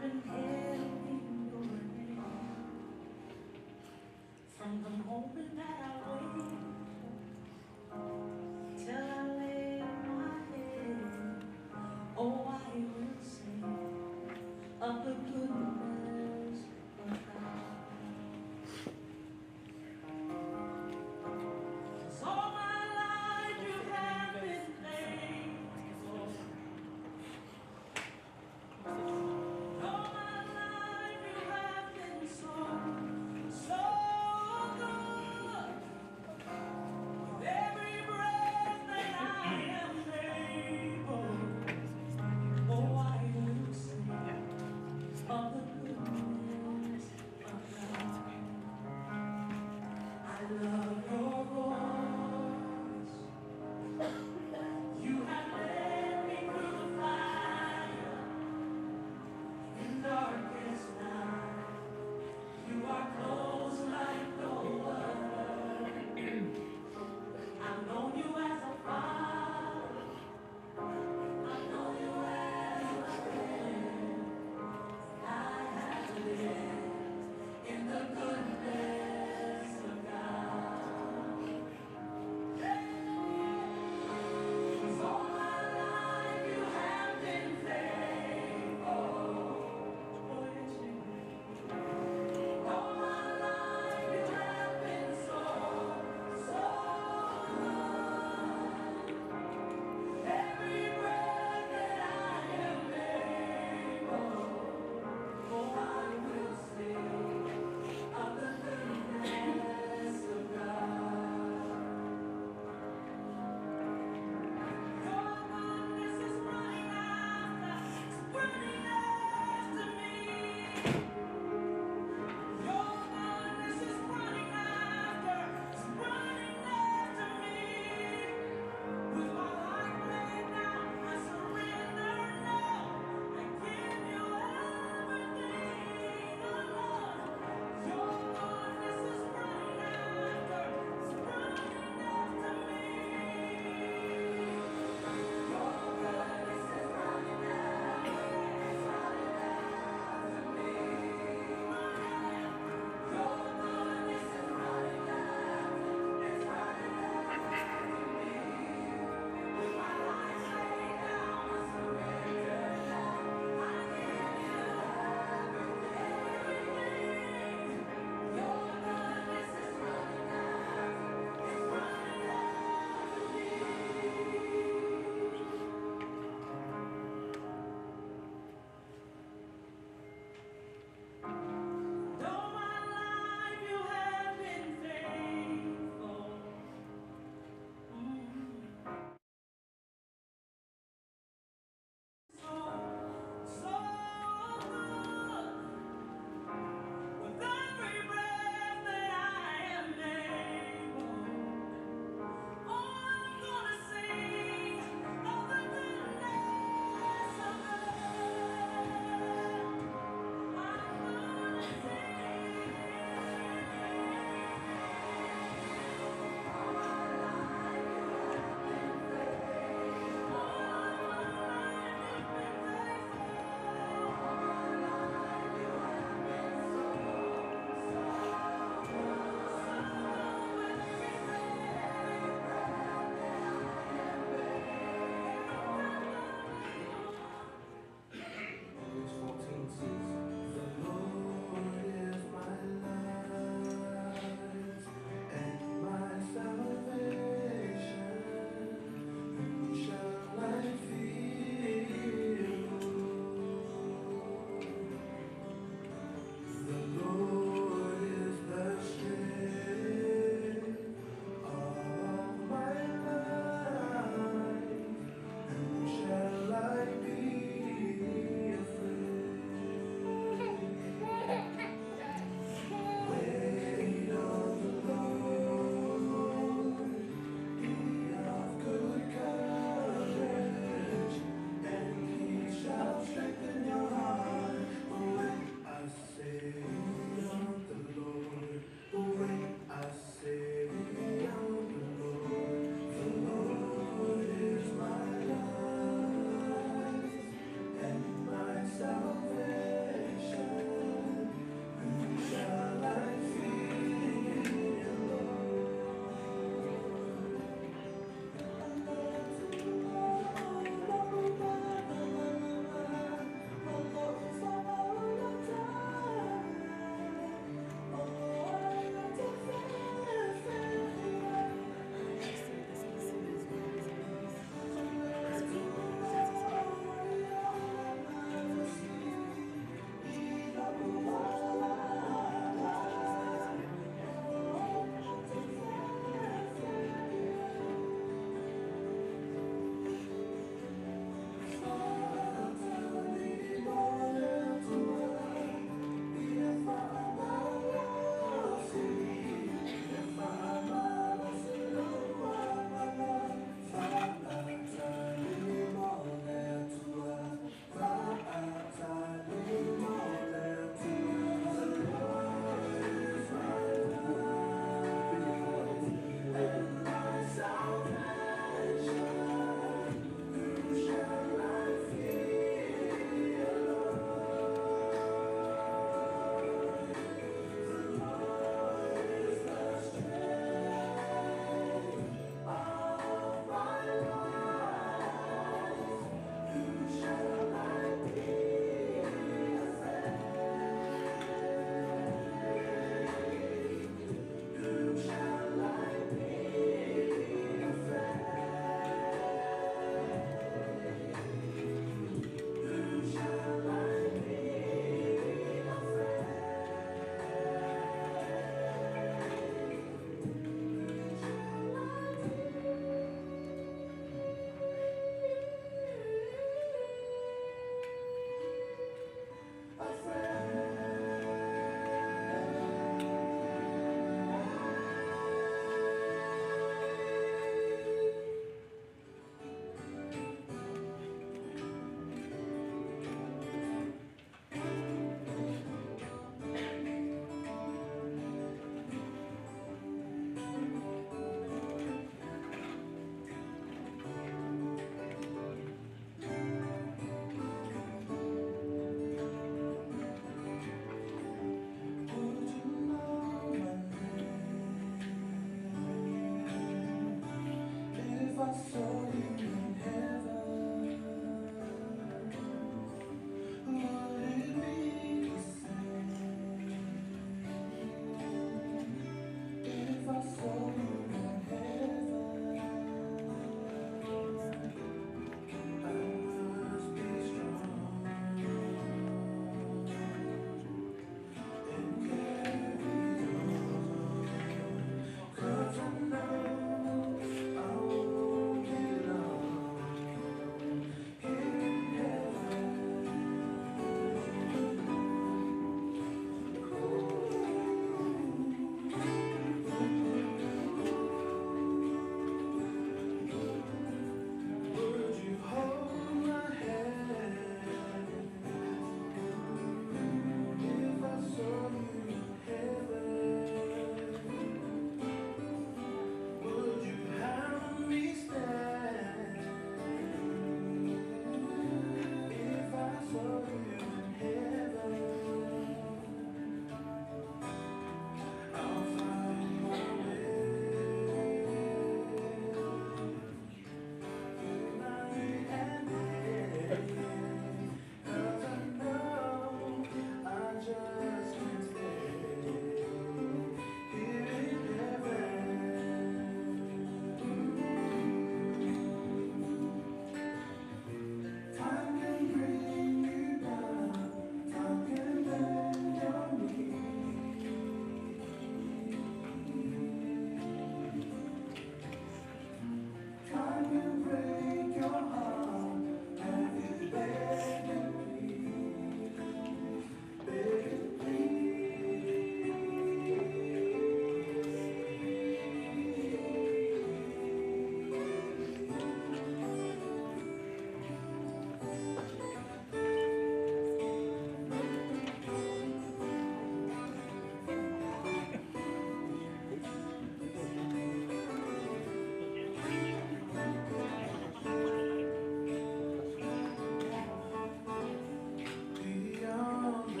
I've been held in your hand from the moment that I wake till I lay my head. Oh, I will sing of the goodness of God. 'Cause all my life you have been faithful. All my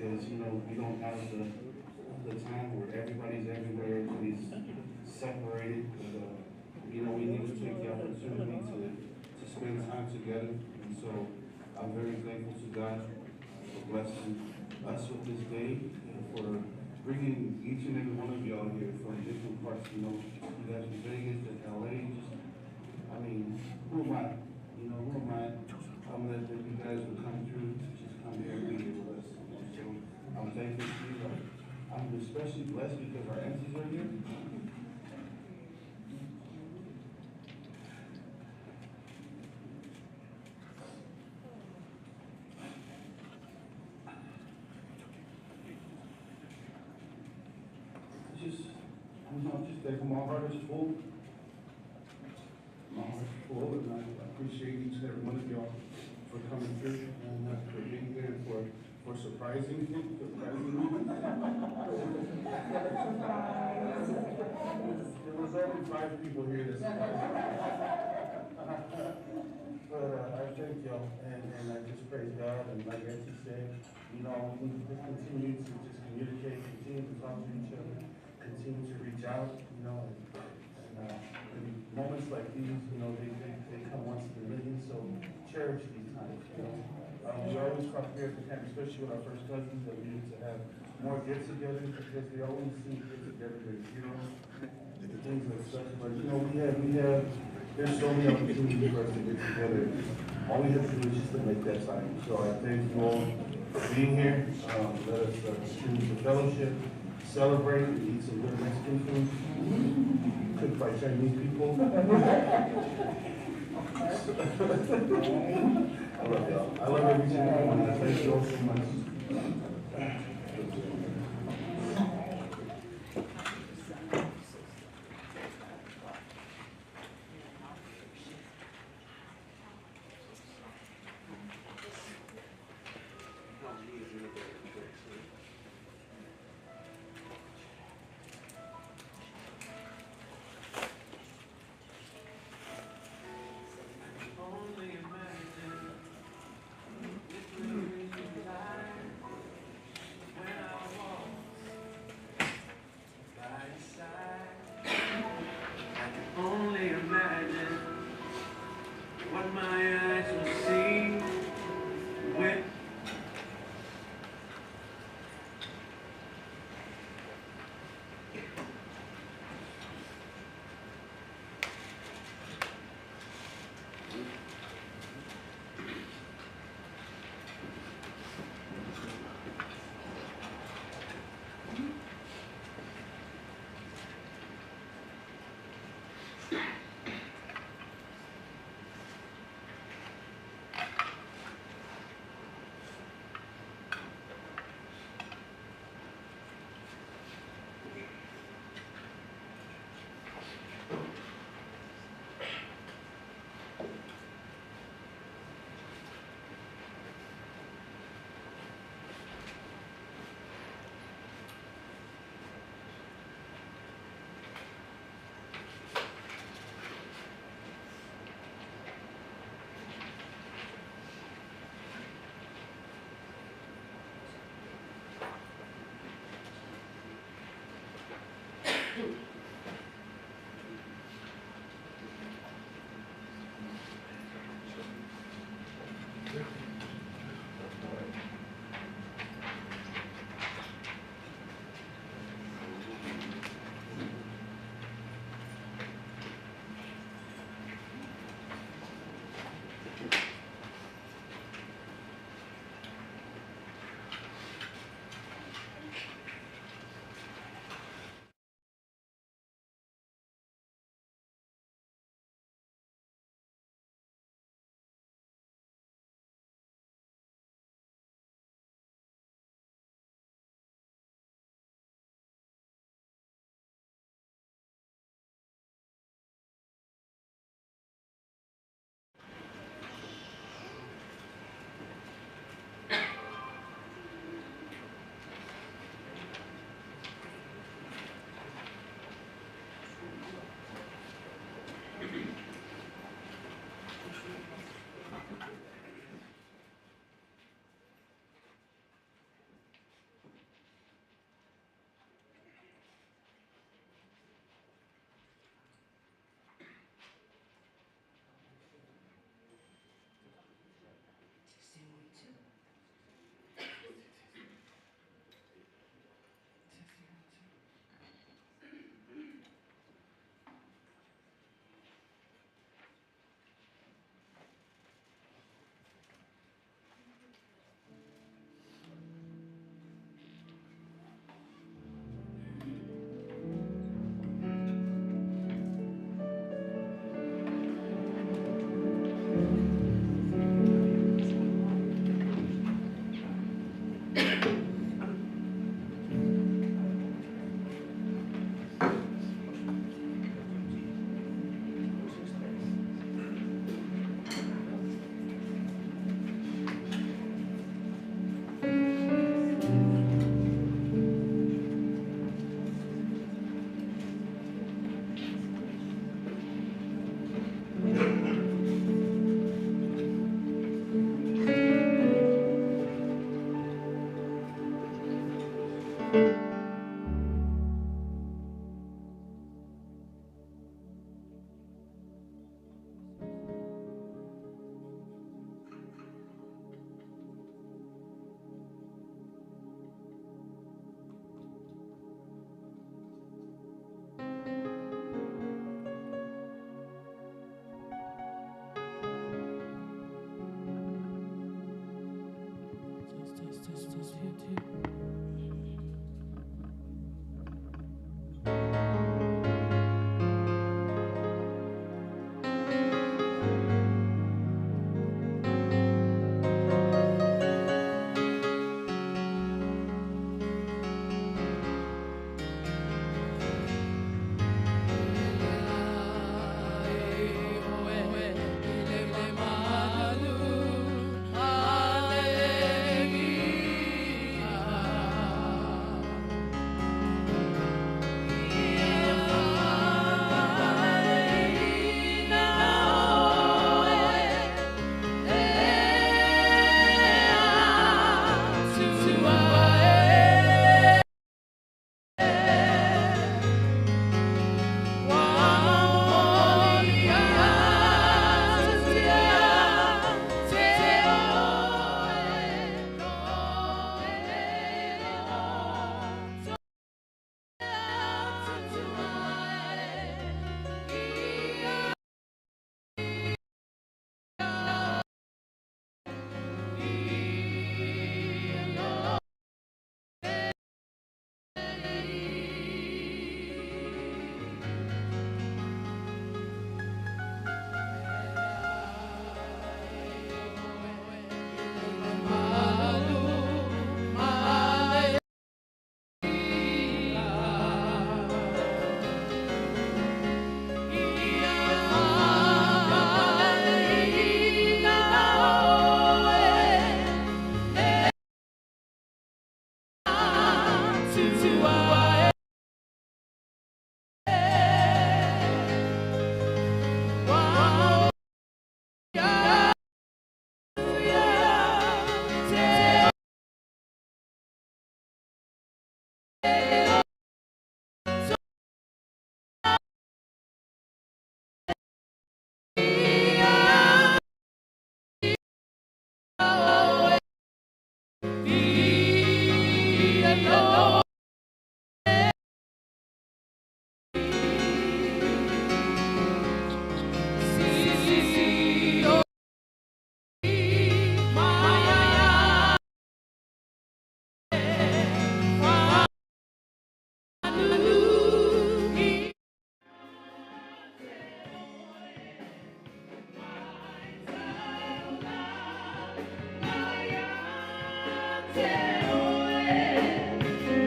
because, you know, we don't have the time where everybody's everywhere, everybody's separated. But, you know, we need to take the opportunity to spend time together. And so I'm very thankful to God for blessing us with this day and for bringing each and every one of y'all here from different parts. You know, you guys from Vegas and LA. Just, I mean, who am I? You know, who am I? That you guys would come through to just come here and be here with us. You know, so I'm thankful to you. I'm especially blessed because our aunties are here. Just, I'm just thankful. My heart is full. My heart is full, and I appreciate each and every one of y'all for coming through and for being here and for surprising me. There was only 5 people here this morning. But I thank y'all, and I just praise God, and like Nancy said, you know, we need to just continue to just communicate, continue to talk to each other, continue to reach out, you know, and moments like these, you know, they come once in a million, so cherish these times, you know. We always talk here at the camp, especially with our first cousins, that we need to have more get-togethers, because they always seem to get together, you know, things like such, but, you know, there's so many opportunities for us to get together. All we have to do is just to make that time. So I thank you all for being here. Let us choose the fellowship, celebrate, eat some good Mexican food, cooked by Chinese people. I love y'all. I love every single one. Thank you all so much. Only imagine if we realize when I walk by your side. I can only imagine what my eyes will see when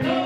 No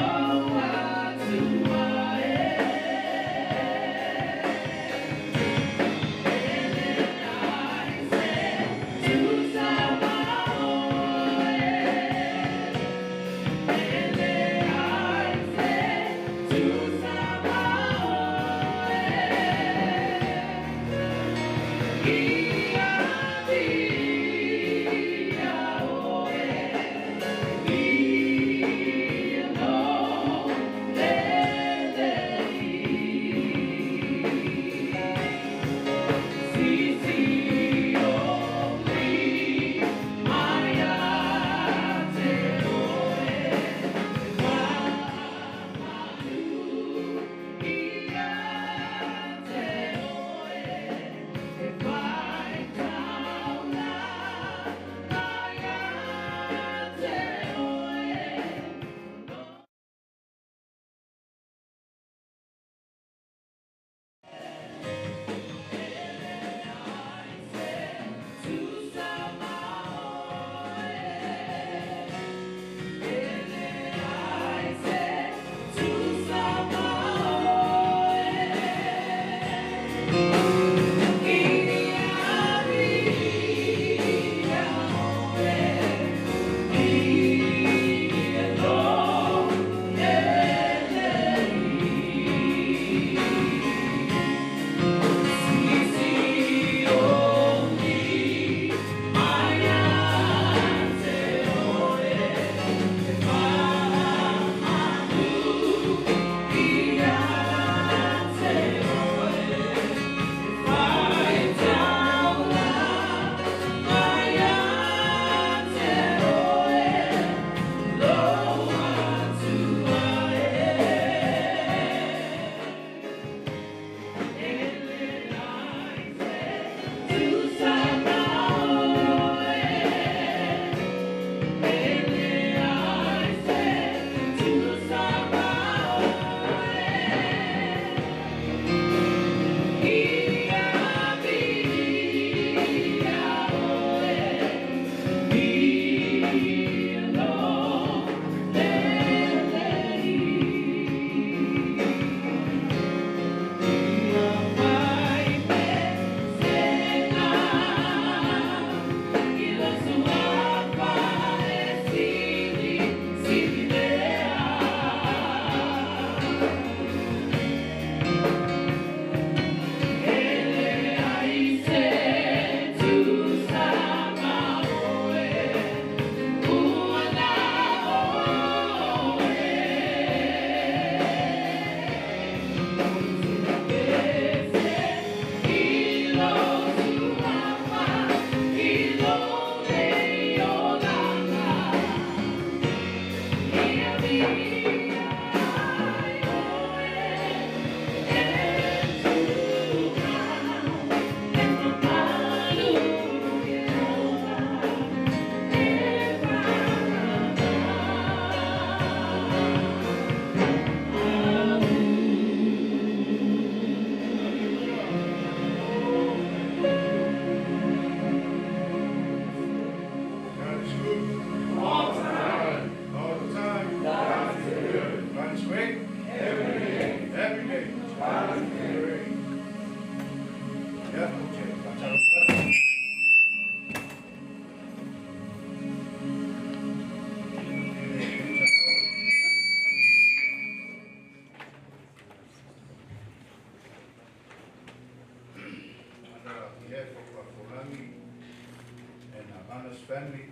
Family,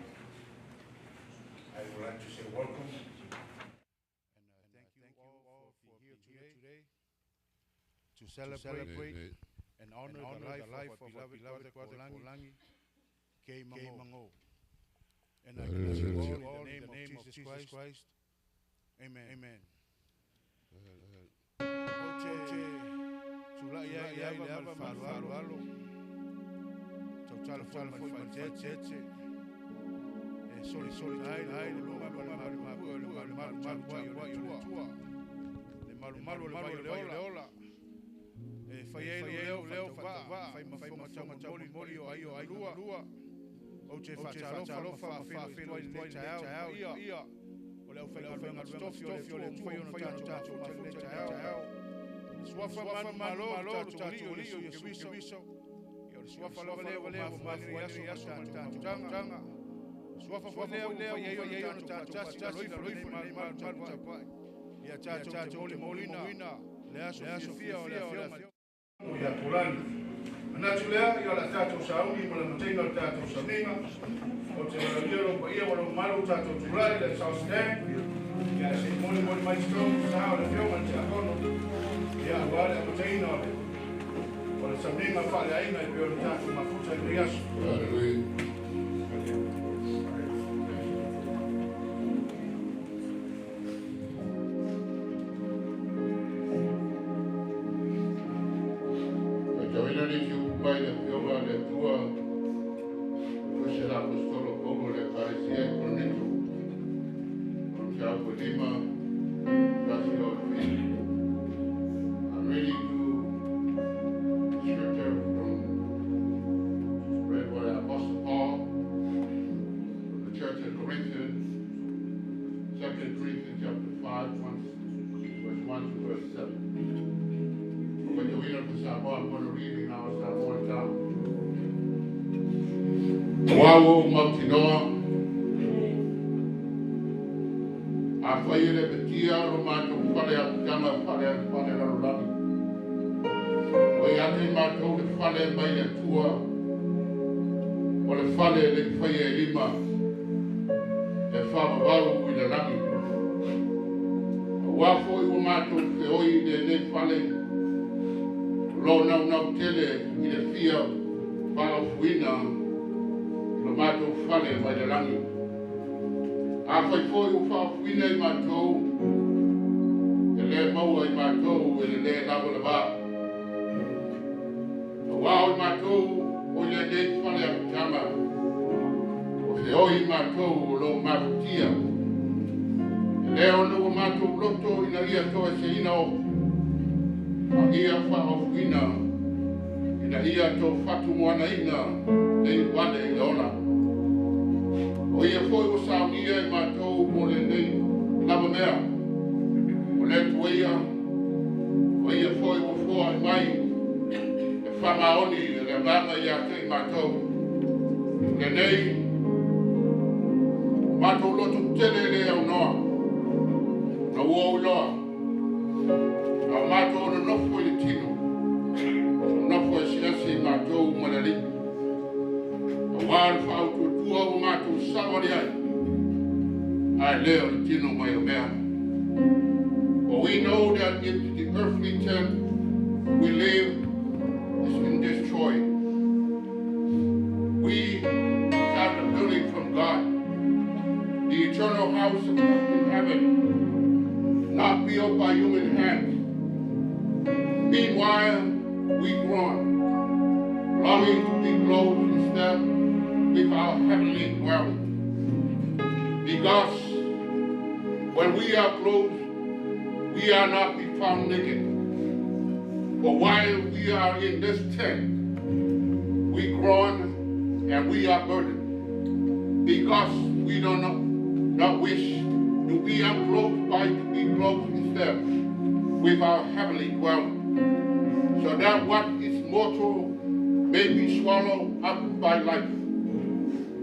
I would like to say welcome and thank you all for being here today to celebrate and honor the life of our beloved Brother Kolangi K. Mango. And I bless you all in the name of Jesus Christ. Amen. Amen. Natulea ia la tatou sauni mo le matenga o tatou saminga o te wala ko ia wala malu tatou tulai le South Sudan ia se moni mai strong sa o le fioma te akono ia wala matenga o le saminga fa le aina e pio tatou mafuta i riaso. Hallelujah. By the Fioma de Tua, Christian Apostolic Polo de Paresia Cornetto, from Chapo Lima, Gracio Fili. I'm reading to scripture from read by the Apostle Paul from the Church of Corinthians, 2 Corinthians chapter 5, verse 1 to verse 7. When you read the Psalm, I'm going to read now Psalm 1 down. Wawo Maptinoa Afayere Betia Romato Fale Jama Fale Rolami. Oyate Mato the Fale Maya Tua or the Fale de Faye Lima the Faba Baru with the Rami. Wafo Umato Feoi de Fale. Lo na tele i le fia pao fuina lo mato fale mai le rangi. A fai foi o fao fuina i matou e le maua i matou e le lavo le ba. O wao i matou o le dei fale a pitama o se oi i matou o lo mafutia. E le ono o matou loto ina ria toa se ina o ia whaofuina ina ia tō whatu moana ina nei wane i leona. O ia foi o saunia i mātou mo le nei lava mea. O le tuia, o ia foi o fua i mai e whamaoni e le manga i ate i mātou. Le nei, mātou lotu tele le au noa, na ua uloa. A mātou na nofo i le tino, nofo e siasi mātou manari. A wāre whao tuatua o mātou sawari ai, ai leo le tino mai o mea. For we know that if the earthly tent we live is in destroyed, we have the building from God, the eternal house in heaven, human hands. Meanwhile, we groan, longing to be close in step with our heavenly dwelling. Because when we are close, we are not be found naked. For while we are in this tent, we groan and we are burdened, because we do not wish to be unclothed by to be clothed instead with our heavenly dwelling, so that what is mortal may be swallowed up by life.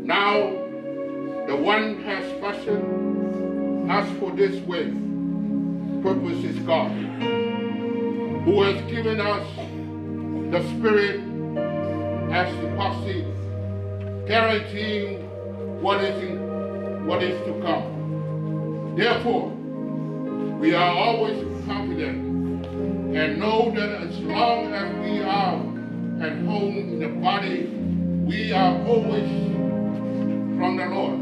Now, the one has fashioned us for this way. Purpose is God, who has given us the Spirit as deposit, guaranteeing what is to come. Therefore, we are always confident and know that as long as we are at home in the body, we are always from the Lord.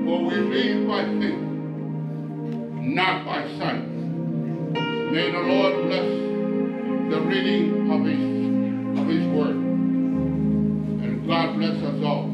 For we live by faith, not by sight. May the Lord bless the reading of his word. And God bless us all.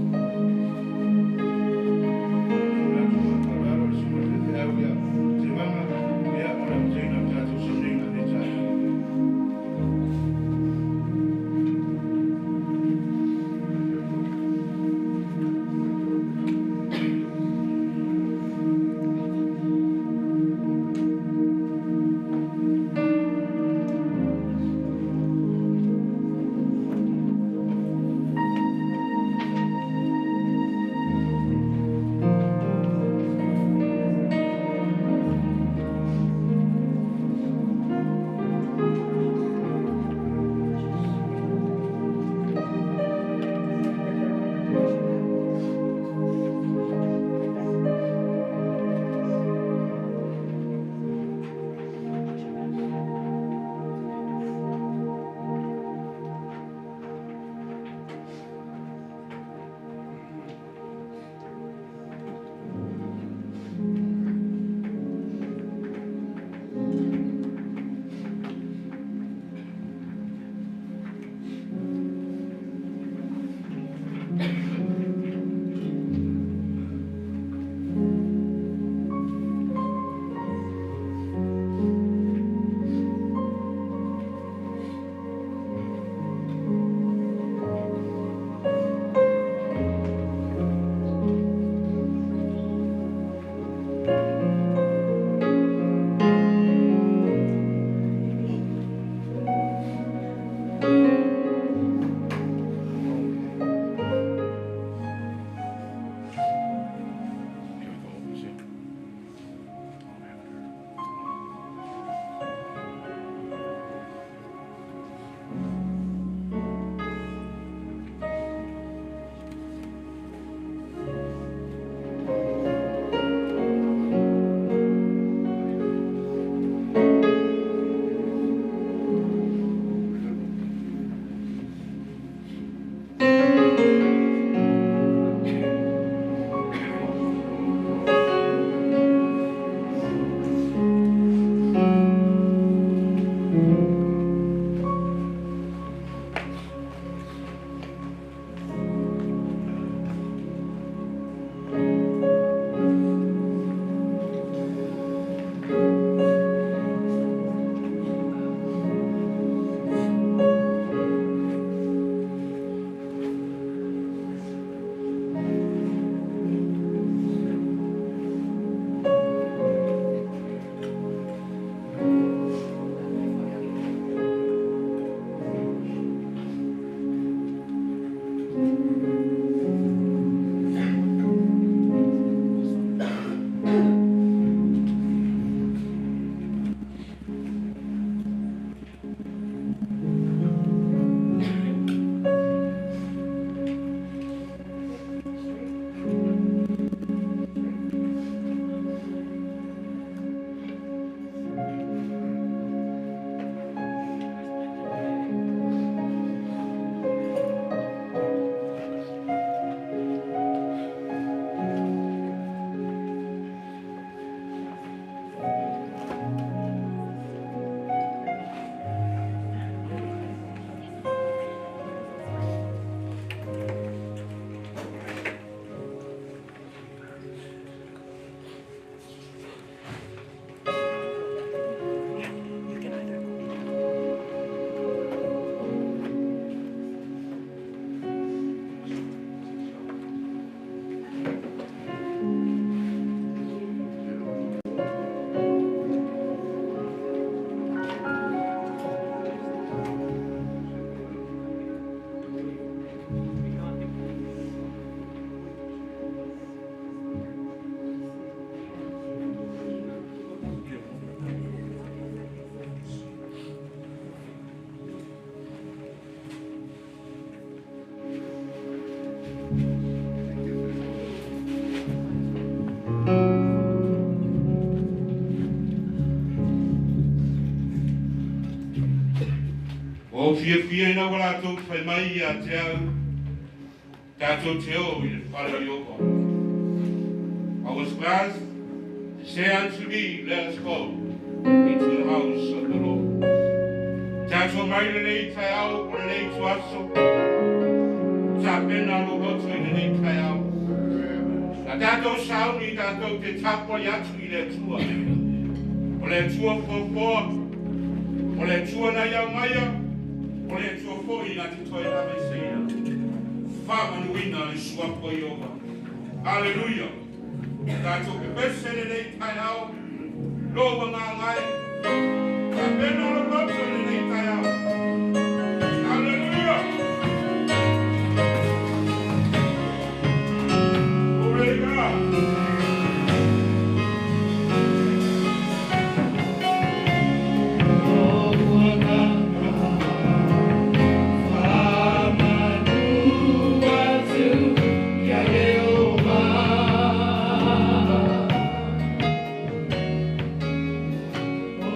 O fia na wala tō whai mai a te au. Tātou te o i le whare i oko. I was glad to say unto me, let us go into the house of the Lord. Tātou mai le nei tai au, o le nei tu aso. Tā pena lo roto i le nei tai au. Na tātou sauni, tātou te tapo i atu i le tua. O le tua popoa, o le tua na iau maia, o le tua po i nga te toi rame seina. Whamanuina le suapo i oga. Hallelujah. Tātou ke pese le nei tai au, loa ngā ngai, tā pena lo roto i le nei tai au. Hallelujah. Glory to God. Oh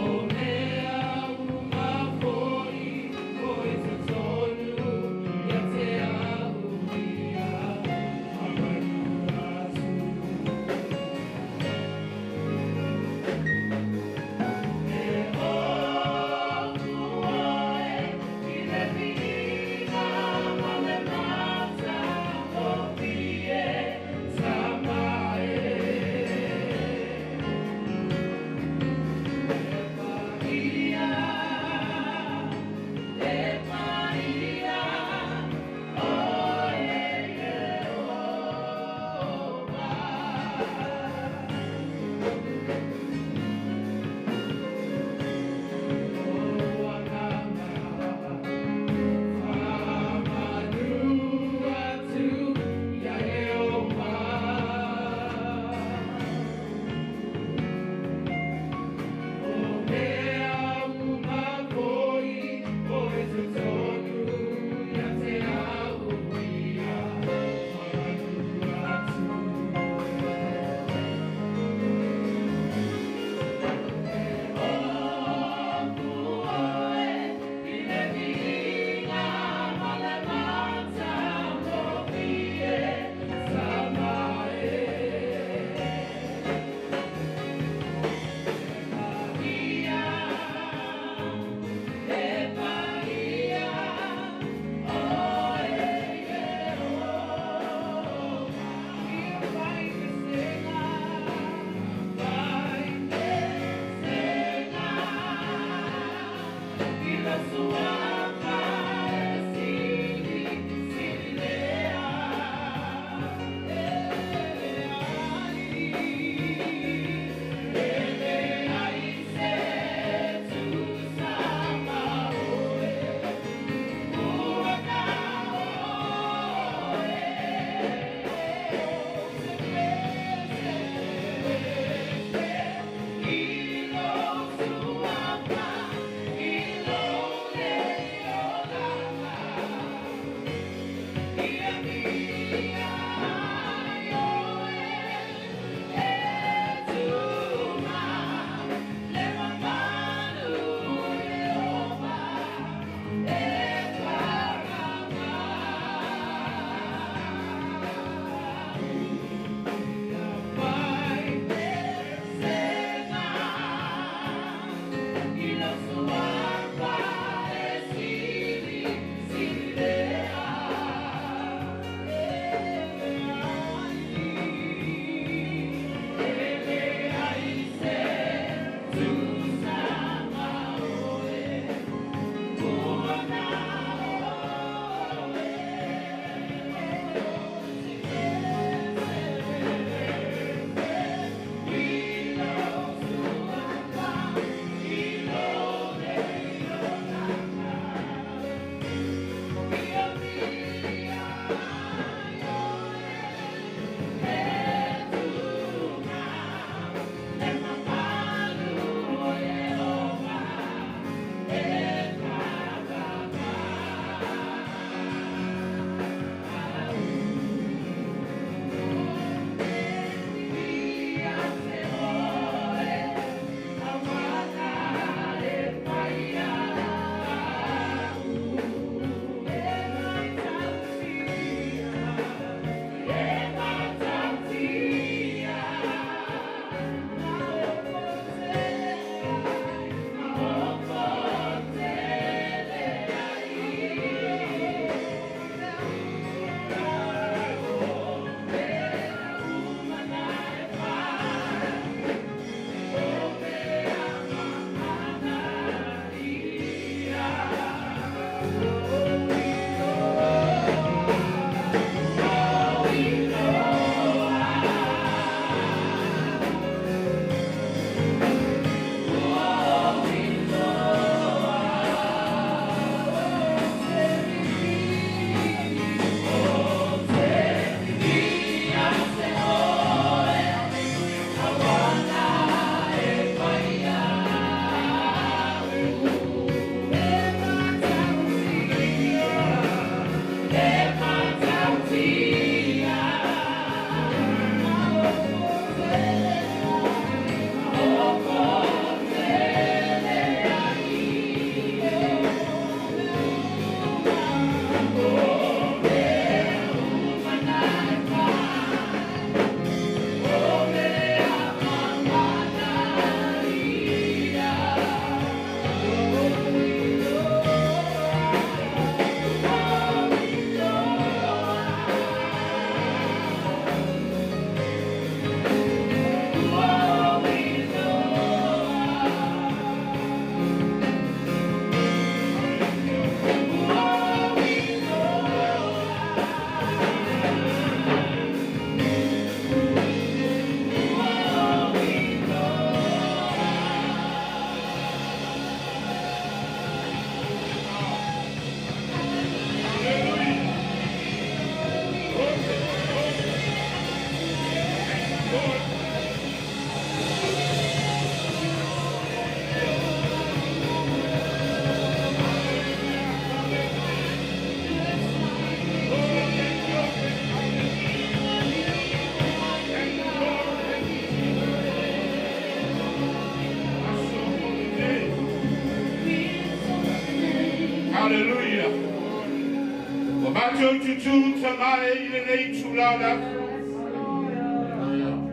Mātou tutu tamae I le nei tūlala.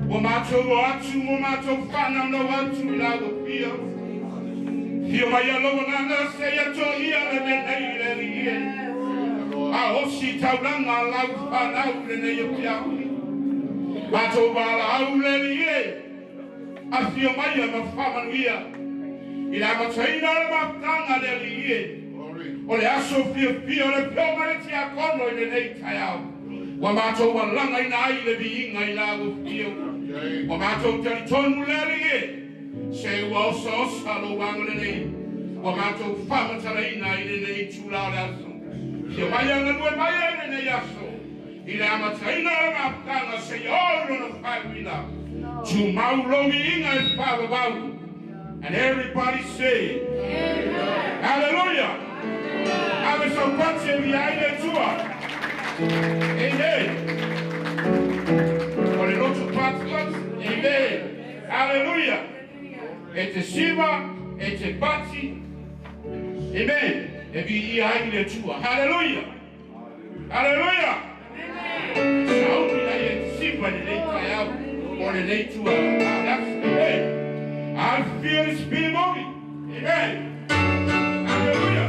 Mo mātou o atu, mo mātou whana no atu I lawa pia. Pia mai aloa ngana se ato ia le nei le rie. A osi tauranga lau whanau le nei o piau. Mātou wala au le rie. A pia mai a ma whamanuia. I la mataina le maptanga le rie. O le aso pia o le pio mai ti a kono I le nei tai au. Wa mātou wa langa I na ai le viinga I lawa pia. Wa mātou tali tonu le rie. Se ua osa osa lo wanga le nei. Wa mātou whamatara ina I le nei tūlau le aso. Kia mai anga nue mai le nei aso. I le amataina le maptanga se I oro na whaiwina. Tu maulongi inga I whawawau. And everybody say, Amen. Hallelujah. Ave so pace vi aile tua. Amen. Ore lotu patas. Amen. Hallelujah. E te siva, e te pati. Amen. E vi aile tua. Hallelujah. Hallelujah. Saudi na e te siva ni nei tai au. Ore nei tua. Amen. I feel the Spirit moving. Amen. Hallelujah.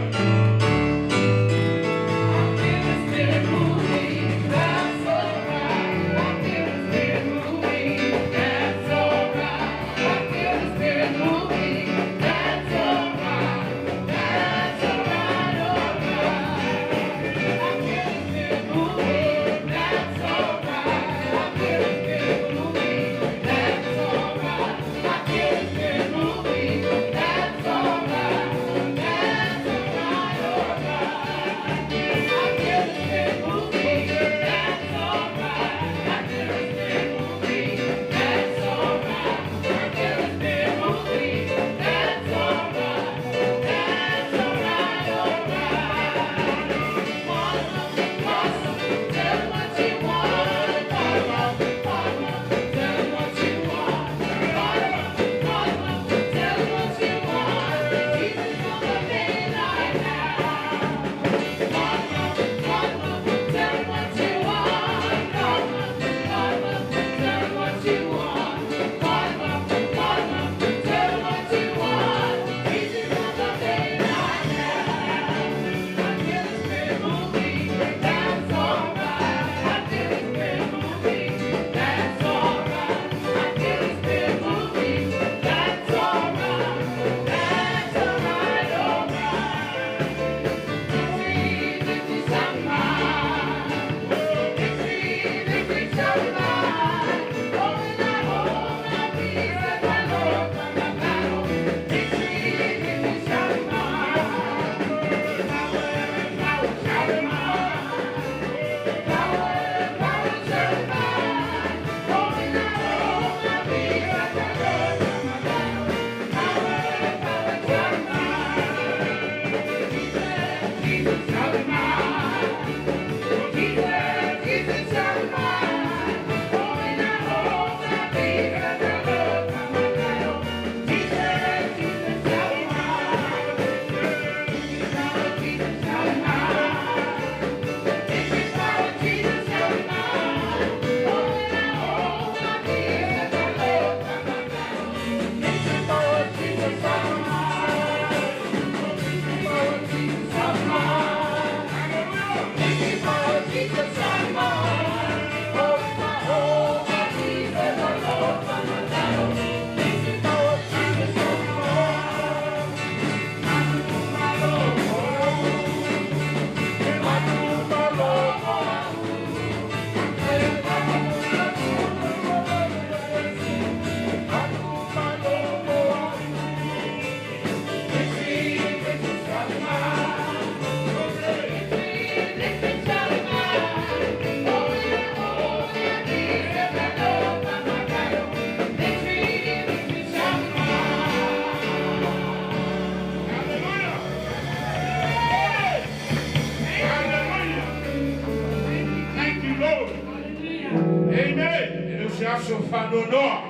aso whanonoa.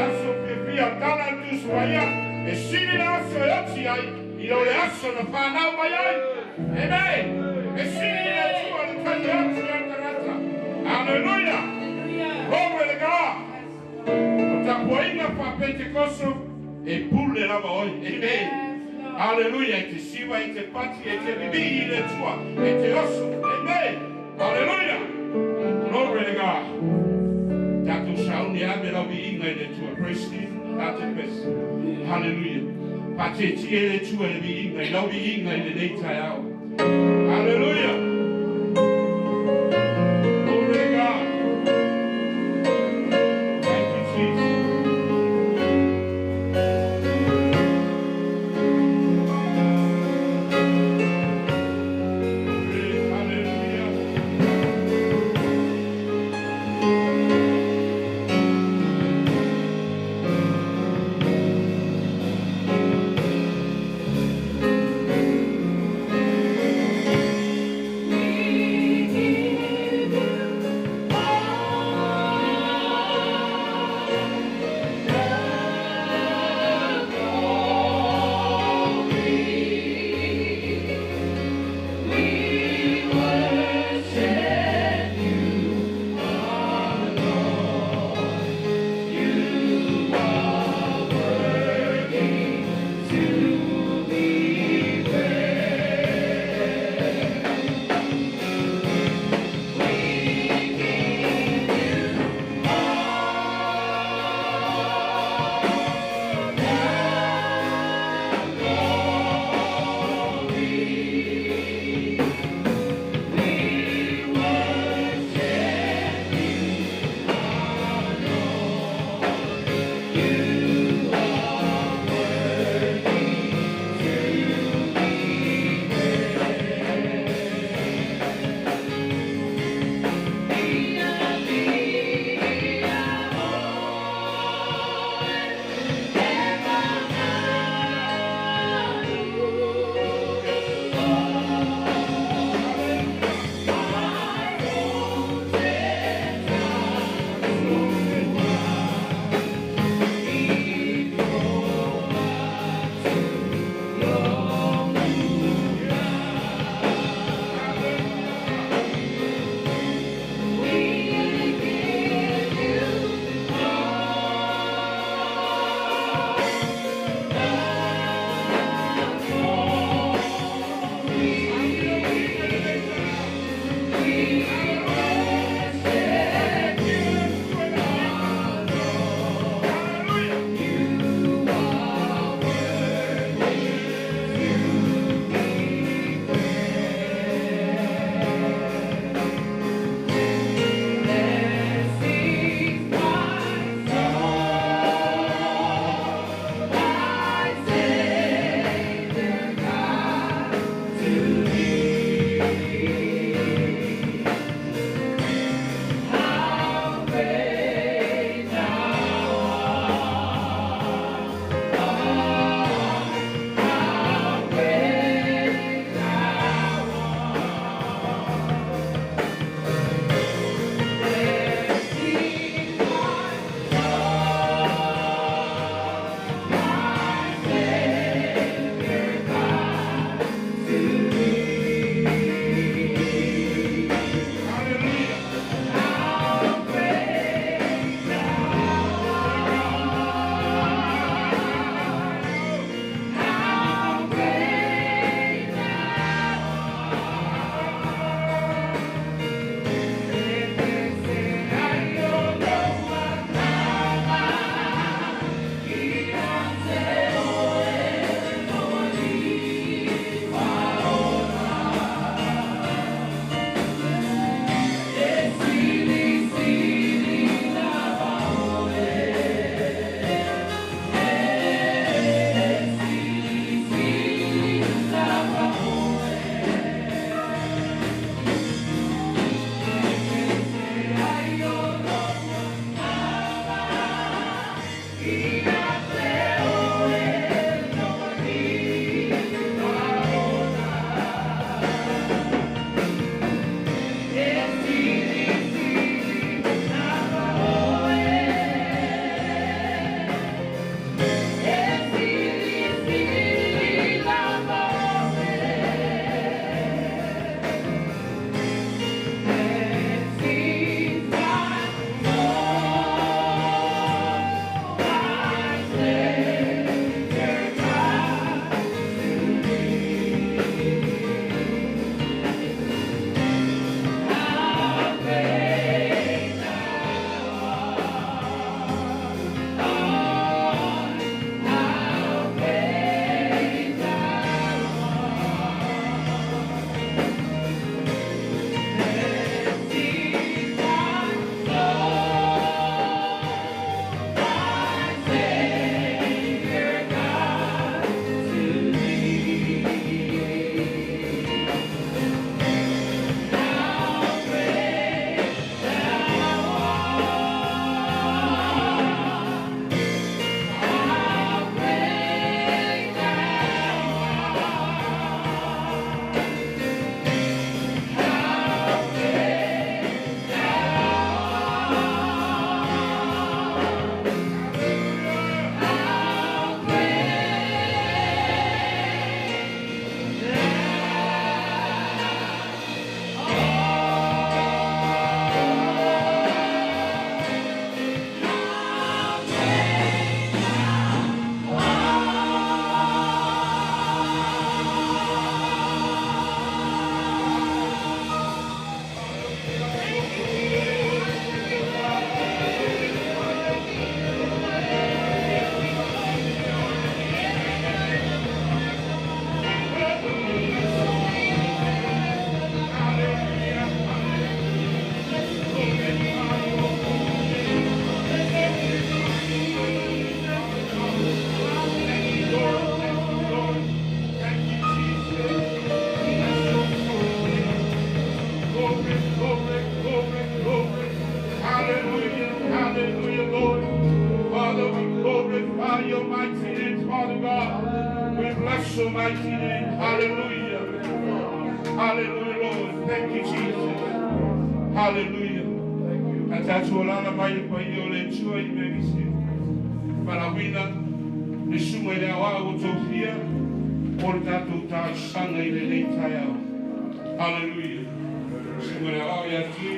Aso pepia tala tu suaya. E sini na aso e oti ai. I lo le aso na whanau mai ai. Amen. E sini na tua Hallelujah. Glory to God. Utapoinga pa Pentecosto e pulle la voi. Amen. Hallelujah. Te siva e te pati e te bibi le tua e te osso. Amen. Hallelujah. Glory to God. Tato sauni abe la vi inga le tua. Praise Him. Tate pesi. Hallelujah. Pate tie le tua le vi inga. La vi inga le nei tai au. Hallelujah. Glory to God. Thank you, Jesus. Hallelujah. God. We bless your mighty name. Hallelujah. Hallelujah, Lord. Thank you, Jesus. Hallelujah. Atatuolala mai pa i ole tua I merisi. Parawina, ni suma I awa o tofia, o tatu ta sanga I le tai au. Hallelujah. Suma I awa ya ti.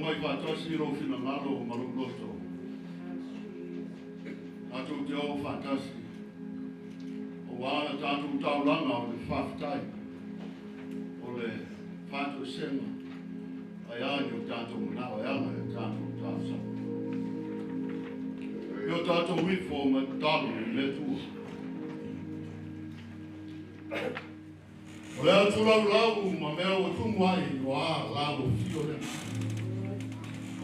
Mai fantasi ro fina malo maluloto. Atu teo fantasi. O wana tatu taulanga o le whaftai. O le whatu sema. Ai ani o tatu manawa e ana e tatu tasa. Yo tatu wifo ma talu I le tua. O le atu lau ma mea o tumuai o a lau fio le.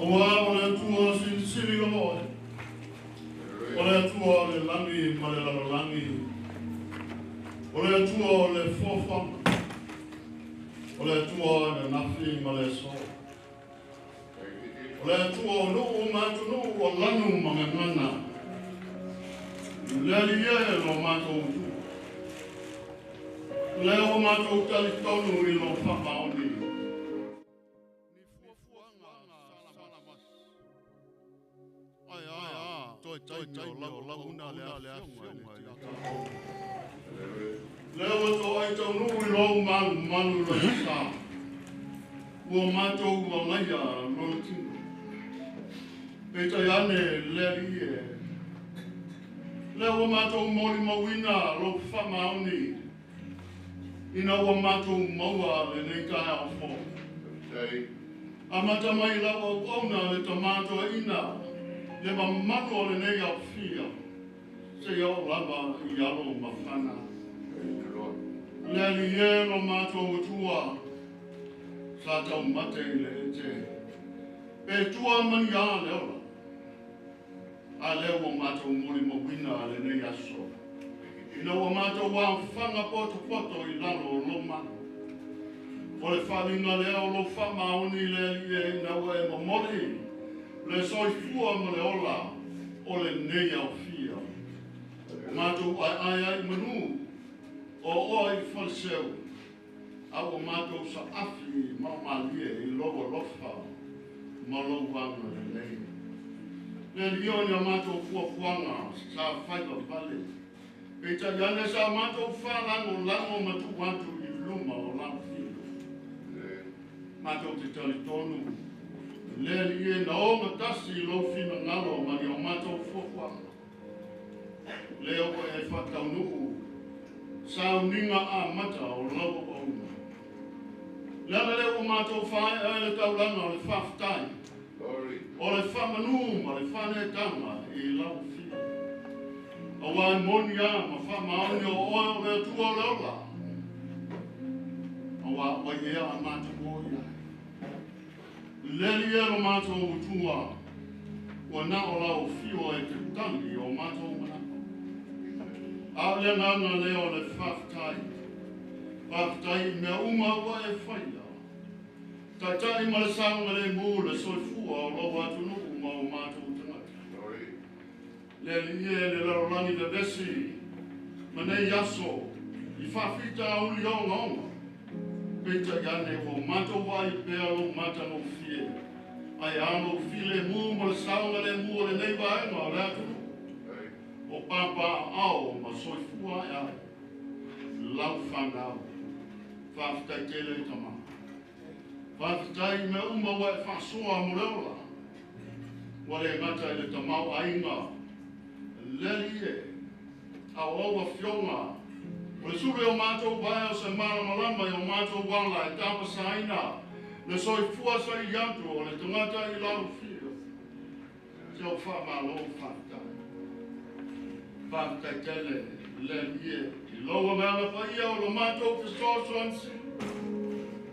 O le tua siri o moe. O le tua le langi ma le langi. O le tua le fofama. O le tua le nafi ma le so. O le tua o matunu o lanu ma ngana. Le lie lo matou tu. Le o matou talitonu I lo whakaoni. Leo to ai tau nui lo manu lo sa. Ua matou wa maia lo tino. Peta yane leri e. Leo matou mori mawina lo whamaoni. Ina wa matou maua le nei kai au fo. Amata mai lawa kona le tamato ina. Le mamano o le nei au fia. Se iau lava I alo mawhana. Le alie lo matou tua. Sa tau mate I le te. Pe tua mani a le ola. A le o matou mori mawina le nei aso. Ina o matou wa whanga poto I lalo o loma. O le whalinga lea o lo whamaoni le alie ina wa e mamori. Le soifua ma le ola o le nei au fia. Matou ai manu o oi falseu. Au matou sa afi maumalie I logo lofa ma lo wanga le nei. Le lioni a matou fuafuanga sa whaika pale. Peta yane sa matou whalango lango matu wantu I luma o lang filo. Matou te talitonu. Le lie na o matasi lo fina ngalo mani o matou fuafuanga. Leo ko e whakaunuu. Sauninga a mata o lau o una. Lana leo o matou whae e le taulanga o le whaftai. O le whamanu ma le whanetanga I lau fia. O wai moni a ma whamaoni o oe o le tua o le ola. O wai ea a matou o ia. Leli e lo matou tua. Ua na o lau fio e te tangi o matou mana. A le ngana leo le whaftai. Whaftai mea uma ua e whaia. Tatai ma le saunga le mū le soifua o lo atunu uma o mātou tangata. Le lie le larolangi le besi. Ma nei aso. I whawhita uli o ngonga. Peta yane o mātou wai pēa lo mata no fie. Ai ano file mū ma le saunga le mū le nei vaenga o le atunu. O papa ao ma soifua e ai. Lau whanau. Whaftai tele I tama. Whaftai me uma wa e whasoa moreola. Wale ngata I le tamau ainga. Leli e. A oa fionga. Le sure o mātou vai o se malamalama I o mātou wala e tapa saina. Le soifua sa I yantu o le tangata I lau fia. Se o whamalo whaftai. whakaitele le ie. I loa meana pa ia o lo mātou te sōsuansi.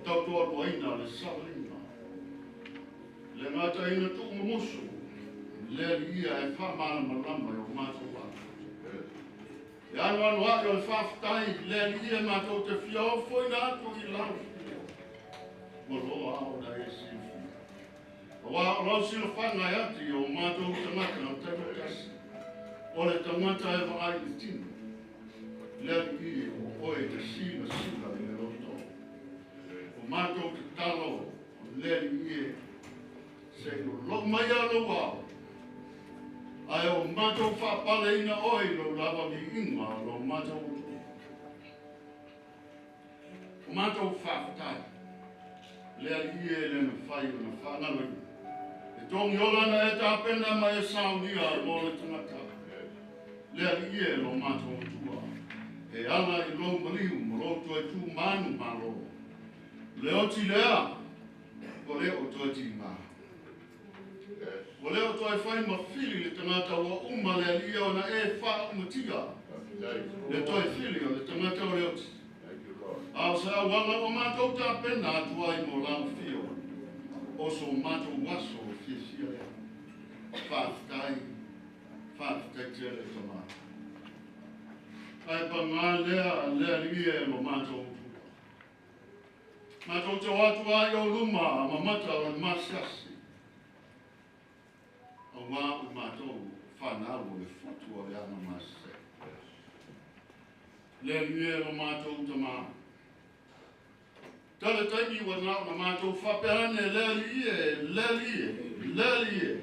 Tau toa roina le salina. Le ngata ina tu musu. Le ia e whamana malama o mātou waka. E anu anu a o le whaftai le ia mātou te whio foi na atu I lau. Mo loa au na e sifu. O wa o lau sila whangai ati o mātou tangata na tēmu kasi. O le tangata e wa ai I tino. Le ia o oe te sina sila I le roto. O mātou te talo o le ia se o lo mai alo wao. Ai o mātou whapale ina oi lo lava ki inga lo mātou utu. O mātou whakatai. Lea ie le na whai o na whanalo i. E tongi olana e tāpena mai e saunia mo le tangata. Lea ie lo mātou utua. E ala I lo maliu mo lo toi tū manu malo. Le oti lea, ko le o toi ti maa. O leo toi whai mawhiri le tangata wa uma le alia o na e wha umatia. Le toi whiri o le tangata o leo ti. Ao sa wanga o mātou tā pena atuai mo lau whio. O so mātou waso o whisia lea. Whaftai tele tamata. Ai pa ngā lea lia e mo mātou utua. Mātou te watuai o luma ma mata o masiasi. O ngā o mātou whanau o le whatu o le ana mase. Le mie o mātou tamā. Tale taimi wa ngā o mātou whapeane le lie.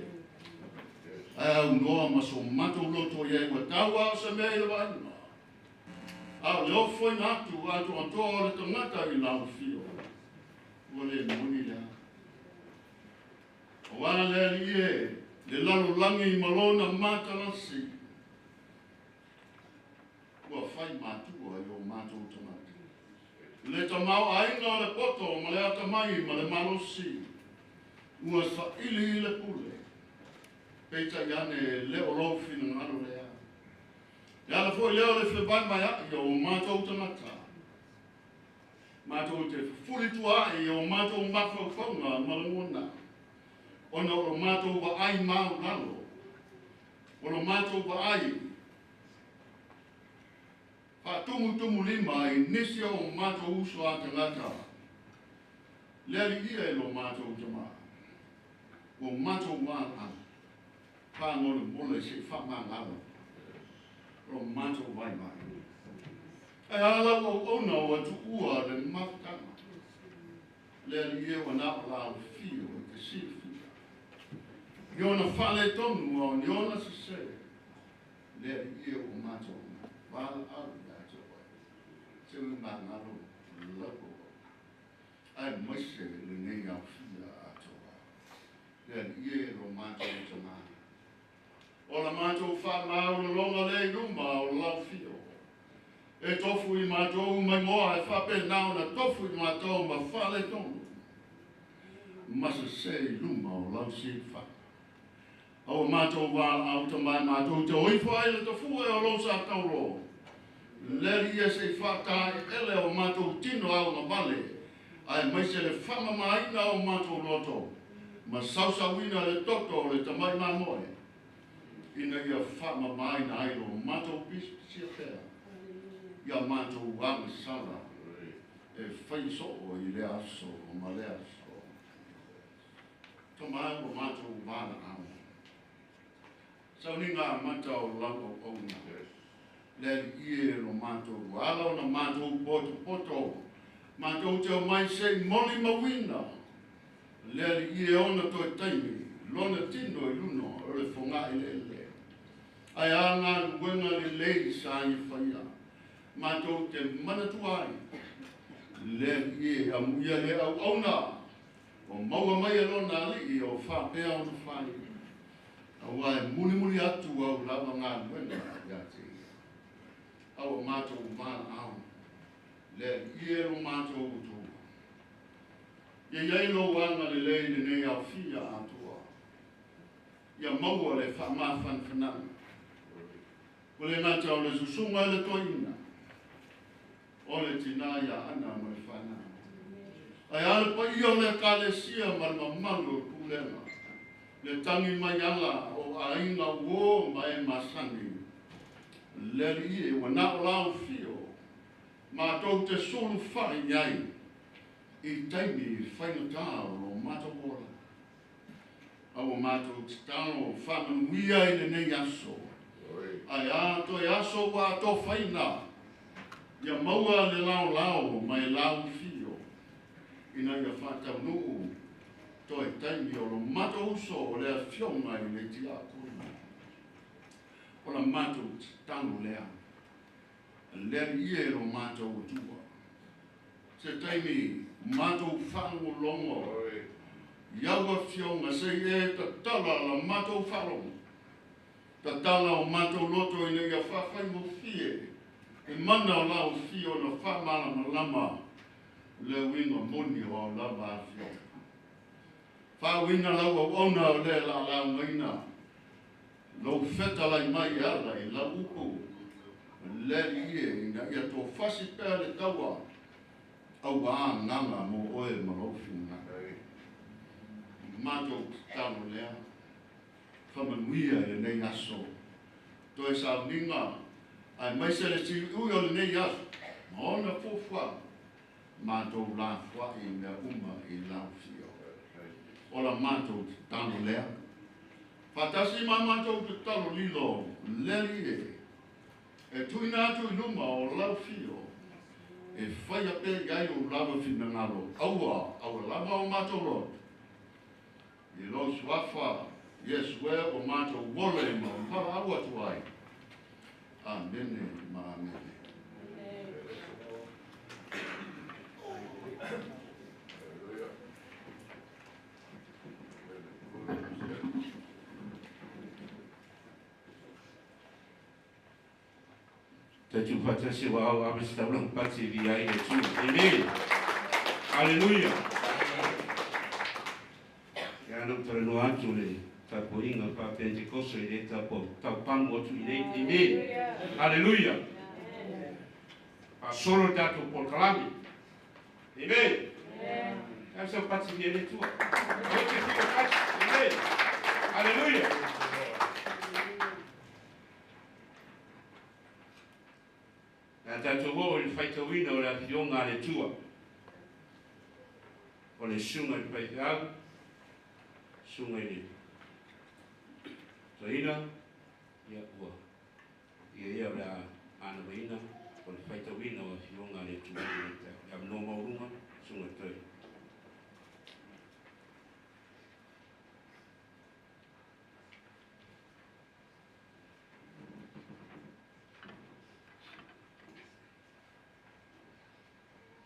Ai au noa maso mātou loto iei wa taua o sa mea I le waina. Au leo foi natu atu antoa o le tangata I lau fio. O le muni lea. O wana le lie. Le lalo langi malona matalasi. Ua whai mātua I o mātou tamati. Le tamau ainga o le poto ma le atamai ma le malosi. Ua sa ili I le pule. Peita iane le o lofi na ngaro lea. Iana foi leo le whibai mai ai o mātou tamata. Mātou te fulitua I o mātou mawhau whaunga malangona. Ona o mātou wa ai mau lalo. Ona mātou wa ai. Tumu lima I nisi o mātou uso a tangata. Leari ia e lo mātou tama. O mātou wāna. Pāngore mole se whamangalo. O mātou vai mai. E ala o ona o atu ua le mawtanga. Leari ia o nā lao fio e te sifu. Niona whale tonu o niona se se. Lea I o mātou. Wāla au mātou. Se ui māngaro lako. Ai maise le nei au fia atoa. Lea I o mātou tamā. O la mātou whanau le longa le ruma o lau fio. E tofu I mātou mai moa e whape nao na tofu I mātou ma whale tonu. Masa se ruma o lau si whaka. O mātou wāla au tamai mātou te oiwhai le tofua e o losa tauro. Leri e se whakai ele o mātou tino au na vale. Ai maise le whamamaina o mātou loto. Ma sausawina le toto le tamai mamoe. Ina ia whamamaina ai o mātou pisia pēr. Ia mātou wāma sara. E whaiso o I le aso o ma le aso. Tamai o mātou wāna au. Sau ni ngā mata o lau o na. Leri ie no mātou wala o na mātou poto. Mātou te o mai sei moli mawina. Leri ie ona toi taimi. Lona tino I luno o le whonga I le ele. Ai anga luenga le lei sa I whaia. Mātou te manatuai. Leri ie a muia le au auna. O maua mai alona ali I o whapea o na whai. Awai muli atu au lava ngā luenga ia te. Au mātou mana au. Le iero mātou utu. Ia iailo wanga le lei le nei au fia atua. Ia maua le whamawhan whanau. O le ngata o le susunga le toina. O le tina ia ana mo le whana. Ai ale pa i o le kalesia ma le mamalu o kulenga. Le tangi mai ala o ainga uo mai masani. Le li e wana o lau fio. Ma tau te solu whai nyai. I taimi whainata o lo matakola. Au mātou te tano whamanuia i le nei aso. Ai a toi aso wa to whaina. Ia maua le lao lao mai lau fio. Ina ia whatau nuu. Toi taimi o lo mato uso o lea fionga i le tia kuna. O la mātou te tano lea. Lea ie lo mātou tua. Se taimi mātou whangu longo. Iaua fionga se e ta tala la mātou whalongo. Ta tala o mātou loto ina ia whawhai mo fie. E mana o lau fio na whamala malama. Le winga moni o lava a fionga. Whawina lau au ona o le la lau ngaina. Lau feta lai mai ala i lau uku. Le ie ina ia tō whasi pēr le taua. Au a nganga mo oe malofina. Mātou tano lea. Whamanuia e nei aso. Toi sa minga. Ai mai se le si ui o le nei aso. Ma ona fofua. Mātou la fua i mea uma i lau fio. Ola mātou tano lea. Fatasi ma mātou te talo lilo. Leli e. E tuina atu i luma o lau fio. E whai a pe gai o lava fina ngalo. Aua lava o mātou rot. I lo suafa, yes, where o mātou wole ma o para aua tuai. Amene ma amene. Tatu patasi wa au abis taulang pati via ine tu. Amen. Hallelujah. Ano tara no atu le ta poinga pa Pentecost i le ta po tau pango tu i le. Amen. Hallelujah. A solo dato por kalami. Amen. Essa pati via le tua. Amen. Hallelujah. Na tato wo il faita wina o la fionga le tua. O le sunga i paitau. Sunga i so ina ia ua. Ia la ana wina o le faita wina o fionga le tua. Ia no maurunga sunga toi.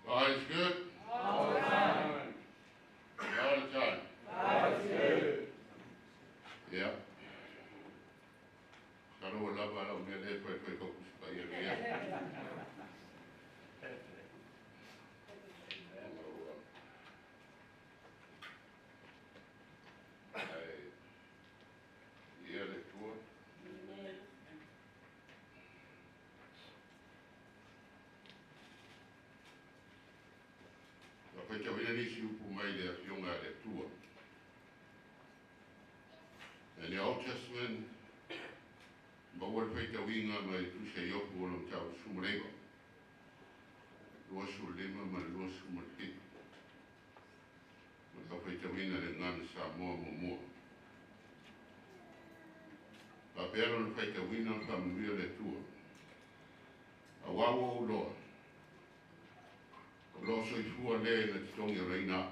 God is good. All the time. All the time. God is good. Yeah. Karo lava la unele koe ko kuspa ia. Ia le tua. Poi che nisi upu mai le fionga le tua. In the Old Testament, bawal fai tawinga mai tu se yoku o tau sumreba. Lua sulema ma lua sumarki. Ma fai tawinga le ngana sa moa moa. Pa pero le fai tawinga ka mwia le tua. Awawa o loa. Lo so i fua le na tongi reina.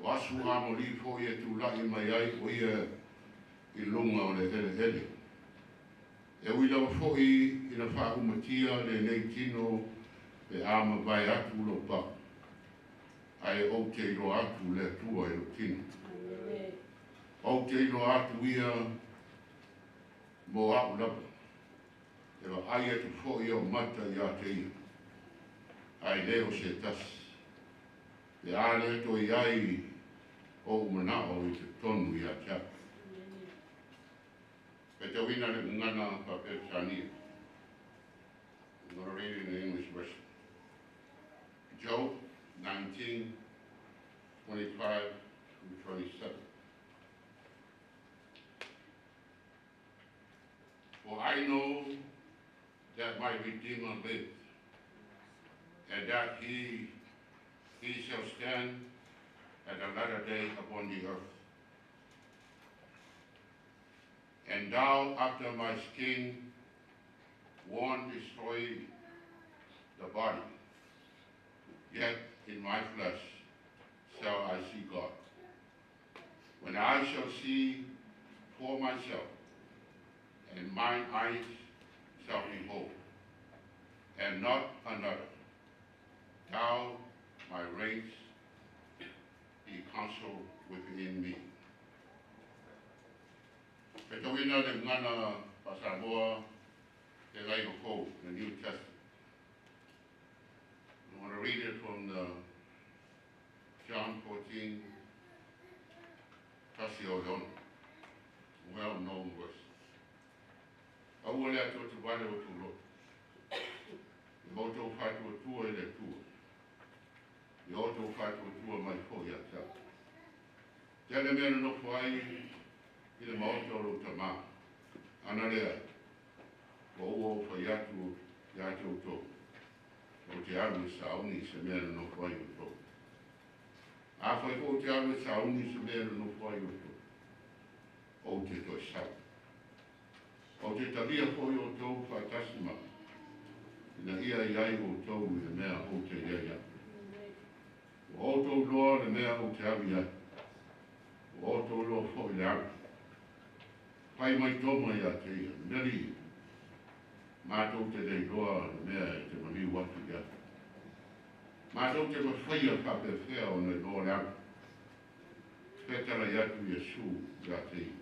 Wasu amo li fo ia tu lai mai ai o ia i lunga o le hele hele. E wila fo i na wha umatia le nei tino pe ama vai atu lo pa. Ai o te ilo atu le tua i lo tino. O te ilo atu ia mo au lapa. E wa ai atu fo i o mata i a te ia. Ai leo se tasi. E ale to i ai o umana o i te tonu i a tia. Petawina le ngana papetania. I'm going to read it in the English version. Job 19:25-27. For I know that my Redeemer lives, and that he shall stand at the latter day upon the earth. And thou, after my skin, won't destroy the body, yet in my flesh shall I see God. When I shall see for myself, and mine eyes shall behold, and not another. Thou, my race, be counsel within me. Petawina le ngana pasamoa te lai ko the New Testament. I want to read it from the John 14, Tasio well-known verse. Awole to wale o tulo. Moto fatu tua ele tua. Yoto fatu tua mai fo ya ta. Tele mena no fai ile moto lo tama. Analea. Wo fo ya tu to. O te alu sauni se mena no fai o to. A fai o te alu sauni se mena no fai o to. O te to sa. O te talia poi o tau whaitasima. Ina ia iai o tau i le mea o te iaia. O tau loa le mea o te awi ai. O tau loa fo i le awi. Pai mai toma ia te ia. Neri. Mātou te rei loa le mea i te mani watu ia. Mātou te mawhaia kape whea o nei loa le awi. Petara iatu Yesu ia te ia.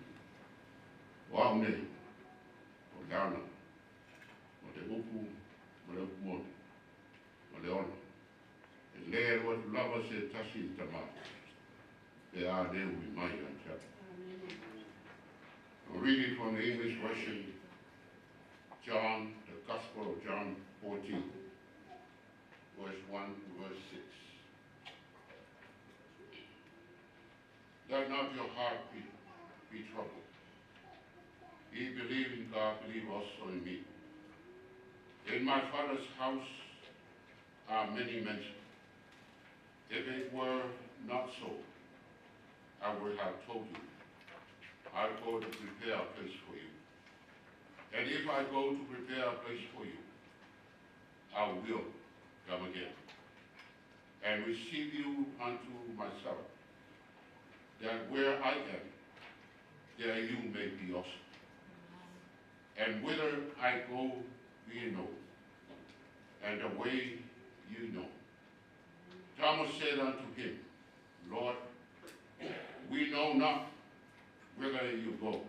O au nei. Gana, o te upu, o le upu moni, o le ono. E lea rua tu lava se tasi i tamata. E a leu i mai an chapa. I'm reading from the English version, John, the Gospel of John 14, verse 1 to verse 6. Let not your heart be troubled. Ye believe in God, believe also in me. In my Father's house are many mansions. If it were not so, I would have told you. I go to prepare a place for you. And if I go to prepare a place for you, I will come again and receive you unto myself, that where I am, there you may be also. And whither I go, you know, and the way you know. Thomas said unto him, Lord, we know not whither you go,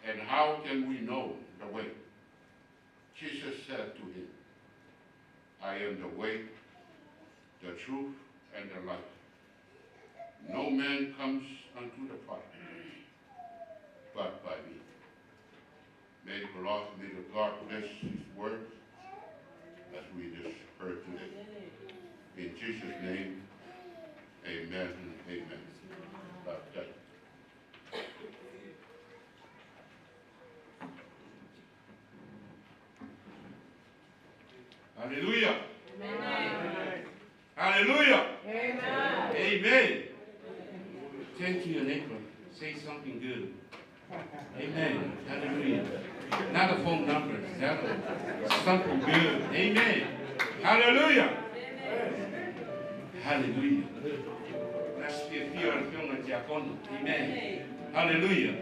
and how can we know the way? Jesus said to him, I am the way, the truth, and the life. No man comes unto the Father but by me. May the God bless his word as we just heard today. In Jesus' name, amen and amen. Hallelujah. Amen. Hallelujah. Amen. Amen. Turn to your neighbor. Say something good. Amen. Hallelujah. Not a phone number. Something good. Amen. Hallelujah. Hallelujah. Let's be here and film at Diacono. Amen. Hallelujah.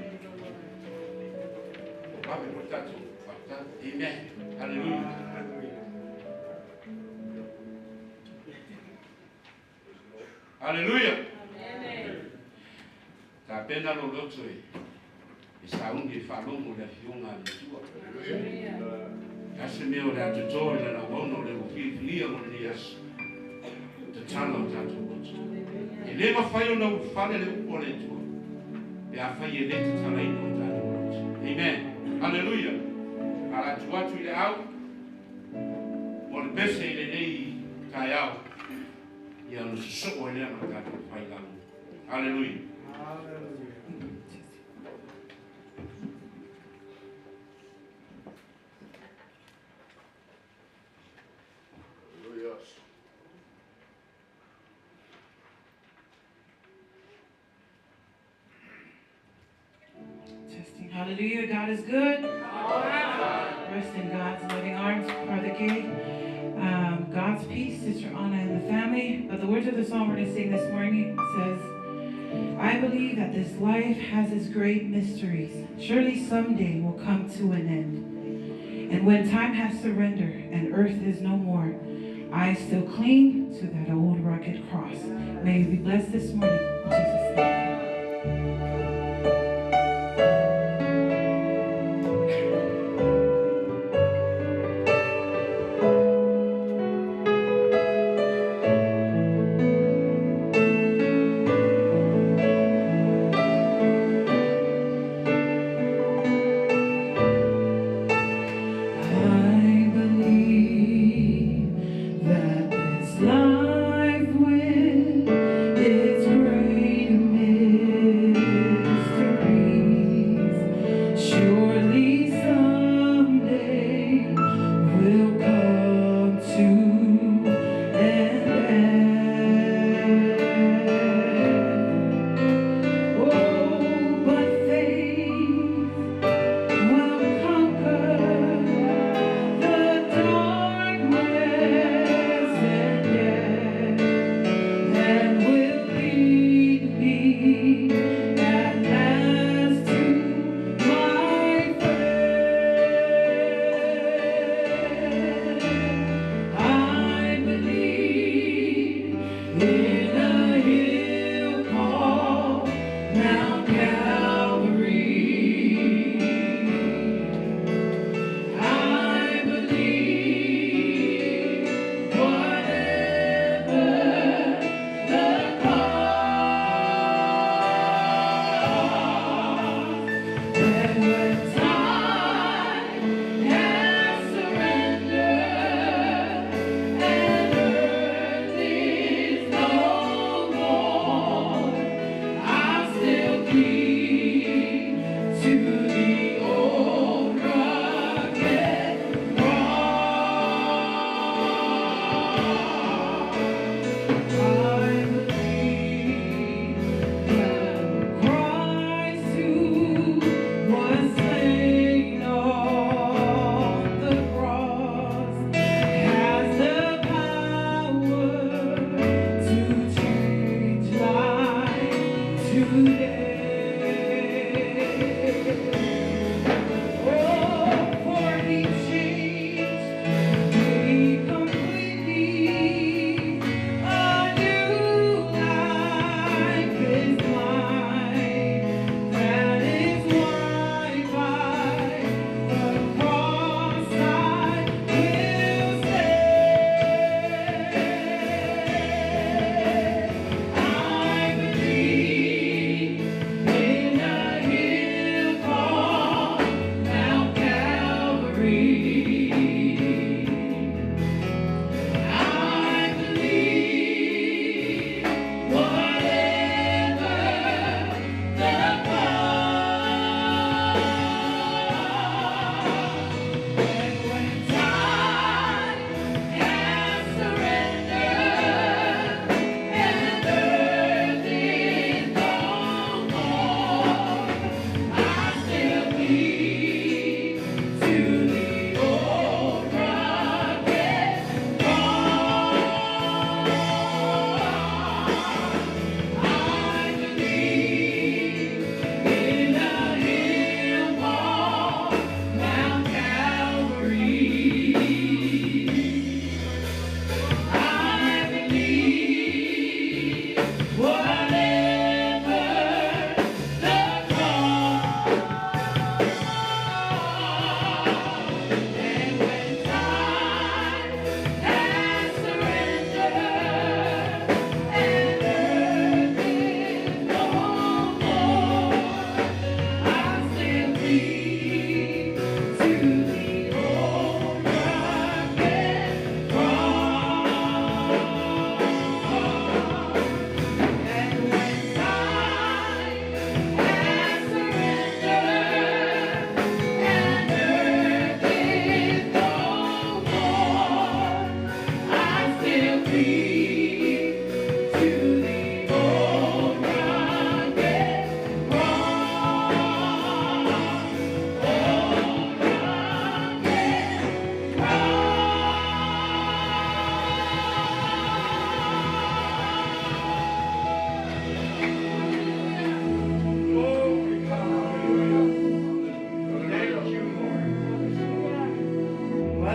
Amen. Hallelujah. Hallelujah. Ta pena lo loto e sa unge fa longo le fiunga le tua. Kasi me o le tuto le na wono le ufilia mo le yes. Te tano tanto loto. E le ma fai ona ufale le upo le tua. E a fai e le te tala ino tanto loto. Amen. Hallelujah. Ara tuatu i le au. O le pese i le nei kai au. Ia no se soko e lea matatu whai lalu. Hallelujah. Testing. Hallelujah. God is good. Rest in God's loving arms, Brother Gay. God's peace, Sister Anna and the family. But the words of the song we're going to sing this morning says, I believe that this life has its great mysteries. Surely someday will come to an end. And when time has surrendered and earth is no more, I still cling to that old rugged cross. May you be blessed this morning. In Jesus' name. Life with its great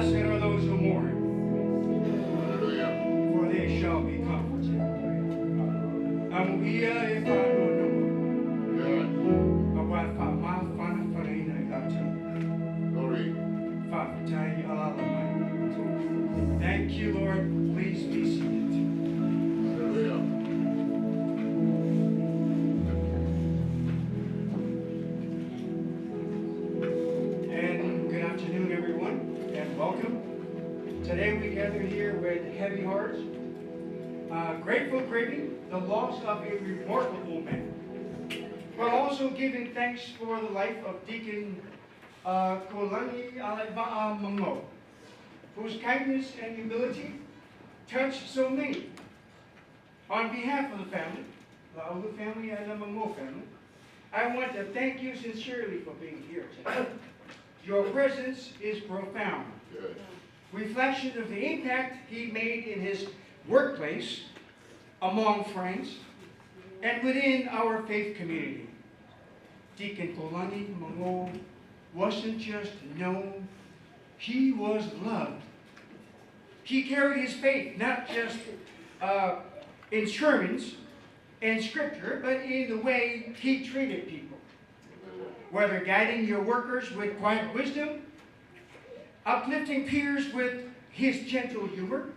Blessed are those who mourn, Hallelujah. for they shall be comforted. Amuia e whanonu, Yes. awa whamafanawhanaina i tātou. Glory. Whawhatai alalamai. Thank you, Lord. Please be seated. Hallelujah. And good afternoon, everyone, and welcome. Today we gather here with heavy hearts, grateful grieving the loss of a remarkable man, but also giving thanks for the life of Deacon Kolangi Alaiva'a Mango, whose kindness and humility touched so many. On behalf of the family, the Augu family and the Mango family, I want to thank you sincerely for being here today. Your presence is profound. Yes. Reflection of the impact he made in his workplace, among friends, and within our faith community. Deacon Kolani Mango wasn't just known, he was loved. He carried his faith not just in sermons and scripture, but in the way he treated people. Whether guiding your workers with quiet wisdom, uplifting peers with his gentle humor,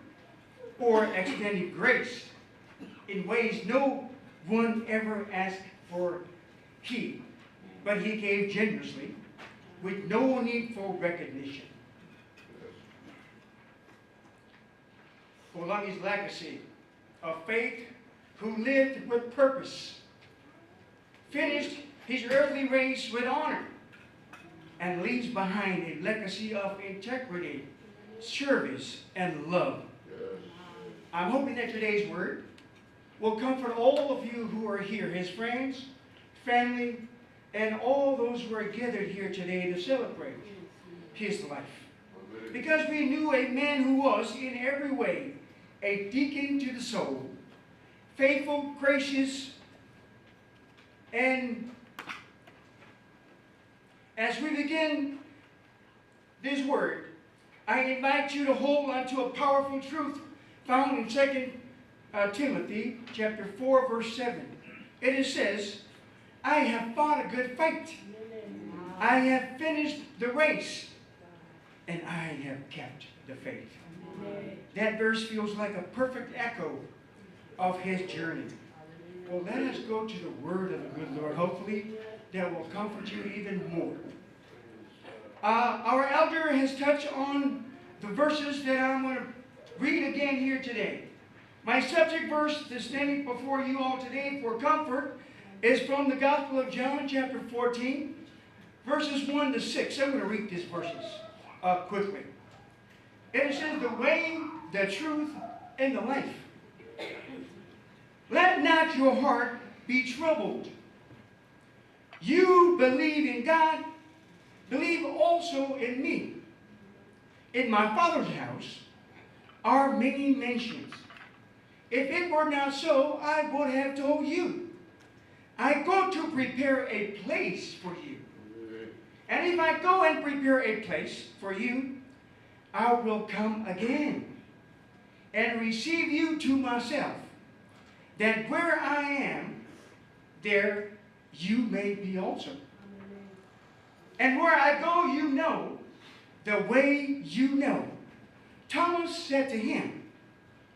or extending grace in ways no one ever asked for but he gave generously with no need for recognition. Kolangi's legacy of faith, who lived with purpose, finished his earthly race with honor, and leaves behind a legacy of integrity, service, and love. I'm hoping that today's word will comfort all of you who are here, his friends, family, and all those who are gathered here today to celebrate his life. Because we knew a man who was, in every way, a deacon to the soul, faithful, gracious, and as we begin this word, I invite you to hold on to a powerful truth found in 2 Timothy chapter 4, verse 7. It says, I have fought a good fight. I have finished the race. And I have kept the faith. That verse feels like a perfect echo of his journey. Well, let us go to the word of the good Lord. Hopefully, that will comfort you even more. Our elder has touched on the verses that I'm going to read again here today. My subject verse that's standing before you all today for comfort is from the Gospel of John, chapter 14, verses 1 to 6. I'm going to read these verses quickly. It says, the way, the truth, and the life. Let not your heart be troubled. You believe in God, believe also in me. In my Father's house are many mansions. If it were not so, I would have told you. I go to prepare a place for you. And if I go and prepare a place for you, I will come again and receive you to myself, that where I am, there you may be also. And where I go, you know, the way you know. Thomas said to him,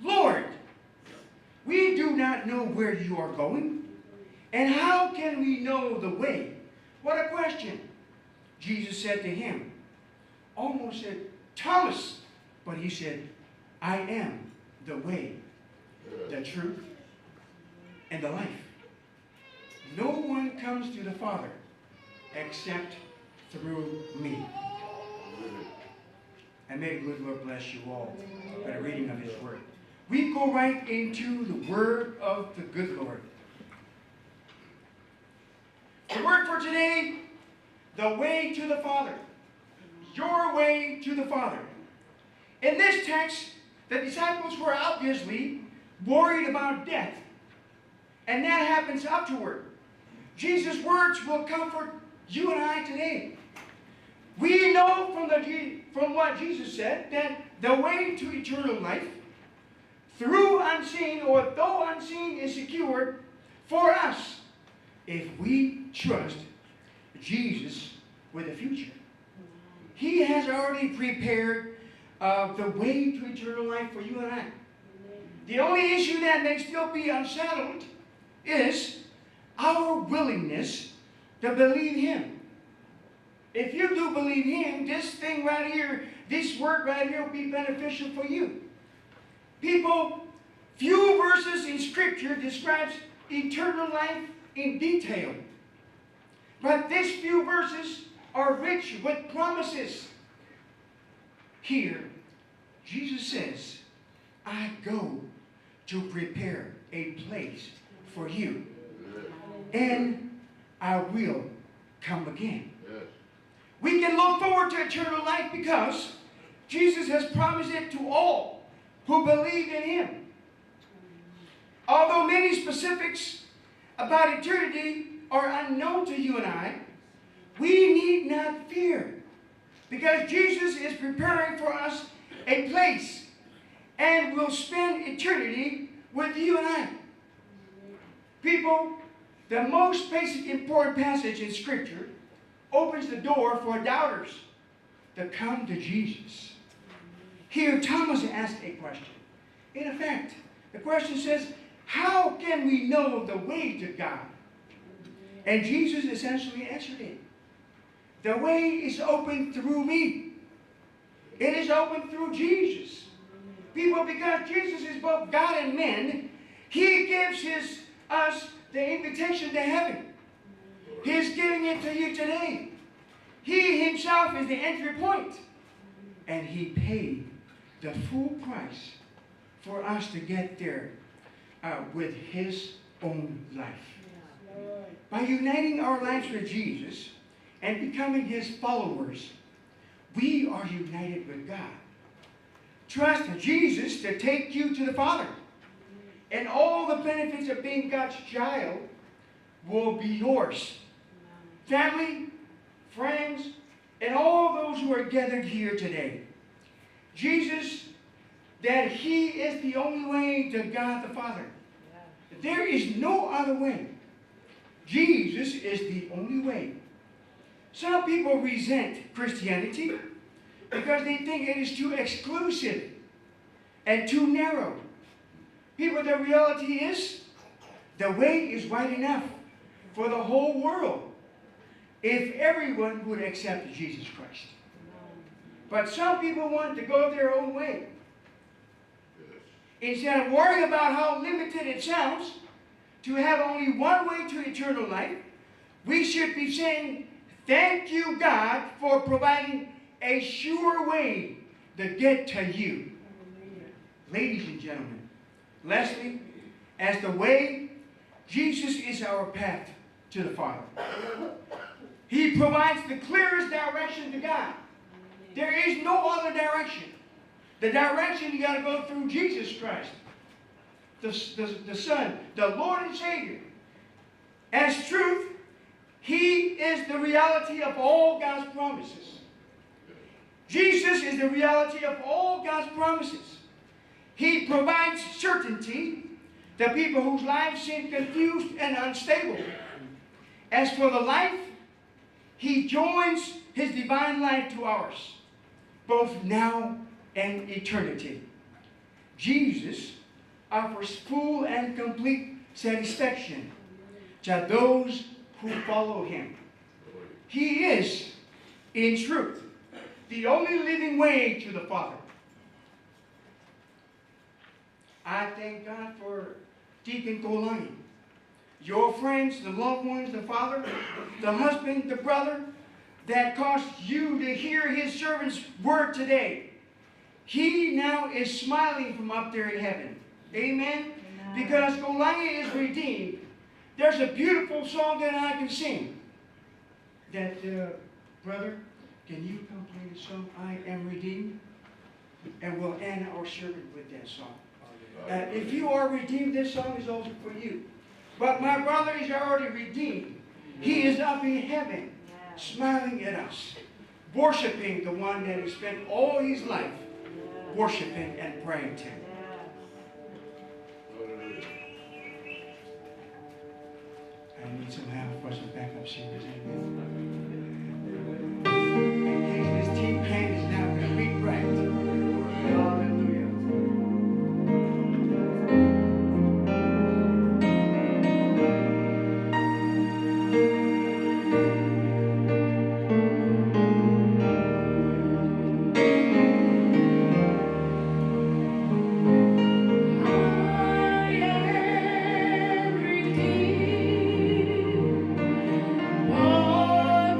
Lord, we do not know where you are going, and how can we know the way? What a question. Jesus said to him, almost said, Thomas, but he said, I am the way, the truth, and the life. No one comes to the Father except through me. And may the good Lord bless you all by the reading of his word. We go right into the word of the good Lord. The word for today, the way to the Father. Your way to the Father. In this text, the disciples were obviously worried about death. And that happens afterward. Jesus' words will comfort you and I today. We know from what Jesus said, that the way to eternal life, through unseen or though unseen, is secured for us if we trust Jesus with the future. He has already prepared the way to eternal life for you and I. The only issue that may still be unsettled is our willingness to believe Him. If you do believe Him, this thing right here, this word right here will be beneficial for you. People, few verses in Scripture describes eternal life in detail. But these few verses are rich with promises. Here, Jesus says, I go to prepare a place for you, and I will come again. Yes. We can look forward to eternal life because Jesus has promised it to all who believe in Him. Although many specifics about eternity are unknown to you and I, we need not fear, because Jesus is preparing for us a place and will spend eternity with you and I. People, the most basic important passage in Scripture opens the door for doubters to come to Jesus. Here, Thomas asked a question. In effect, the question says, how can we know the way to God? And Jesus essentially answered it. The way is open through me. It is open through Jesus. People, because Jesus is both God and man, He gives us the invitation to heaven. He is giving it to you today. He Himself is the entry point. And He paid the full price for us to get there with His own life. By uniting our lives with Jesus and becoming His followers, we are united with God. Trust Jesus to take you to the Father. And all the benefits of being God's child will be yours. Family, friends, and all those who are gathered here today. Jesus, that He is the only way to God the Father. There is no other way. Jesus is the only way. Some people resent Christianity because they think it is too exclusive and too narrow. People, the reality is, the way is wide enough for the whole world if everyone would accept Jesus Christ. But some people want to go their own way. Instead of worrying about how limited it sounds to have only one way to eternal life, we should be saying, thank you, God, for providing a sure way to get to you. Ladies and gentlemen, lastly, as the way, Jesus is our path to the Father. He provides the clearest direction to God. There is no other direction. The direction, you got to go through Jesus Christ, the Son, the Lord and Savior. As truth, He is the reality of all God's promises. Jesus is the reality of all God's promises. He provides certainty to people whose lives seem confused and unstable. As for the life, He joins His divine life to ours, both now and eternity. Jesus offers full and complete satisfaction to those who follow Him. He is, in truth, the only living way to the Father. I thank God for Deacon Golangi, your friends, the loved ones, the father, the husband, the brother, that caused you to hear his servant's word today. He now is smiling from up there in heaven. Amen? Because Golangi is redeemed. There's a beautiful song that I can sing. That, brother, can you come play the song, I Am Redeemed? And we'll end our service with that song. If you are redeemed, this song is also for you. But my brother is already redeemed. He is up in heaven, smiling at us. worshiping the one that he spent all his life worshiping and praying to. I need some help for some backup singers. Amen. In case this T-Pain is not going to be right. Hallelujah. Born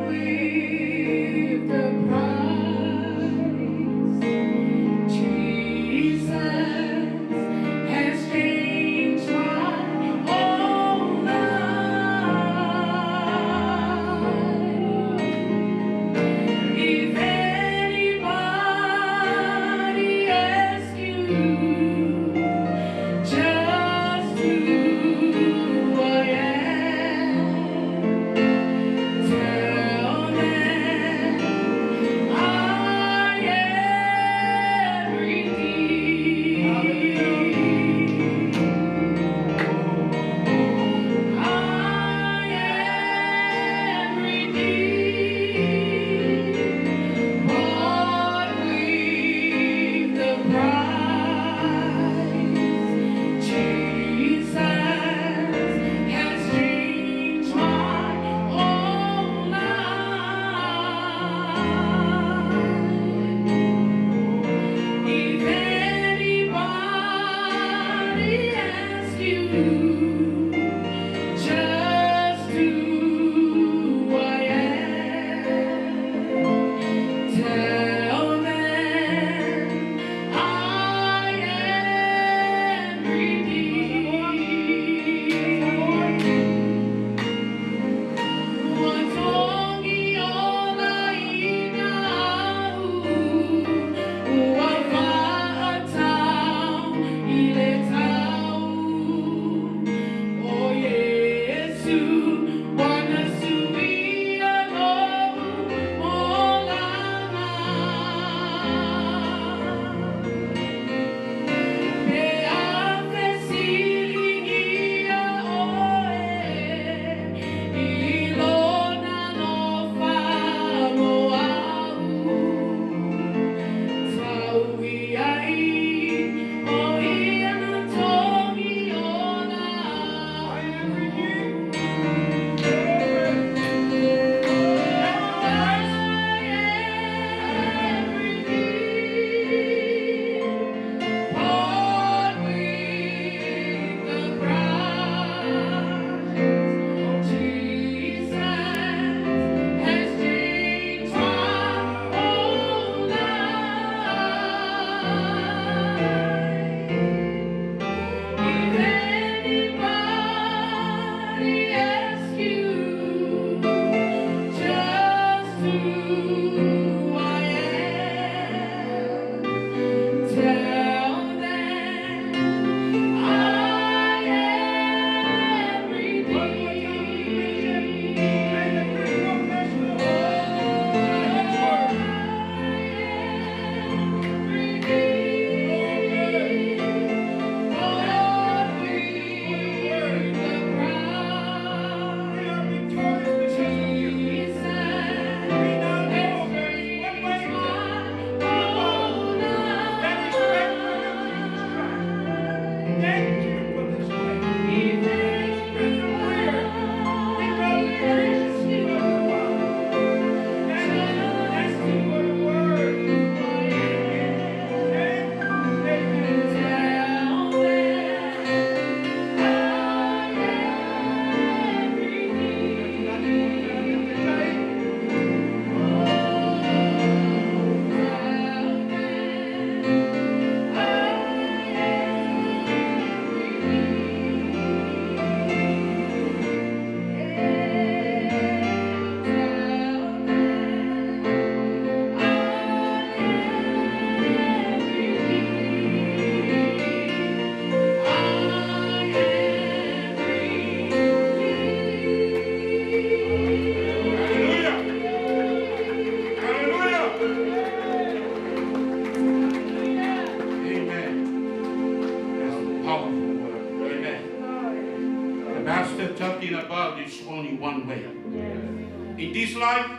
talking about it's only one way. In this life,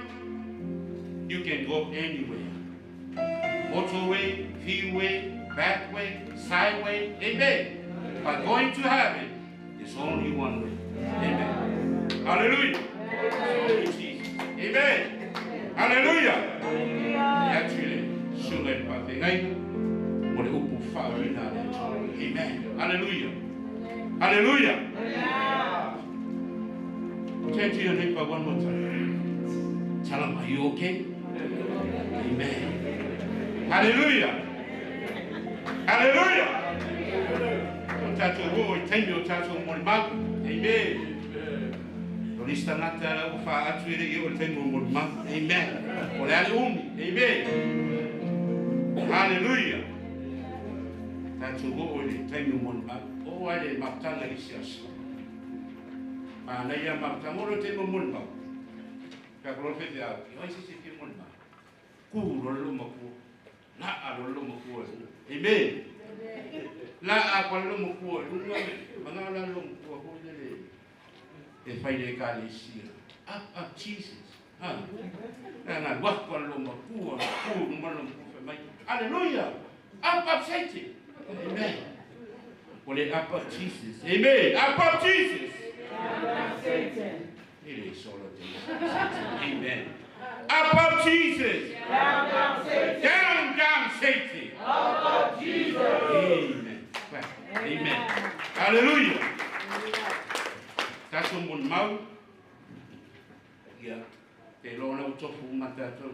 you can go anywhere. Motorway, freeway, back way, sideway, amen. But going to heaven is only one way. Amen. Hallelujah. Jesus. Amen. Hallelujah. Actually, sulit pa tingay mo le upo fa ina. Amen. Hallelujah. Hallelujah. Turn to your neighbor one more time. Tell him, are you okay? Amen. Hallelujah. Hallelujah. Tato wo tenyo tato mo mag. Amen. Lista nata o fa atuire yo tenyo mo mag. Amen. Ole ali Amen. Hallelujah. Tato wo ole tenyo mo mag. O ale magtanga isias. Ana ya magtanga lo tenyo mo mag. Ka profeta ya, yo isi ti mo mag. Ku lo mo ku. La alo mo ku. Amen. La akwalo mo ku. Mangala lo mo ku ho le. E fai le kali sia. Jesus. Na wa kwalo mo ku. Ku mo lo ku mai. Hallelujah. Satan. Amen. Ole Jesus. Amen. Jesus. Satan. It is solo Amen. Up Jesus. Down Satan. Down Satan. Up Jesus. Amen. Amen. Hallelujah. That's what one mouth. Yeah. They don't know to whom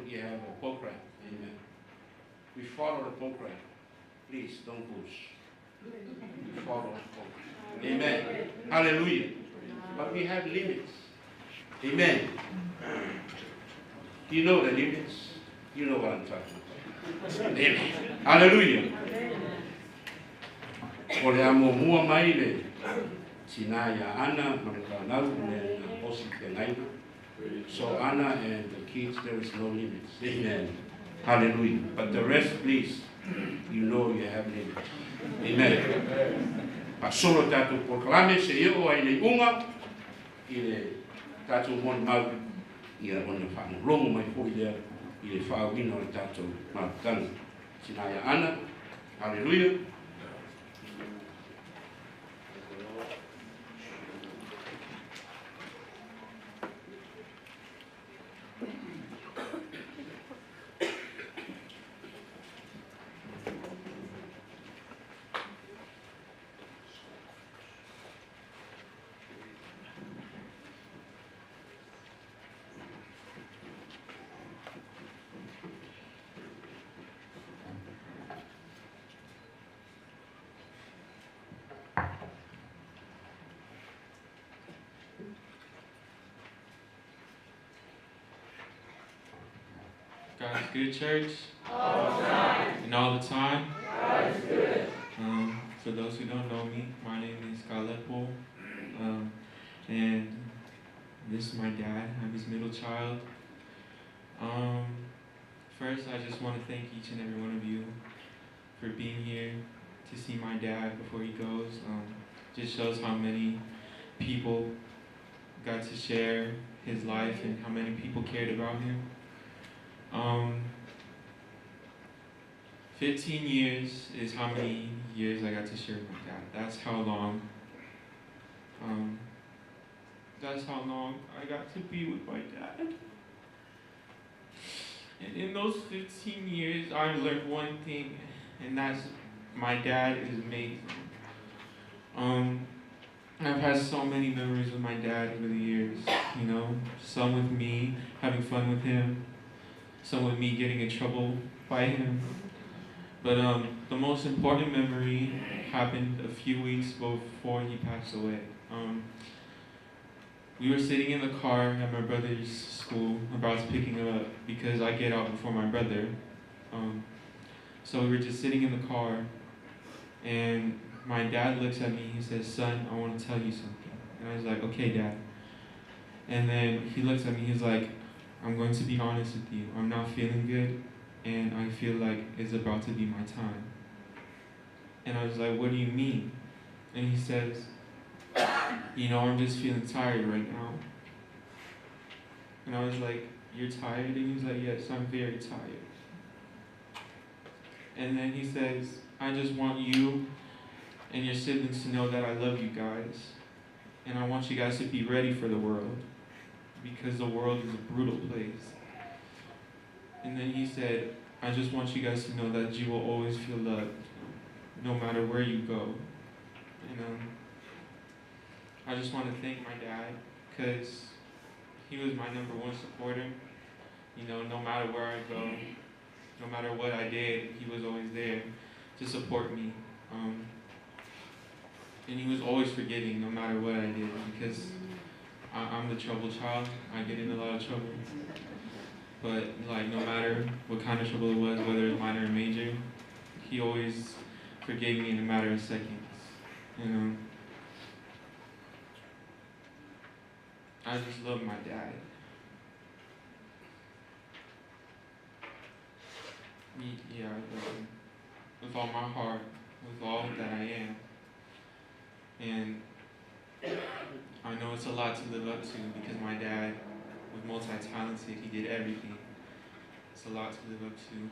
you have a program. Amen. We follow the program. Please don't push. We follow the program. Amen. Hallelujah. But we have limits. Amen. You know the limits. You know what I'm talking about. Amen. Hallelujah. Ole amo mua maile. Sinaya Anna Markanau and Osip. So Anna and the kids, there is no limits. Amen. Hallelujah. But the rest, please, you know you have limits. Amen. Pasolo tatu proclame se yo ai le unga ile tatu mon mau ia ona fa no longo mai foi le ile fa wino tatu matan sinaya Ana. Hallelujah. God's good, church. All the time. And all the time. God is good. For those who don't know me, my name is Kalepo. And this is my dad. I'm his middle child. First, I just want to thank each and every one of you for being here to see my dad before he goes. Just shows how many people got to share his life and how many people cared about him. 15 years is how many years I got to share with my dad. That's how long I got to be with my dad. And in those 15 years, I learned one thing, and that's my dad is amazing. I've had so many memories with my dad over the years, you know, some with me having fun with him, some with me getting in trouble by him. But the most important memory happened a few weeks before he passed away. We were sitting in the car at my brother's school, about to pick him up because I get out before my brother. So we were just sitting in the car, and my dad looks at me. He says, "Son, I want to tell you something." And I was like, "Okay, Dad." And then he looks at me. He's like, "I'm going to be honest with you. I'm not feeling good, and I feel like it's about to be my time." And I was like, "What do you mean?" And he says, I'm just feeling tired right now. And I was like, you're tired? And he was like, yes, I'm very tired. And then he says, I just want you and your siblings to know that I love you guys. And I want you guys to be ready for the world, because the world is a brutal place. And then he said, I just want you guys to know that you will always feel loved, no matter where you go. And I just want to thank my dad, because he was my number one supporter. No matter where I go, no matter what I did, he was always there to support me. And he was always forgiving no matter what I did, because I'm the trouble child. I get in a lot of trouble. But no matter what kind of trouble it was, whether it was minor or major, he always forgave me in a matter of seconds. I just love my dad. Yeah, I love him with all my heart, with all that I am. And I know it's a lot to live up to, because my dad was multi-talented. He did everything. It's a lot to live up to.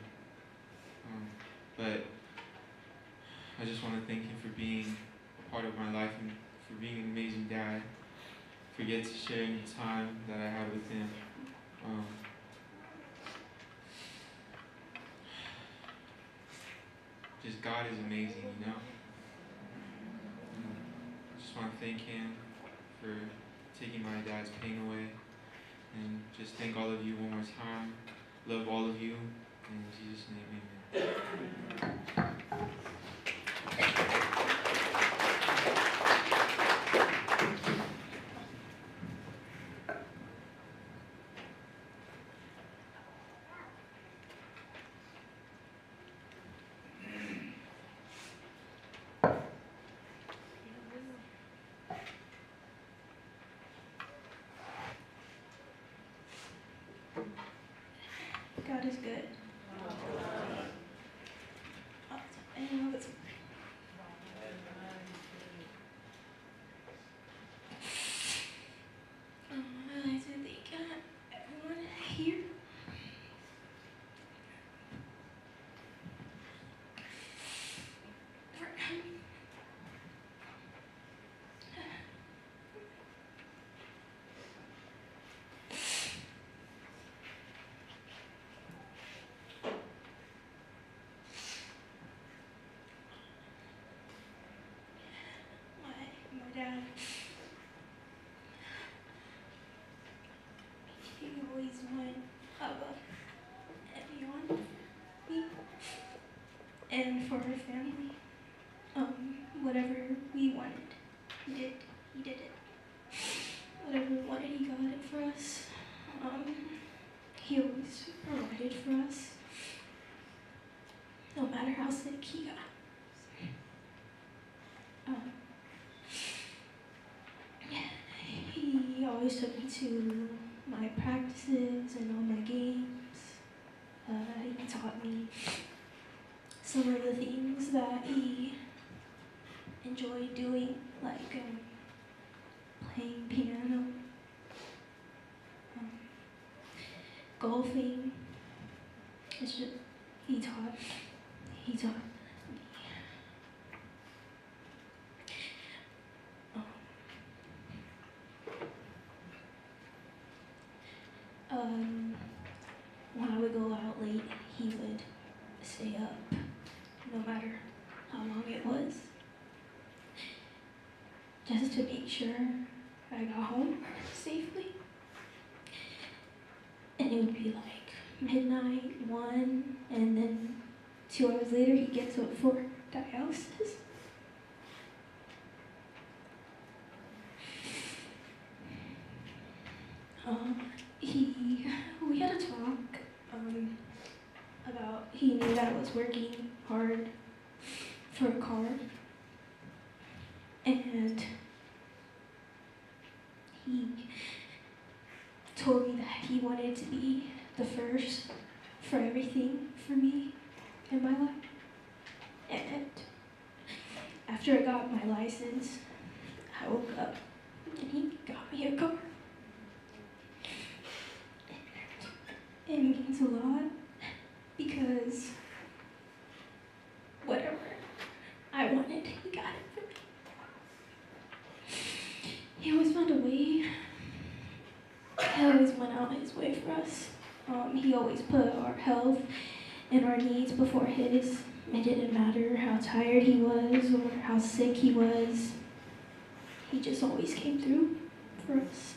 But I just want to thank him for being a part of my life and for being an amazing dad, for getting to share any time that I have with him. Just God is amazing, I just want to thank him for taking my dad's pain away, and just thank all of you one more time. Love all of you. In Jesus' name, amen. God is good. I know it's I like to thank everyone here. For coming. My dad, he always went above and beyond me and for our family. Whatever we wanted, he did. He did it. Whatever we wanted, he got it for us. He always provided for us. No matter how sick he got. He always took me to my practices and all my games. He taught me some of the things that he enjoyed doing, like playing piano, golfing. It's just, he taught me. When I would go out late, he would stay up, no matter how long it was, just to make sure I got home safely. And it would be like midnight, 1, and then 2 hours later he gets up for dialysis. We had a talk about, he knew that I was working hard for a car, and he told me that he wanted to be the first for everything for me in my life. And after I got my license, I woke up for us. He always put our health and our needs before his. It didn't matter how tired he was or how sick he was. He just always came through for us.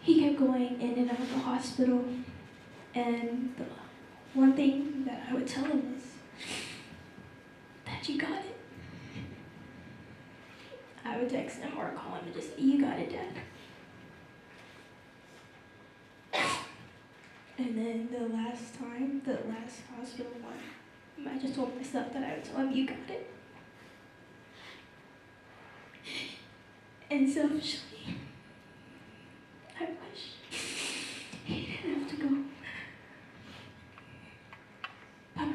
He kept going in and out of the hospital, and the one thing that I would tell him is that you got it. I would text him or call him and just say, "You got it, Dad." And then the last hospital one, I just told myself that I would tell him, "You got it." And selfishly, I wish he didn't have to go. But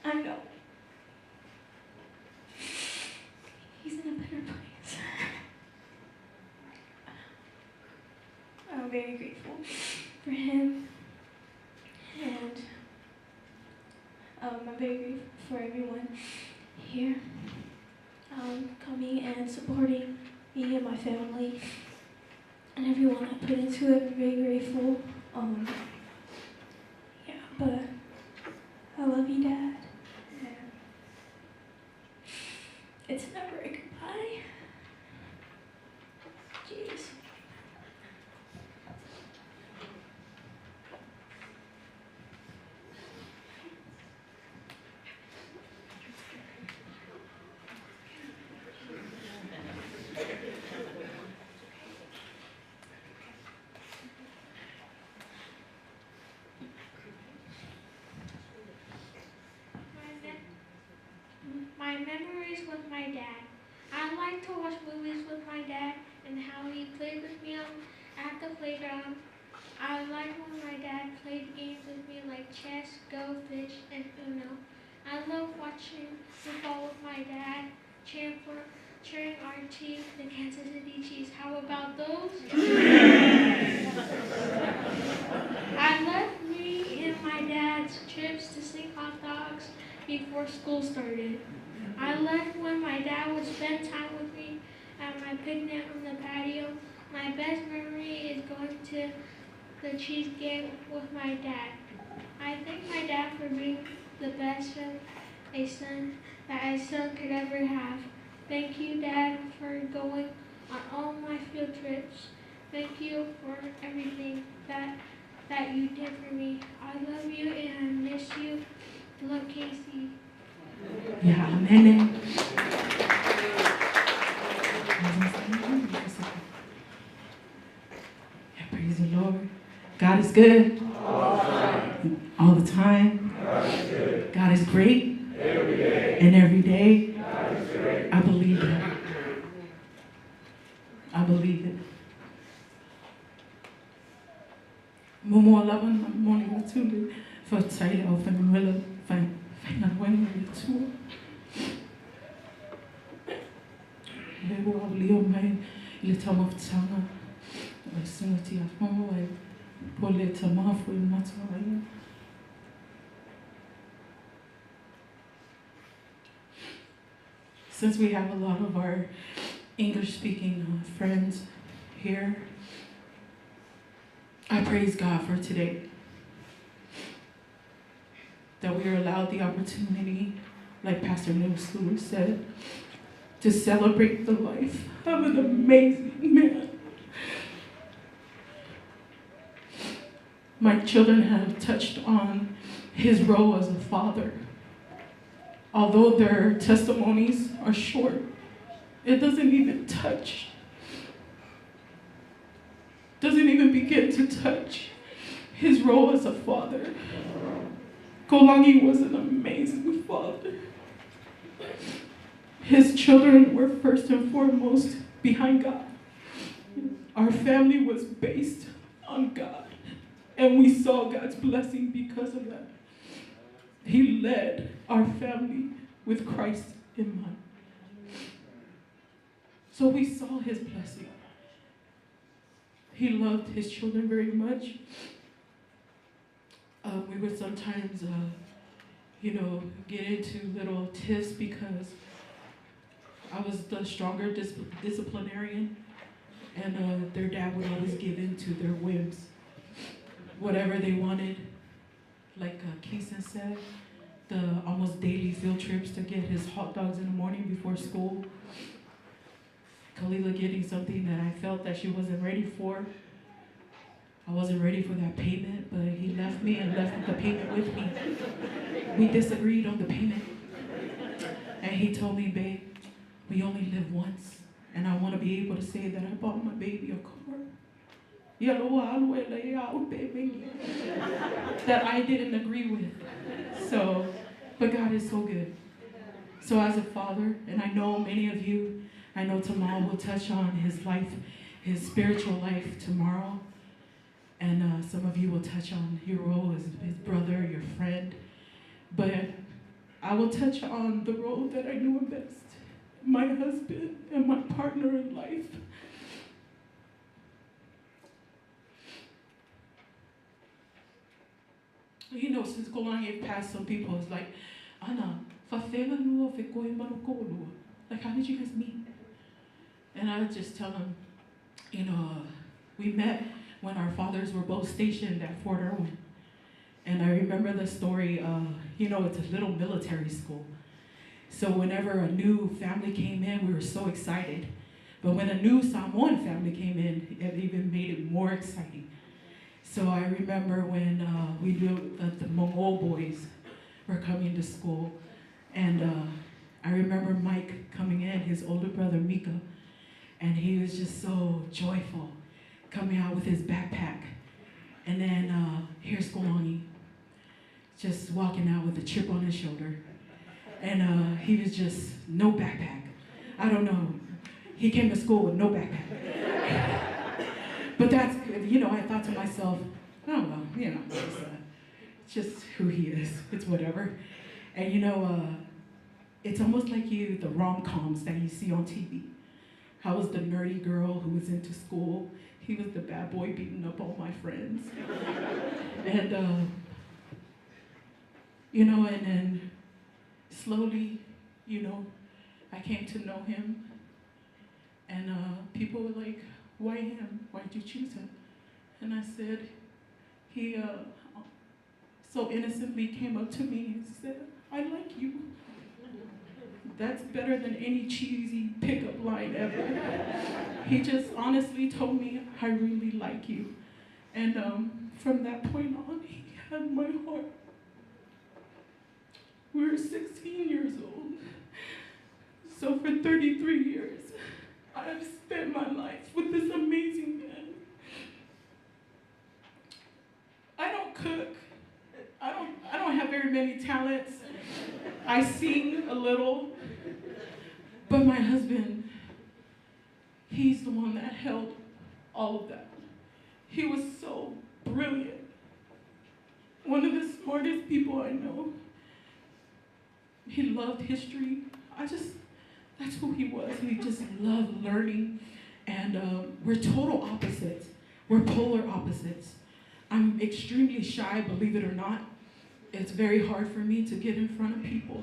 I know he's in a better place. I'm very grateful for him. And I'm very grateful for everyone here coming and supporting me and my family and everyone I put into it. I'm very grateful. Yeah, but I love you, Dad. And it's never a goodbye. Jeez. My memories with my dad. I like to watch movies with my dad and how he played with me at the playground. I like when my dad played games with me like chess, Go Fish, and Uno. I love watching football with my dad, cheering our team, the Kansas City Chiefs. How about those? I love me and my dad's trips to sing hot dogs before school started. I loved when my dad would spend time with me at my picnic on the patio. My best memory is going to the Chiefs game with my dad. I thank my dad for being the best son that a son could ever have. Thank you, Dad, for going on all my field trips. Thank you for everything that you did for me. I love you and I miss you. Love, Casey. Yeah, amen. Yeah, praise the Lord. God is good. All the time. God is great. And every day. I believe it. I believe it. Momo laban morning to for Taylor of Manuela fine when we tour. Lebo Leo May, Litam of Tama, the vicinity of Momo, Poleta Mafu in Matawaya. Since we have a lot of our English-speaking friends here, I praise God for today. That we are allowed the opportunity, like Pastor Lewis said, to celebrate the life of an amazing man. My children have touched on his role as a father. Although their testimonies are short, it doesn't even begin to touch his role as a father. Kolangi was an amazing father. His children were first and foremost behind God. Our family was based on God, and we saw God's blessing because of that. He led our family with Christ in mind. So we saw his blessing. He loved his children very much. We would sometimes, get into little tiffs because I was the stronger disciplinarian. And their dad would always give in to their whims. Whatever they wanted, like Keeson said, the almost daily field trips to get his hot dogs in the morning before school. Kalila getting something that I felt that she wasn't ready for. I wasn't ready for that payment, but he left me and left the payment with me. We disagreed on the payment. And he told me, babe, we only live once. And I want to be able to say that I bought my baby a car. That I didn't agree with. So, but God is so good. So as a father, and I know many of you, I know Tamal will touch on his life, his spiritual life tomorrow. And some of you will touch on your role as his brother, your friend. But I will touch on the role that I knew him best. My husband and my partner in life. You know, since Kolani passed, some people is like, Anna, like, how did you guys meet? And I would just tell them, you know, we met when our fathers were both stationed at Fort Irwin. And I remember the story, you know, it's a little military school. So whenever a new family came in, we were so excited. But when a new Samoan family came in, it even made it more exciting. So I remember when we knew that the Mongol boys were coming to school. And I remember Mike coming in, his older brother Mika, and he was just so joyful, coming out with his backpack. And then here's Kolani, just walking out with a chip on his shoulder. And he was just no backpack. I don't know. He came to school with no backpack. But that's good. You know, I thought to myself, oh, well, you know, it's just who he is. It's whatever. And you know, it's almost like the rom-coms that you see on TV. I was the nerdy girl who was into school. He was the bad boy beating up all my friends. And, you know, and then slowly, you know, I came to know him. And people were like, why him? Why did you choose him? And I said, he so innocently came up to me and said, I like you. That's better than any cheesy pickup line ever. He just honestly told me, I really like you. And from that point on, he had my heart. We were 16 years old. So for 33 years, I've spent my life with this amazing man. I don't cook. I don't have very many talents. I sing a little. But my husband, he's the one that held all of that. He was so brilliant. One of the smartest people I know. He loved history. That's who he was. He just loved learning. And we're total opposites. We're polar opposites. I'm extremely shy, believe it or not. It's very hard for me to get in front of people.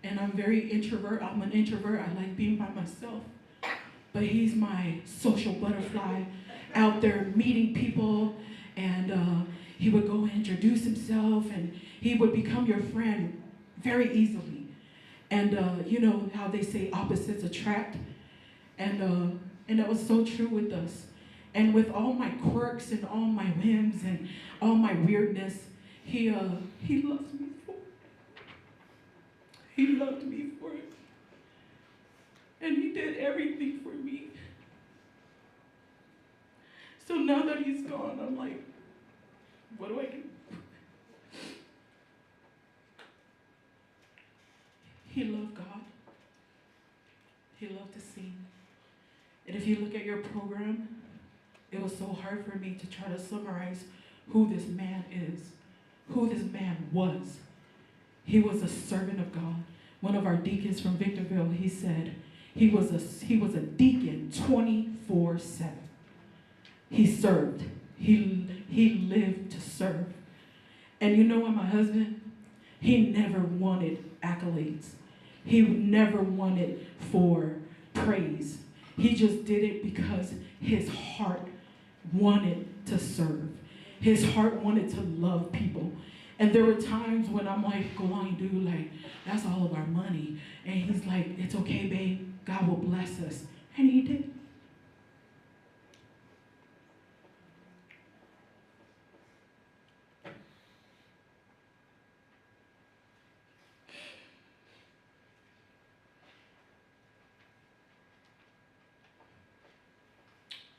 And I'm very introvert. I'm an introvert. I like being by myself. But he's my social butterfly, out there meeting people. And he would go and introduce himself. And he would become your friend very easily. And you know how they say opposites attract? And that was so true with us. And with all my quirks and all my whims and all my weirdness, he loved me for it. He loved me for it. And he did everything for me. So now that he's gone, I'm like, what do I do? He loved God. He loved to sing. And if you look at your program, it was so hard for me to try to summarize who this man is, who this man was. He was a servant of God. One of our deacons from Victorville, he said, he was a deacon 24/7. He served. He lived to serve. And you know what, my husband? He never wanted accolades. He never wanted for praise. He just did it because his heart wanted to serve. His heart wanted to love people. And there were times when I'm like, go on, dude, like, that's all of our money. And he's like, it's okay, babe. God will bless us. And he did.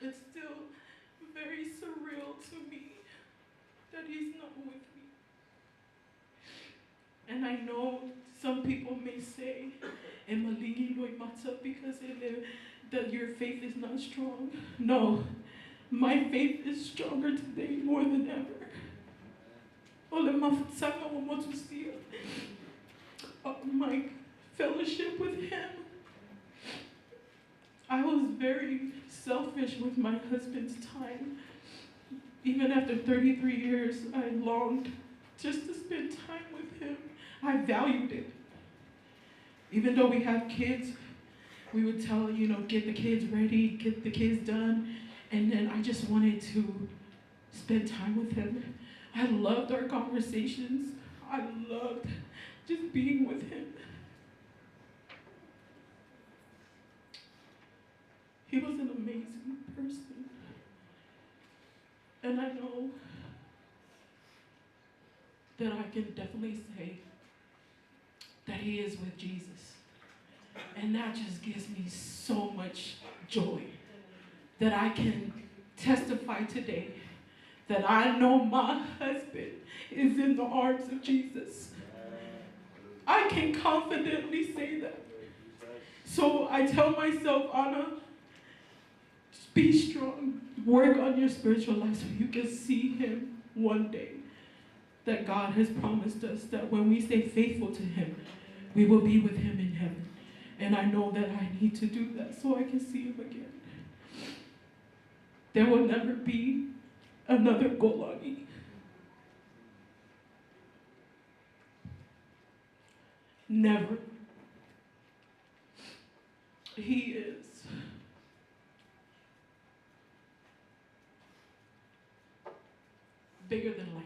It's still very surreal to me that he's not with me. And I know some people may say, because that your faith is not strong. No, my faith is stronger today more than ever. My fellowship with him. I was very selfish with my husband's time. Even after 33 years, I longed just to spend time with him. I valued it. Even though we have kids, we would tell, get the kids ready, get the kids done. And then I just wanted to spend time with him. I loved our conversations. I loved just being with him. He was an amazing person. And I know that I can definitely say that he is with Jesus. And that just gives me so much joy that I can testify today that I know my husband is in the arms of Jesus. I can confidently say that. So I tell myself, Anna, be strong. Work on your spiritual life so you can see him one day. That God has promised us that when we stay faithful to him, we will be with him in heaven. And I know that I need to do that so I can see him again. There will never be another Golani. Never. He is bigger than life,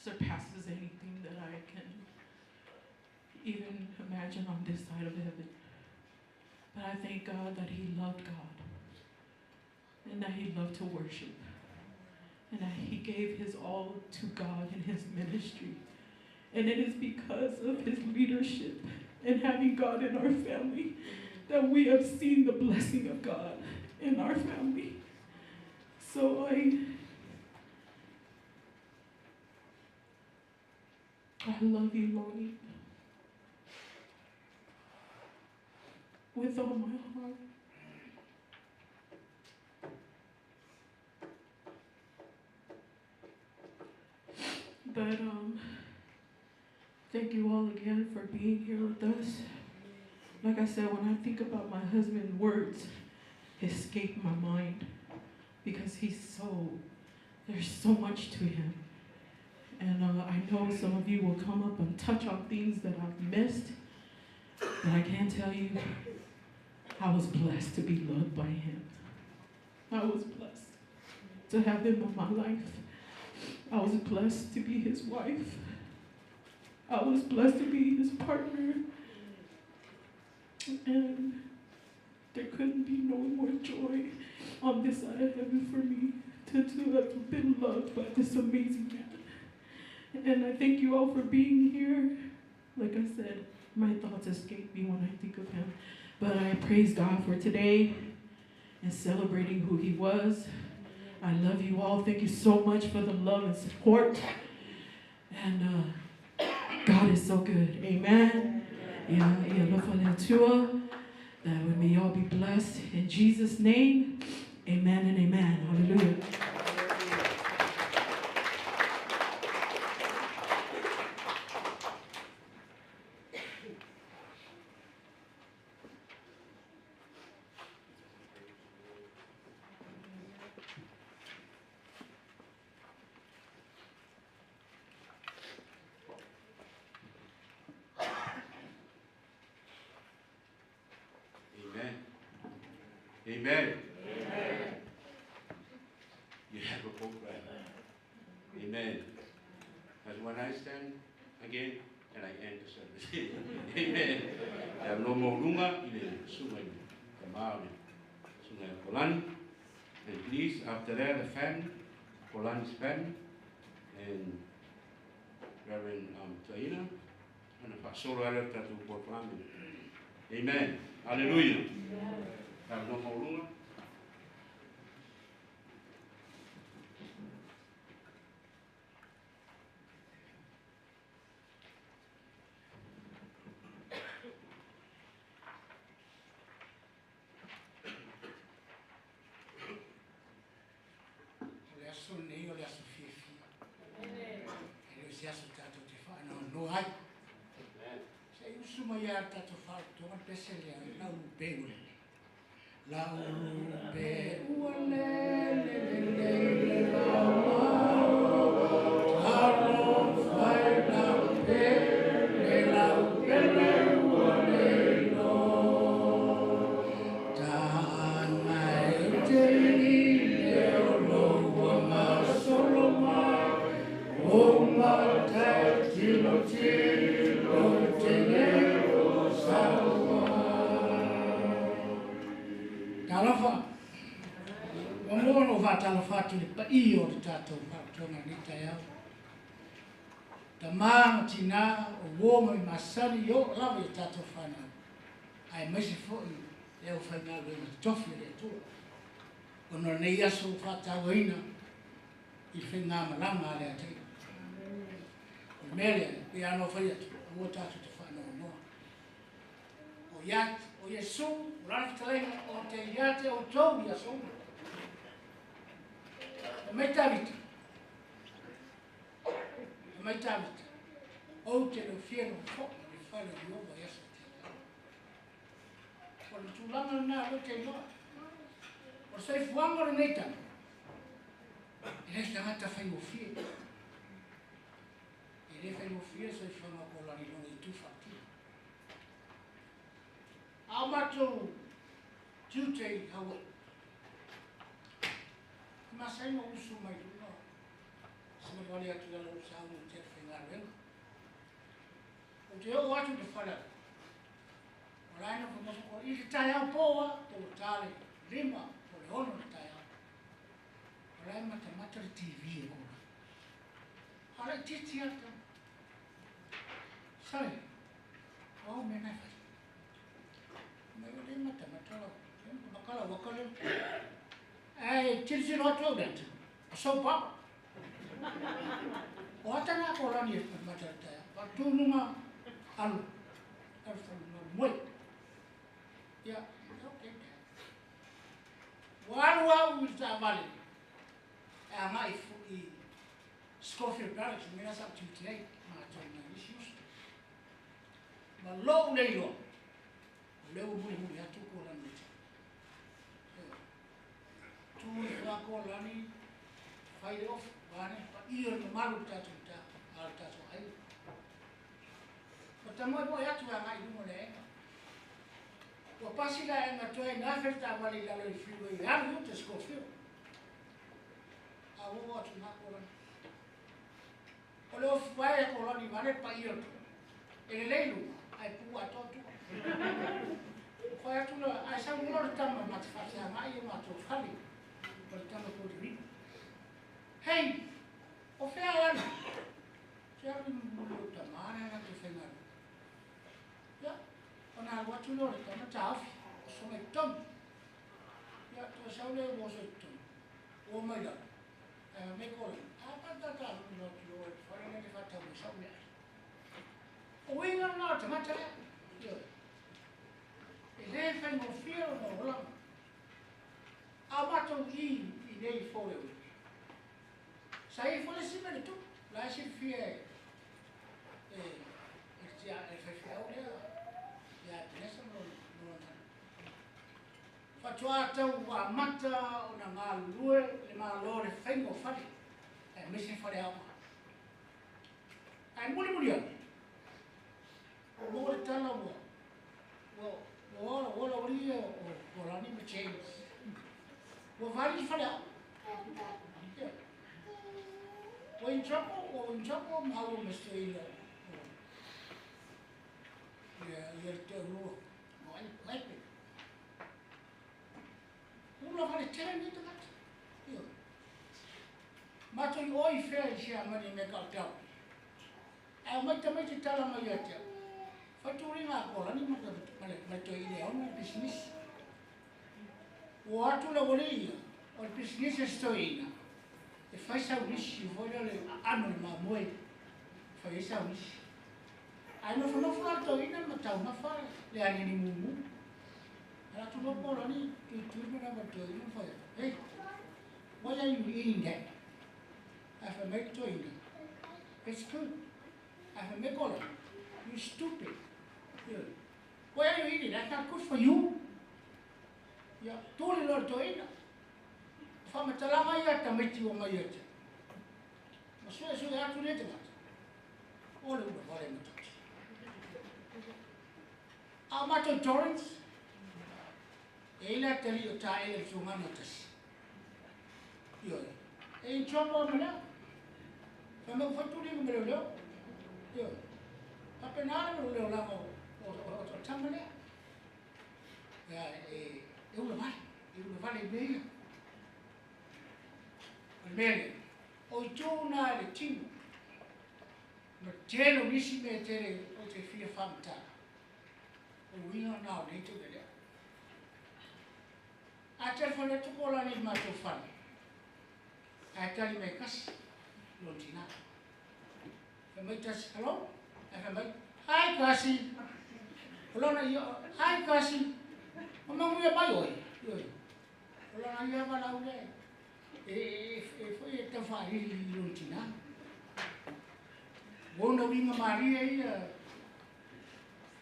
surpasses anything that I can even imagine on this side of heaven. But I thank God that he loved God, and that he loved to worship, and that he gave his all to God in his ministry. And it is because of his leadership and having God in our family that we have seen the blessing of God in our family. So I love you, Lonnie, with all my heart. But thank you all again for being here with us. Like I said, when I think about my husband, words escape my mind because there's so much to him. And I know some of you will come up and touch on things that I've missed, but I can tell you, I was blessed to be loved by him. I was blessed to have him in my life. I was blessed to be his wife. I was blessed to be his partner. And there couldn't be no more joy on this side of heaven for me to have been loved by this amazing man. And I thank you all for being here. Like I said, my thoughts escape me when I think of him. But I praise God for today and celebrating who he was. I love you all. Thank you so much for the love and support. And God is so good. Amen. That we may all be blessed. In Jesus' name, amen and amen. Hallelujah. Amen. Amen. You have a book right. Amen. As when I stand again and I end the service. Amen. There are no more lunga in the sungai, the Maori, sungai Polani. And please, after that, the family, Polani's family, and Reverend Taina, and the pastoral editor to Port Family. Amen. Hallelujah. There are no more lunga. Nei o le aso fifi. E le se aso tato te wha no ai. Se usuma ia tato wha tonga pese lea lau pe ule. Lau pe ule le lau taro whai lau pe le ule no. Ta mai te Talafa, wamono va talafa tu le pai o le tatou whakatona ni tai au. Ta maa tina o woma I masari o lawa I tatou whanau. Ai maisi fōi e au whainga le na tofi le atua. Ono nei aso whatau ina I whainga malanga le atai. O mele, e ano whai atu, o tatou te whanau noa. O iat, o Yesu, o rana whatalenga, o te iate o tau I aso. E mai tawita. E mai tawita. O te lo fiero fo, le whale I oba Yesu te. O le tūlanga nā lo te noa. O sei fuanga le nei tama. E rei tangata whai o fiero. E rei whai o fiero sei whanga ko lani loni I tūwhaki. Amato tūtei hawa. Masai no usu mai no. Sama wale atu la lo sa no te whenga renga. O te o atu te whala. O raina ko moso ko I tai au poa te o tale lima o le ono te tai au. O raina mata TV e kona. Hara titi ata. Sai. O me nai whai. Mai o le mata lo. Makala wakale. Ai, tiri roto dentro. So papa. O atana ko rani e matata. Pa tu numa alu. Moi. Ya, okay. Walu uta vale. A mai fu Scofield Barracks mina sa tutelei ma tona issues. Ma lo nei lo. Le ubu atu ko rani. Tu ko lani fai off bane pa io no malu tatu ta alta so ai o tamo bo ya tu ngai du mole o pasi la na to ai na ferta vale la le freeway ya no te scofio a wo tu na ko o lo fai ko lani vale pa io e le lu ai pu a to tu fai tu la ai sa mo lo tamo ma fa sa mai ma to fali Portando por mim. Hey, o fea lana. Se abre un tamara na te fenga. Ya, ona algo tu lo re tama taf. So me tom. Ya, to saule mo so tom. O mai da. Me ko. Pa no lo fora ne fa ta mo saule. O winga na tama ta. Yo. E le fengo fio no la. Abato I nei fore. Sai fole si vede tu. La si fie ya fie ora ya nessa no. Faccio a mata una malue le malore fengo fare. Mi si fare a. Ai muri. O mo tala mo. Wo ori o la ni change. Wa vali fala. Wa in trouble, mau mesti ila. Ya te ro. Mai mai. Ulo fala tele ni takat. Yo. Mato oi fe sia mani me ka tau. Ai mai te tala mai ya te. Faturi nga ko ni mata mato ile on business. Watu la wale o business stoina. E fai sa wish voglio le hanno ma moi. Fai sa wish. Ai no fa to ina ma tau na fa le ani ni mumu. Ala tu no polo ni tu na ma to ina fa. Hey. What are you eating that? I have made to eat. It's good. I have made all. You stupid. Yeah. Why are you eating? That's not good for you. Ya, tuli lor to ina. Fama talama ya tamiti wa mayete. Masua ya tu lete mat. Ole uba vale mat. Amato Torrance. Ela tali o ta ele sumana tas. Yo. E chopo mena. Fama faturi ko mero lo. Yo. Apenara lo lo la mo. O tamane. Ya eu não vale bem. Bem, o Jona de Tim, mas telo nisi me tere o te fia famta. O winga na o neito dele. A telefone tu kola ni mato fan. A tali me kas lontina. Famai tas hello? Famai hi kasi. Hello na yo hi kasi. Mama mulher vai hoje. Olha aí a palavra foi tão fácil de lontina. Bom não vi Maria aí.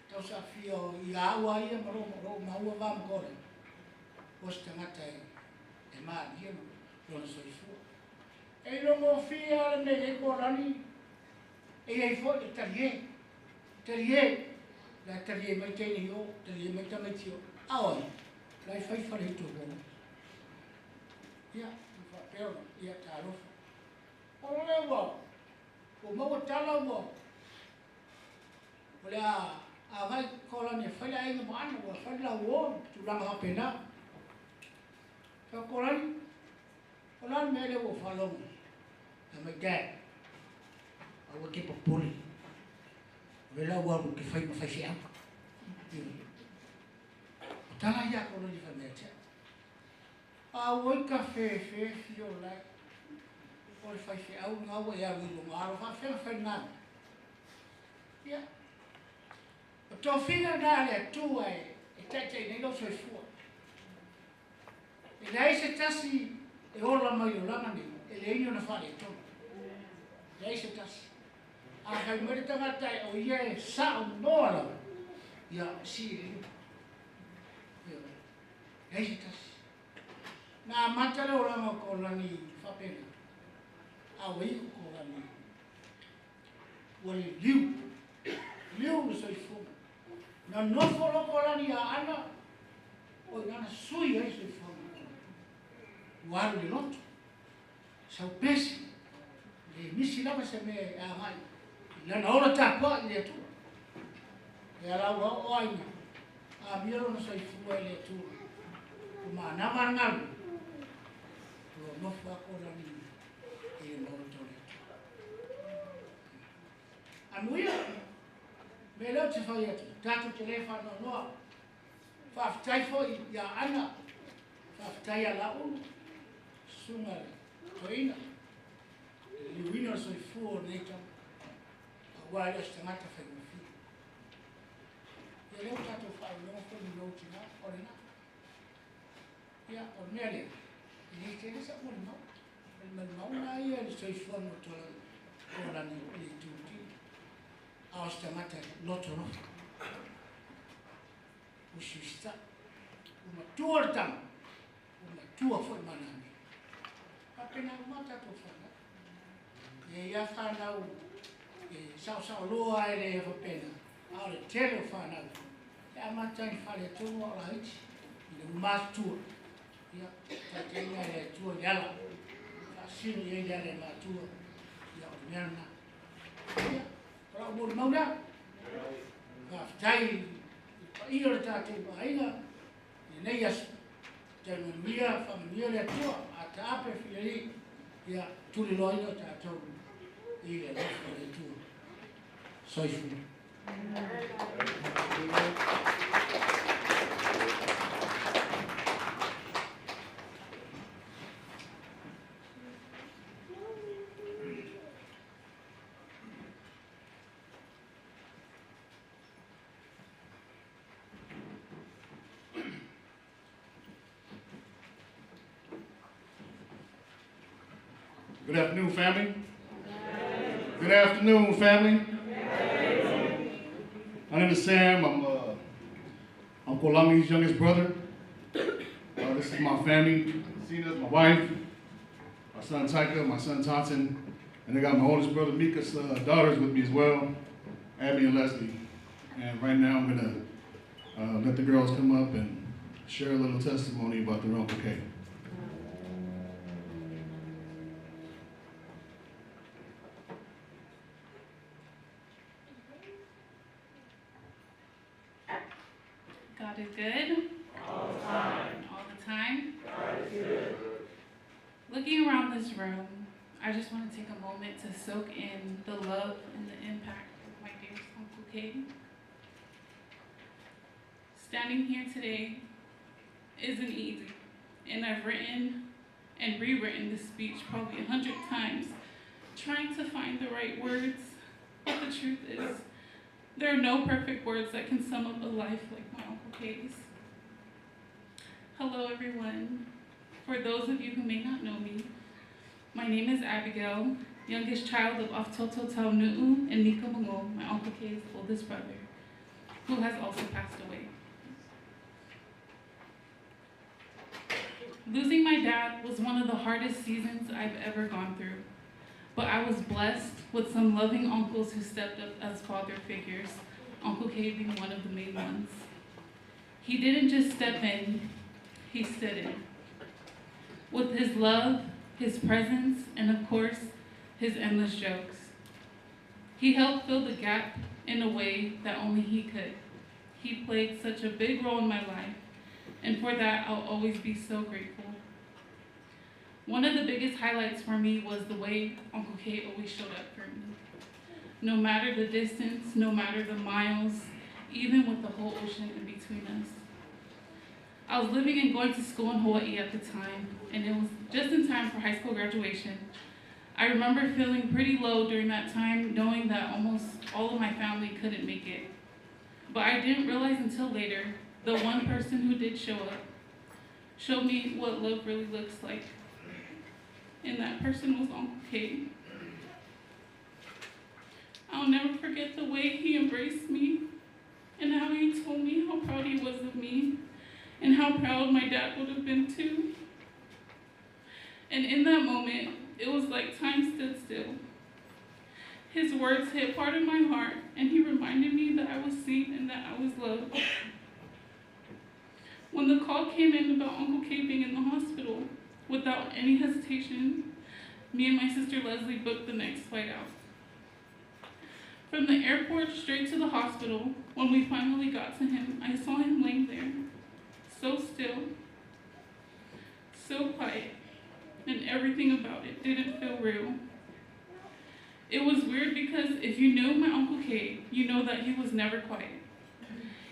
Então safio e água aí mau vamos agora. Posta mata é Maria não sou isso. Ele não confia nele corani. Ele foi Italiano. La tali mai teni yo, tali mai tamatio. Aoi, lai fai fare tu bom. Ya, fa pero ya talo. Ole bo. O mo talo bo. Ole a vai kola ne fai ai no ano, o fai la wo, tu la ha pena. Fa kolan. Kolan me le wo falong. Na mai dad. Awo ke populi. Vela waru ke fai sia. Tala ya ko ni fa mete. A woi café fio lá. Oi fai sia au nga wo ya wi nga ro fa fa na. Ya. O to fina dale tu ai. E tete nei lo so fu. E dai se tasi e ola mai o lama ni. E le ino na fa le to. Dai se tasi. A kai mere tangata o ia sa o noala. Ya si. Hesitas. Na matale ora mo ko lani fa pena. A wei ko lani. Wali liu so fu. Na no folo ko lani a ana. O na sui ai so fu. Waru de lot. Sa pesi. Le misi lava se me a mai. La na ora ta po le tu. E ala o ai. A miro no so fu le tu. Ma na mangal no fa ko la ni e no tole anuia me lo te fa ya tatu telefono no fa tai fo ya ana fa tai la un sunga toina li wino so fu ne ta wa ya stamata fa mi fi e lo tatu fa no fo ni no tina orina. Ya, ormele. Ini kene sa mo no. El mau na ia so ifo no to ora ni tutti. A stamata lotto. Uscista. Una torta. Una tua forma nani. Appena mata to fana. E ya fana u sa lo ai fa pena. Ora telefona. Ya mata in fare tu ora hit. Il mas tu. ia ta te ia e tua yala a sino ia yala la tua ia o nyana ia para mo mauna ka tai i o ta te baina ni nei as te mia familia le tua a ta pe fili ia tuli loina ta tau i le tua soifu Good afternoon, family. Good afternoon, family. My name is Sam. I'm Uncle Lami's youngest brother. This is my family. Cena's my wife, my son Tyka, my son Tonson, and I got my oldest brother Mika's daughters with me as well, Abby and Leslie. And right now I'm gonna let the girls come up and share a little testimony about their Uncle K. God is good. All the time. All the time. God is good. Looking around this room, I just want to take a moment to soak in the love and the impact of my dear Uncle K. Standing here today isn't easy, and I've written and rewritten this speech probably 100 times, trying to find the right words, but the truth is, there are no perfect words that can sum up a life like my Uncle K's. Hello everyone. For those of you who may not know me, my name is Abigail, youngest child of Aftoto Taunu'u and Nika Mango, my Uncle K's oldest brother, who has also passed away. Losing my dad was one of the hardest seasons I've ever gone through, but I was blessed with some loving uncles who stepped up as father figures, Uncle K being one of the main ones. He didn't just step in, he stood in. With his love, his presence, and of course, his endless jokes. He helped fill the gap in a way that only he could. He played such a big role in my life, and for that, I'll always be so grateful. One of the biggest highlights for me was the way Uncle K always showed up for me. No matter the distance, no matter the miles, even with the whole ocean in between us. I was living and going to school in Hawaii at the time, and it was just in time for high school graduation. I remember feeling pretty low during that time, knowing that almost all of my family couldn't make it. But I didn't realize until later, the one person who did show up showed me what love really looks like. And that person was Uncle K. I'll never forget the way he embraced me and how he told me how proud he was of me and how proud my dad would have been too. And in that moment, it was like time stood still. His words hit part of my heart, and he reminded me that I was seen and that I was loved. When the call came in about Uncle K being in the hospital, without any hesitation, me and my sister Leslie booked the next flight out. From the airport straight to the hospital, when we finally got to him, I saw him laying there, so still, so quiet, and everything about it didn't feel real. It was weird because if you knew my Uncle K, you know that he was never quiet.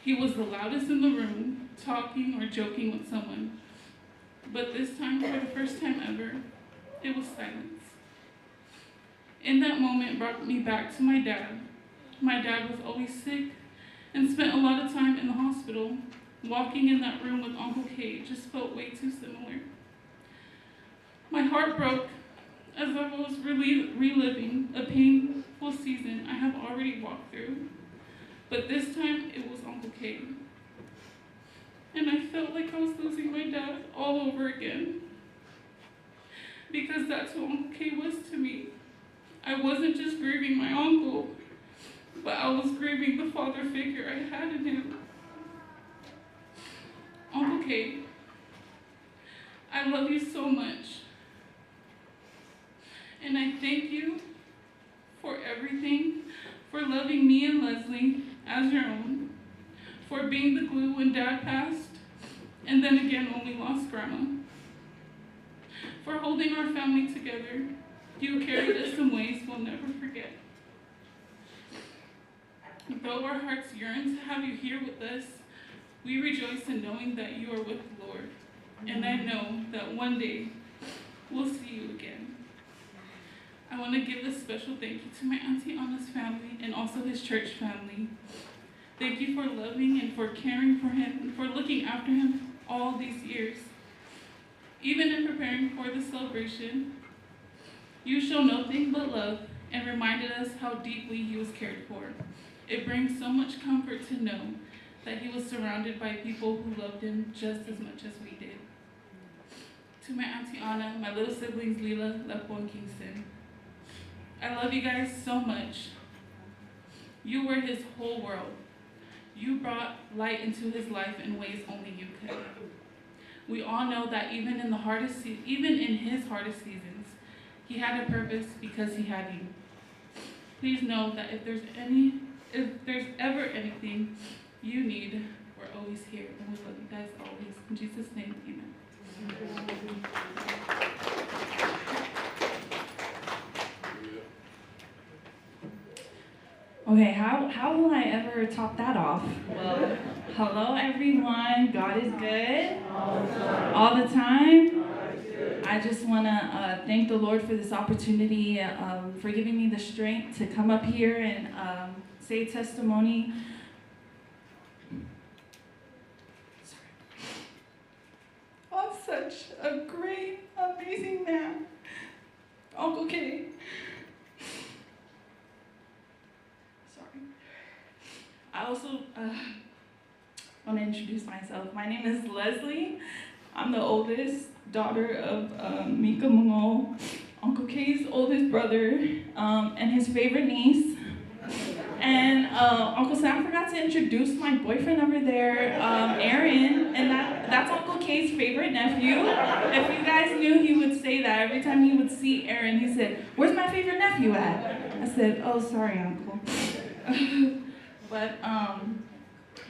He was the loudest in the room, talking or joking with someone. But this time, for the first time ever, it was silence. In that moment brought me back to my dad. My dad was always sick and spent a lot of time in the hospital. Walking in that room with Uncle K just felt way too similar. My heart broke as I was reliving a painful season I have already walked through. But this time, it was Uncle K. And I felt like I was losing my dad all over again. Because that's who Uncle K was to me. I wasn't just grieving my uncle, but I was grieving the father figure I had in him. Uncle K, I love you so much. And I thank you for everything, for loving me and Leslie as your own, for being the glue when Dad passed, and then again when we lost Grandma, for holding our family together. You carried us in ways we'll never forget. Though our hearts yearn to have you here with us, we rejoice in knowing that you are with the Lord. And I know that one day we'll see you again. I want to give a special thank you to my Auntie Anna's family and also his church family. Thank you for loving and for caring for him and for looking after him all these years. Even in preparing for the celebration, you show nothing but love and reminded us how deeply he was cared for. It brings so much comfort to know that he was surrounded by people who loved him just as much as we did. To my Auntie Anna, my little siblings Lila, Lepo, and Kingston, I love you guys so much. You were his whole world. You brought light into his life in ways only you could. We all know that even in his hardest seasons, he had a purpose because he had you. Please know that if there's ever anything you need, we're always here, and we love you guys always. In Jesus' name, amen. Okay, how will I ever top that off? Well, hello everyone. God is good all the time. I just want to thank the Lord for this opportunity, for giving me the strength to come up here and say testimony. Of such a great, amazing man, Uncle K. Sorry. I also want to introduce myself. My name is Leslie. I'm the oldest daughter of Mika Mungo, Uncle K's oldest brother, and his favorite niece. And Uncle Sam forgot to introduce my boyfriend over there, Aaron, and that's Uncle K's favorite nephew. If you guys knew, he would say that every time he would see Aaron. He said, "Where's my favorite nephew at?" I said, "Oh, sorry, Uncle." But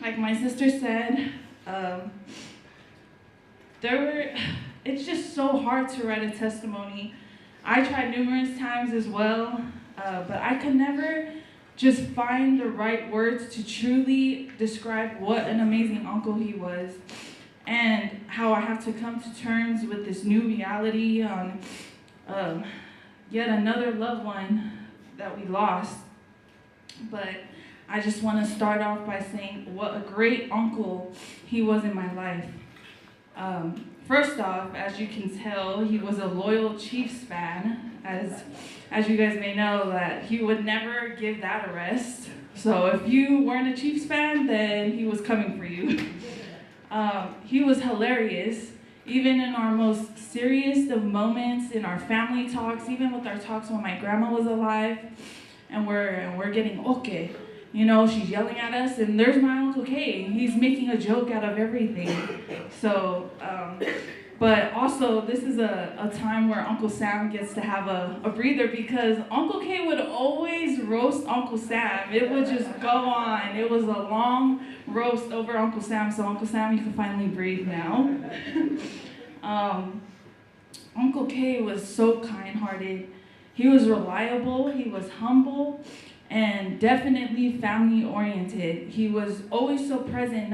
like my sister said, it's just so hard to write a testimony. I tried numerous times as well, but I could never just find the right words to truly describe what an amazing uncle he was, and how I have to come to terms with this new reality on yet another loved one that we lost. But I just want to start off by saying what a great uncle he was in my life. First off, as you can tell, he was a loyal Chiefs fan, as you guys may know, that he would never give that a rest. So if you weren't a Chiefs fan, then he was coming for you. He was hilarious, even in our most serious of moments, in our family talks, even with our talks when my grandma was alive, and we're getting okay. You know, she's yelling at us, and there's my Uncle K. He's making a joke out of everything. So, but also, this is a time where Uncle Sam gets to have a breather, because Uncle K would always roast Uncle Sam. It would just go on. It was a long roast over Uncle Sam, so Uncle Sam, you can finally breathe now. Uncle K was so kind-hearted. He was reliable, he was humble, and definitely family-oriented. He was always so present.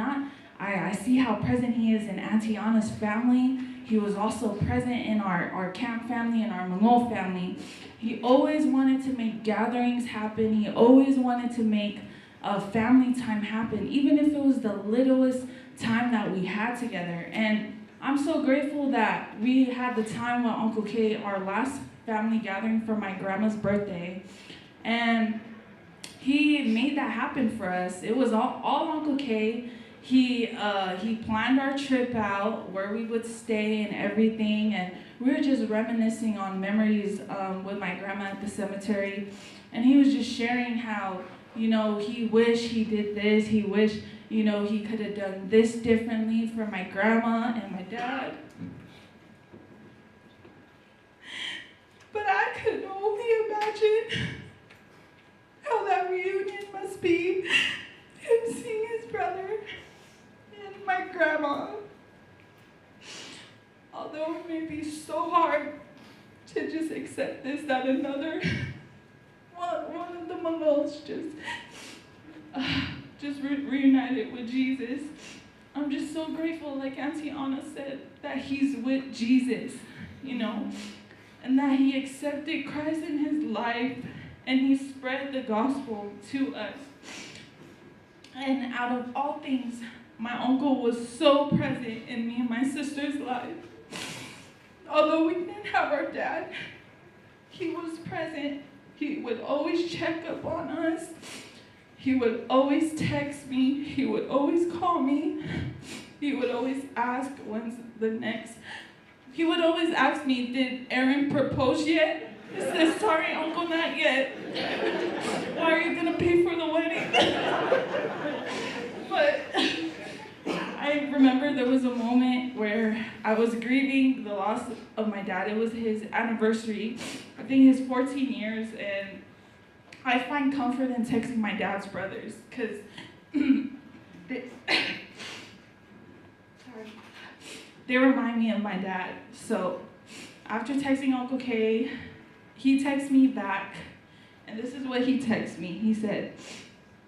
I see how present he is in Auntie Anna's family. He was also present in our camp family and our Mongol family. He always wanted to make gatherings happen. He always wanted to make family time happen, even if it was the littlest time that we had together. And I'm so grateful that we had the time with Uncle K, our last family gathering for my grandma's birthday. And he made that happen for us. It was all Uncle K. He planned our trip out, where we would stay and everything, and we were just reminiscing on memories with my grandma at the cemetery. And he was just sharing how, you know, he wished he did this, he wished, you know, he could have done this differently for my grandma and my dad. But I could only imagine how that reunion must be. Him seeing his brother and my grandma. Although it may be so hard to just accept this, that another one of the Mongols just reunited with Jesus. I'm just so grateful, like Auntie Anna said, that he's with Jesus, you know, and that he accepted Christ in his life and he spread the gospel to us. And out of all things, my uncle was so present in me and my sister's life. Although we didn't have our dad, he was present. He would always check up on us. He would always text me. He would always call me. He would always ask when's the next. He would always ask me, did Aaron propose yet? I said, sorry, uncle, not yet. Why are you gonna pay for the wedding? But I remember there was a moment where I was grieving the loss of my dad. It was his anniversary, I think his 14 years, and I find comfort in texting my dad's brothers, because they remind me of my dad. So after texting Uncle K, he texts me back, and this is what he texts me. He said,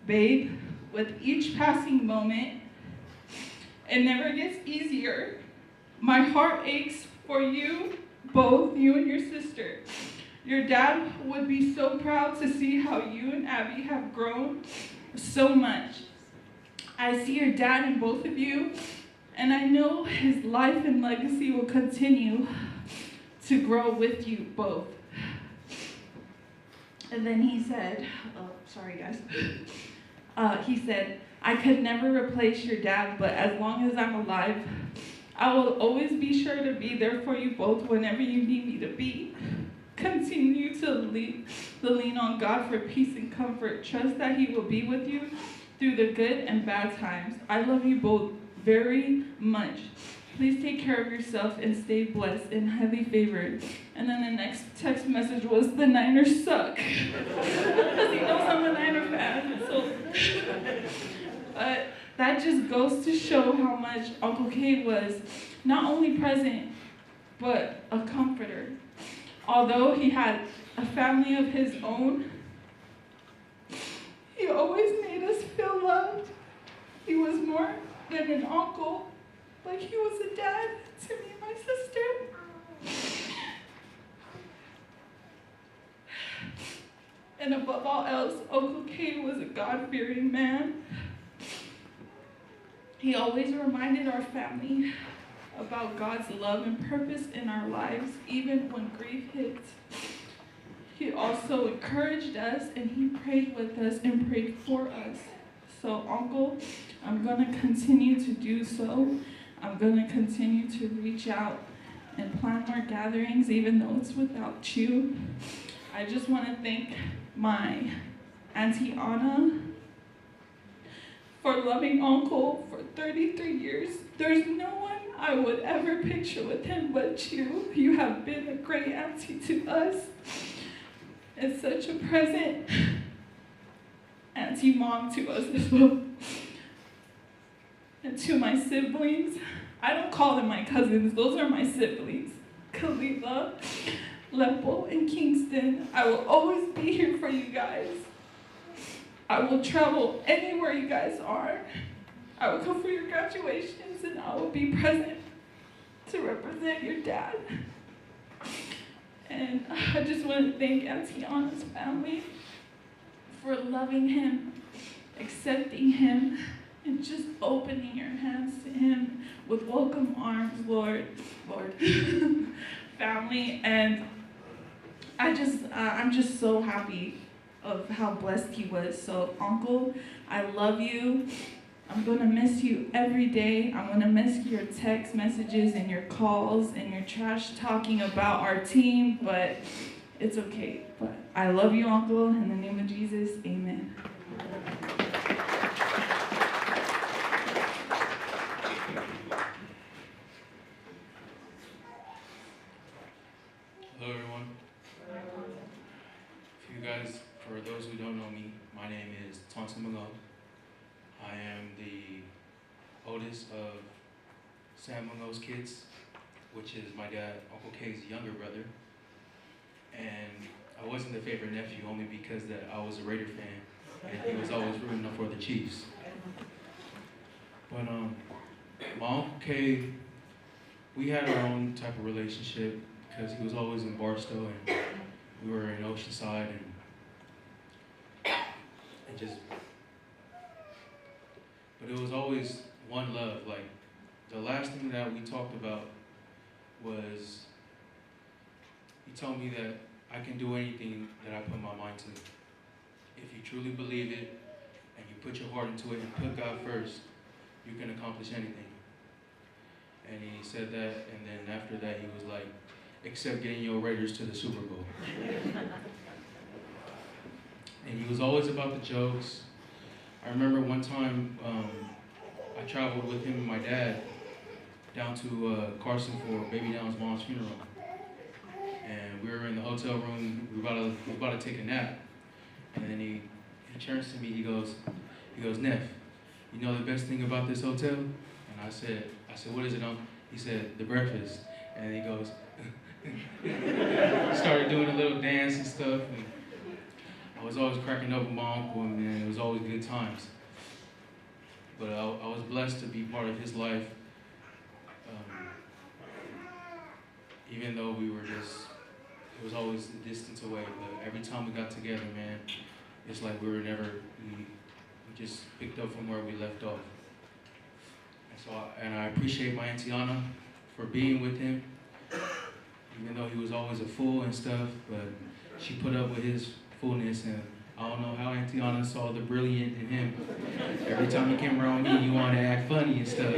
babe, with each passing moment, it never gets easier. My heart aches for you, both you and your sister. Your dad would be so proud to see how you and Abby have grown so much. I see your dad in both of you, and I know his life and legacy will continue to grow with you both. And then he said, oh, sorry guys. He said, I could never replace your dad, but as long as I'm alive, I will always be sure to be there for you both whenever you need me to be. Continue to lean on God for peace and comfort. Trust that he will be with you through the good and bad times. I love you both very much. Please take care of yourself and stay blessed and highly favored. And then the next text message was, the Niners suck. Because he knows I'm a Niner fan. So, but that just goes to show how much Uncle K was not only present, but a comforter. Although he had a family of his own, he always made us feel loved. He was more than an uncle, like he was a dad to me and my sister. And above all else, Uncle K was a God-fearing man. He always reminded our family about God's love and purpose in our lives, even when grief hits. He also encouraged us, and he prayed with us and prayed for us. So, Uncle, I'm going to continue to do so. I'm going to continue to reach out and plan more gatherings, even though it's without you. I just want to thank my Auntie Anna for loving Uncle for 33 years. There's no one I would ever picture with him but you. You have been a great auntie to us and such a present auntie mom to us as well. And to my siblings, I don't call them my cousins, those are my siblings. Kalila, Lepo, and Kingston, I will always be here for you guys. I will travel anywhere you guys are. I will come for your graduations, and I will be present to represent your dad. And I just want to thank Auntie Anna's family for loving him, accepting him, and just opening your hands to him with welcome arms, Lord, family. And I'm just so happy of how blessed he was. So, Uncle, I love you. I'm going to miss you every day. I'm going to miss your text messages and your calls and your trash talking about our team, but it's okay. But I love you, Uncle. In the name of Jesus, amen. Hello, everyone. don't know me, my name is Tonson Malone. I am the oldest of Sam Malone's kids, which is my dad, Uncle K's younger brother. And I wasn't the favorite nephew only because that I was a Raider fan and he was always rooting for the Chiefs. But my Uncle K, we had our own type of relationship because he was always in Barstow and we were in Oceanside and just, but it was always one love. Like the last thing that we talked about was, he told me that I can do anything that I put my mind to. If you truly believe it and you put your heart into it and put God first, you can accomplish anything. And he said that, and then after that he was like, except getting your Raiders to the Super Bowl. And he was always about the jokes. I remember one time I traveled with him and my dad down to Carson for Baby Down's mom's funeral. And we were in the hotel room, we were about to take a nap. And then he turns to me, he goes, Neff, you know the best thing about this hotel? And I said, what is it, Uncle? He said, the breakfast. And he goes, started doing a little dance and stuff. And I was always cracking up with my uncle, and man, it was always good times. But I was blessed to be part of his life, even though we were just, it was always a distance away. But every time we got together, man, it's like we just picked up from where we left off. And so, I appreciate my Auntie Anna for being with him, even though he was always a fool and stuff, but she put up with his fullness, and I don't know how Auntie Anna saw the brilliant in him. Every time he came around me, he wanted to act funny and stuff.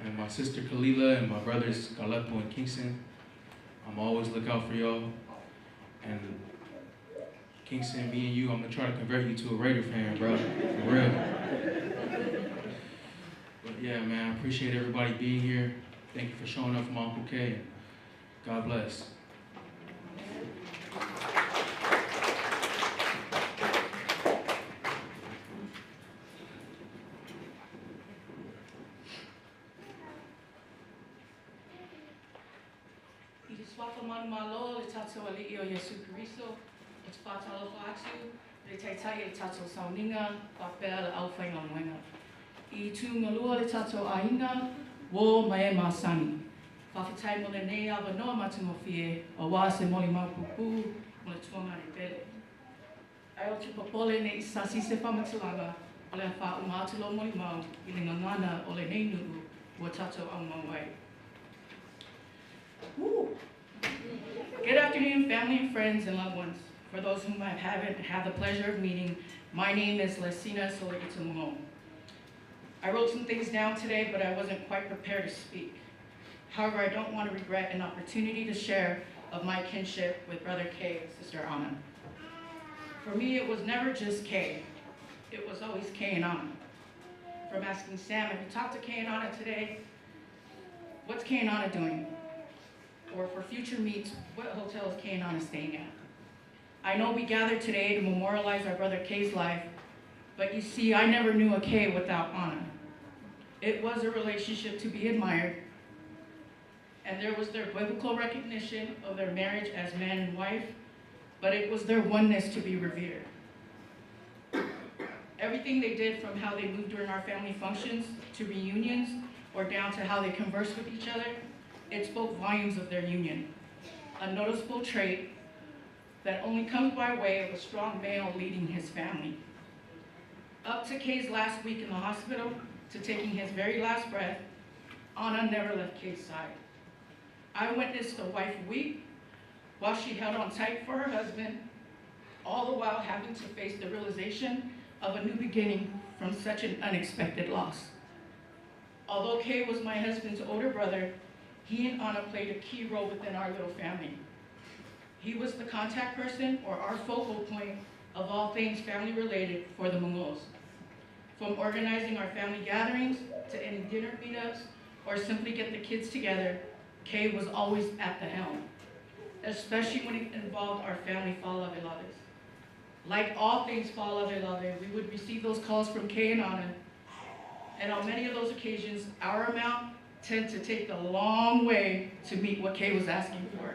And my sister Kalila and my brothers Galepo and Kingston, I'm always look out for y'all. And Kingston, me and you, I'm gonna try to convert you to a Raider fan, bro, for real. But yeah, man, I appreciate everybody being here. Thank you for showing up for my Uncle K. God bless. I te swaka manu malo le tatou ali'i o Iesu Keriso, o te whātalofa atu, le taitai le tatou sauninga, whapea le awhai ngā. I tūngalua le tatou ainga, wo mai e māsani. Whawhatai mo le nei awa noa matungofie, o wā se moli maupupu, mo le tuanga ne pele. Ai o te papole ne isasi se whamatilanga, o le wha umātulo moli mau, I le ngangana o le nei nuu, ua tatou au mawai. Woo. Good afternoon, family and friends and loved ones. For those whom I haven't had the pleasure of meeting, my name is Lesina Solegita Malone. I wrote some things down today, but I wasn't quite prepared to speak. However, I don't want to regret an opportunity to share of my kinship with Brother Kay and Sister Anna. For me, it was never just Kay. It was always Kay and Anna. From asking Sam, have you talked to Kay and Anna today? What's Kay and Anna doing? Or for future meets, what hotel is Kay and Anna staying at? I know we gathered today to memorialize our brother Kay's life, but you see, I never knew a Kay without Anna. It was a relationship to be admired, and there was their biblical recognition of their marriage as man and wife, but it was their oneness to be revered. Everything they did, from how they moved during our family functions, to reunions, or down to how they conversed with each other, it spoke volumes of their union. A noticeable trait that only comes by way of a strong male leading his family. Up to Kay's last week in the hospital, to taking his very last breath, Anna never left Kay's side. I witnessed a wife weep while she held on tight for her husband, all the while having to face the realization of a new beginning from such an unexpected loss. Although Kay was my husband's older brother, he and Anna played a key role within our little family. He was the contact person, or our focal point, of all things family related for the Mongols. From organizing our family gatherings, to any dinner meetups, or simply get the kids together, Kay was always at the helm. especially when it involved our family Fala Velavez. Like all things Fala Velave, we would receive those calls from Kay and Anna, and on many of those occasions, our amount tend to take the long way to meet what Kay was asking for.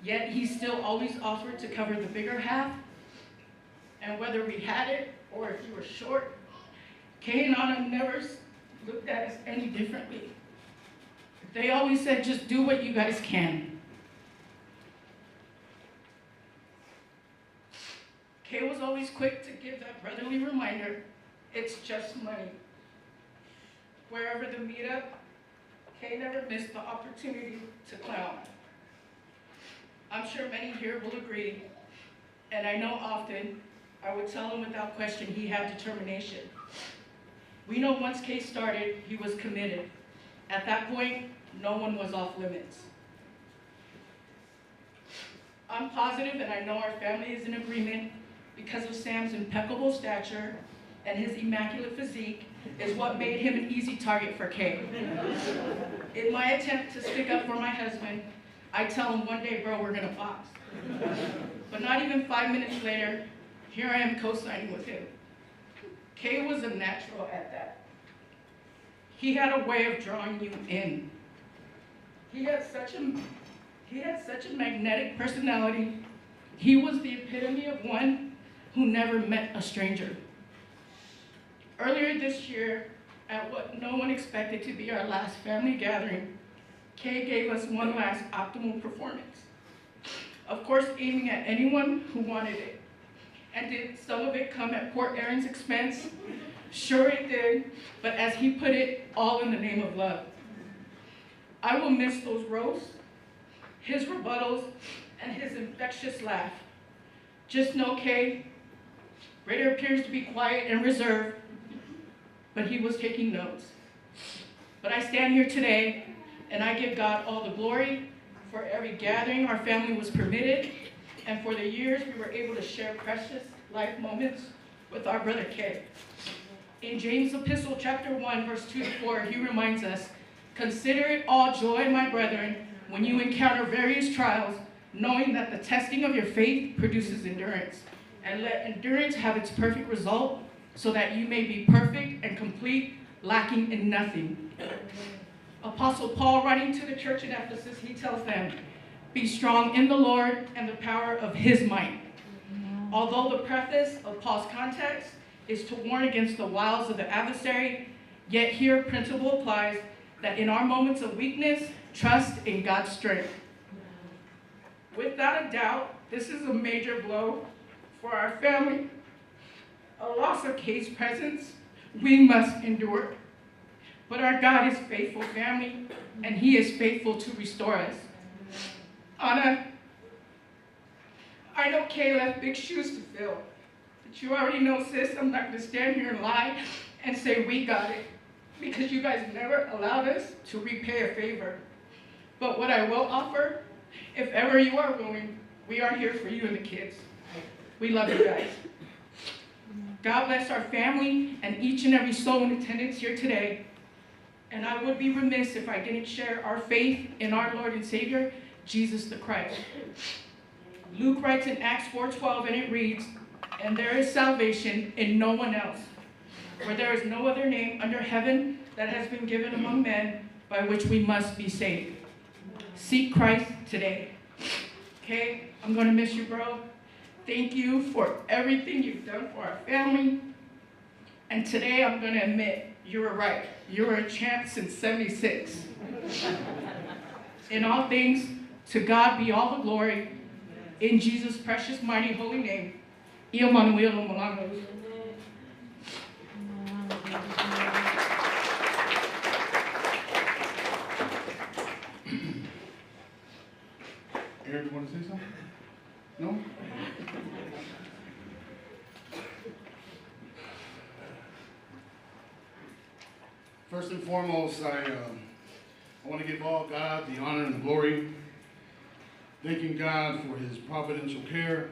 Yet he still always offered to cover the bigger half, and whether we had it or if you were short, Kay and Anna never looked at us any differently. They always said, just do what you guys can. Kay was always quick to give that brotherly reminder, it's just money. Wherever the meetup, Kay never missed the opportunity to clown. I'm sure many here will agree, and I know often I would tell him without question he had determination. We know once Kay started, he was committed. At that point, no one was off limits. I'm positive, and I know our family is in agreement, because of Sam's impeccable stature and his immaculate physique is what made him an easy target for Kay. In my attempt to stick up for my husband, I tell him one day, bro, we're gonna box. But not even 5 minutes later, here I am co-signing with him. Kay was a natural at that. He had a way of drawing you in. He had such a magnetic personality. He was the epitome of one who never met a stranger. Earlier this year, at what no one expected to be our last family gathering, Kay gave us one last optimal performance. Of course, aiming at anyone who wanted it. And did some of it come at poor Aaron's expense? Sure it did, but as he put it, all in the name of love. I will miss those roasts, his rebuttals, and his infectious laugh. Just know, Kay, Raider appears to be quiet and reserved, but he was taking notes. But I stand here today, and I give God all the glory for every gathering our family was permitted, and for the years we were able to share precious life moments with our brother Kay. In James' Epistle, chapter 1, verse 2 to 4, he reminds us, consider it all joy, my brethren, when you encounter various trials, knowing that the testing of your faith produces endurance. And let endurance have its perfect result, so that you may be perfect and complete, lacking in nothing. Apostle Paul, writing to the church in Ephesus, he tells them, be strong in the Lord and the power of his might. Although the preface of Paul's context is to warn against the wiles of the adversary, yet here principle applies that in our moments of weakness, trust in God's strength. Without a doubt, this is a major blow for our family. A loss of Kay's presence, we must endure. But our God is faithful, family, and he is faithful to restore us. Anna, I know Kay left big shoes to fill, but you already know, sis, I'm not gonna stand here and lie and say we got it, because you guys never allowed us to repay a favor. But what I will offer, if ever you are willing, we are here for you and the kids. We love you guys. God bless our family and each and every soul in attendance here today. And I would be remiss if I didn't share our faith in our Lord and Savior, Jesus the Christ. Luke writes in Acts 4:12, and it reads, and there is salvation in no one else, for there is no other name under heaven that has been given among men by which we must be saved. Seek Christ today. Okay, I'm going to miss you, bro. Thank you for everything you've done for our family. And today I'm going to admit, you were right. You were a champ since '76. In all things, to God be all the glory. In Jesus' precious, mighty, holy name. Emmanuel Molangos. Eric, you want to say something? No? First and foremost, I want to give all God the honor and the glory, thanking God for his providential care,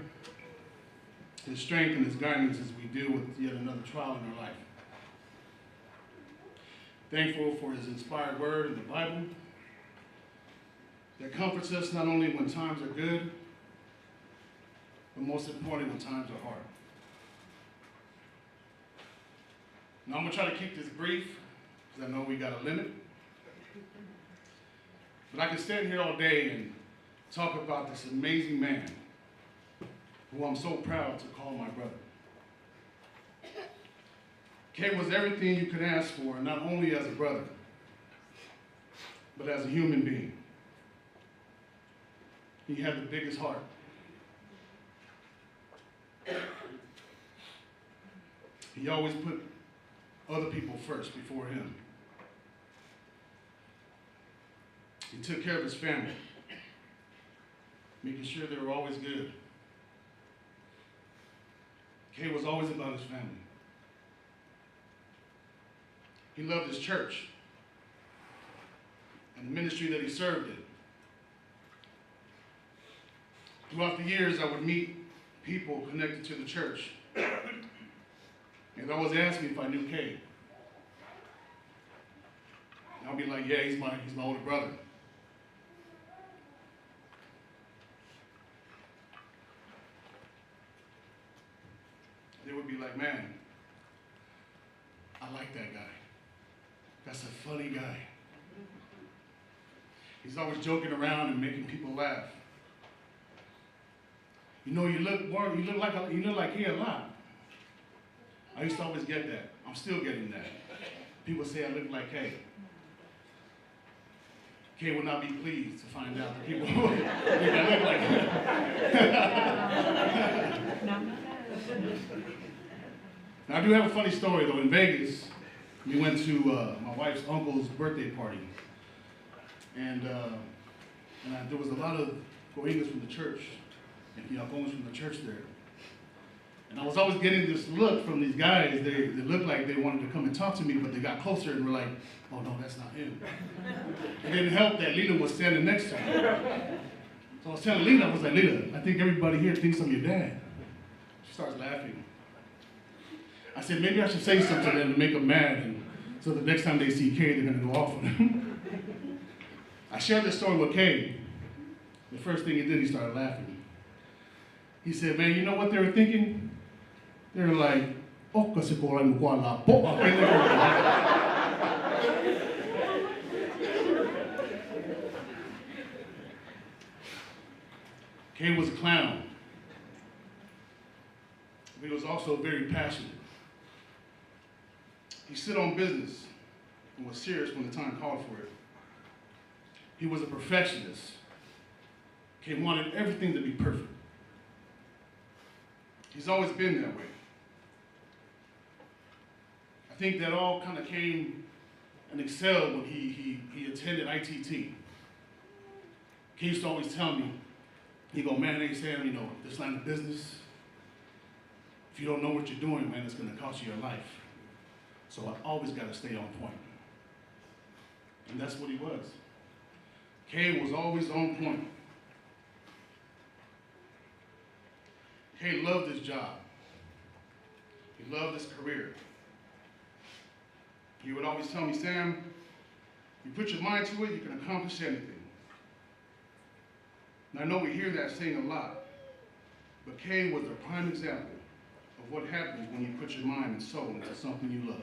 his strength, and his guidance as we deal with yet another trial in our life. Thankful for his inspired word in the Bible, that comforts us not only when times are good, but most importantly when times are hard. Now I'm gonna try to keep this brief, because I know we got a limit. But I can stand here all day and talk about this amazing man who I'm so proud to call my brother. Kay was everything you could ask for, not only as a brother, but as a human being. He had the biggest heart. He always put other people first before him. He took care of his family, making sure they were always good. Kay was always about his family. He loved his church and the ministry that he served in. Throughout the years, I would meet people connected to the church. And they always asked me if I knew Kay. And I'll be like, yeah, he's my older brother. They would be like, man, I like that guy. That's a funny guy. He's always joking around and making people laugh. You know, you look like he a lot. I used to always get that. I'm still getting that. People say I look like Kay. Kay will not be pleased to find out that people think I look like him. Now, I do have a funny story, though. In Vegas, we went to my wife's uncle's birthday party. And there was a lot of Coringas from the church, and Yacomas from the church there. And I was always getting this look from these guys. They looked like they wanted to come and talk to me, but they got closer and were like, oh no, that's not him. It didn't help that Lita was standing next to me. So I was telling Lita, I was like, Lita, I think everybody here thinks I'm your dad. She starts laughing. I said, maybe I should say something to them to make them mad, and so the next time they see Kay, they're gonna go off on him. I shared this story with Kay. The first thing he did, he started laughing. He said, man, you know what they were thinking? They were like, oh, kasi ko lang mukha la po. Kay was a clown. But he was also very passionate. He stood on business and was serious when the time called for it. He was a perfectionist. He wanted everything to be perfect. He's always been that way. I think that all kind of came and excelled when he attended ITT. He used to always tell me, he go, man, they say, you know, this line of business, if you don't know what you're doing, man, it's gonna cost you your life. So I always gotta stay on point. And that's what he was. Kay was always on point. Kay loved his job. He loved his career. He would always tell me, Sam, you put your mind to it, you can accomplish anything. And I know we hear that saying a lot, but Kay was a prime example of what happens when you put your mind and soul into something you love.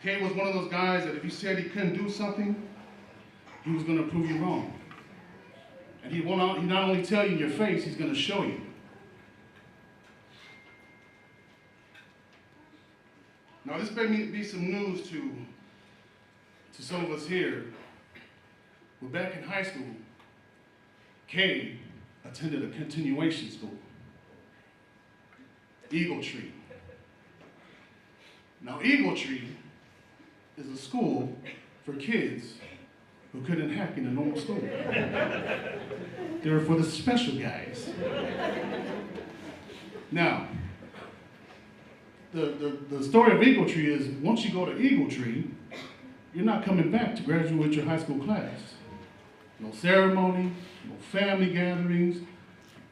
Kay was one of those guys that if he said he couldn't do something, he was going to prove you wrong. And he not only tell you in your face, he's going to show you. Now this may be some news to some of us here. But back in high school, Kay attended a continuation school, Eagle Tree. Now Eagle Tree is a school for kids who couldn't hack in a normal school. They were for the special guys. Now, the story of Eagle Tree is once you go to Eagle Tree, you're not coming back to graduate your high school class. No ceremony, no family gatherings,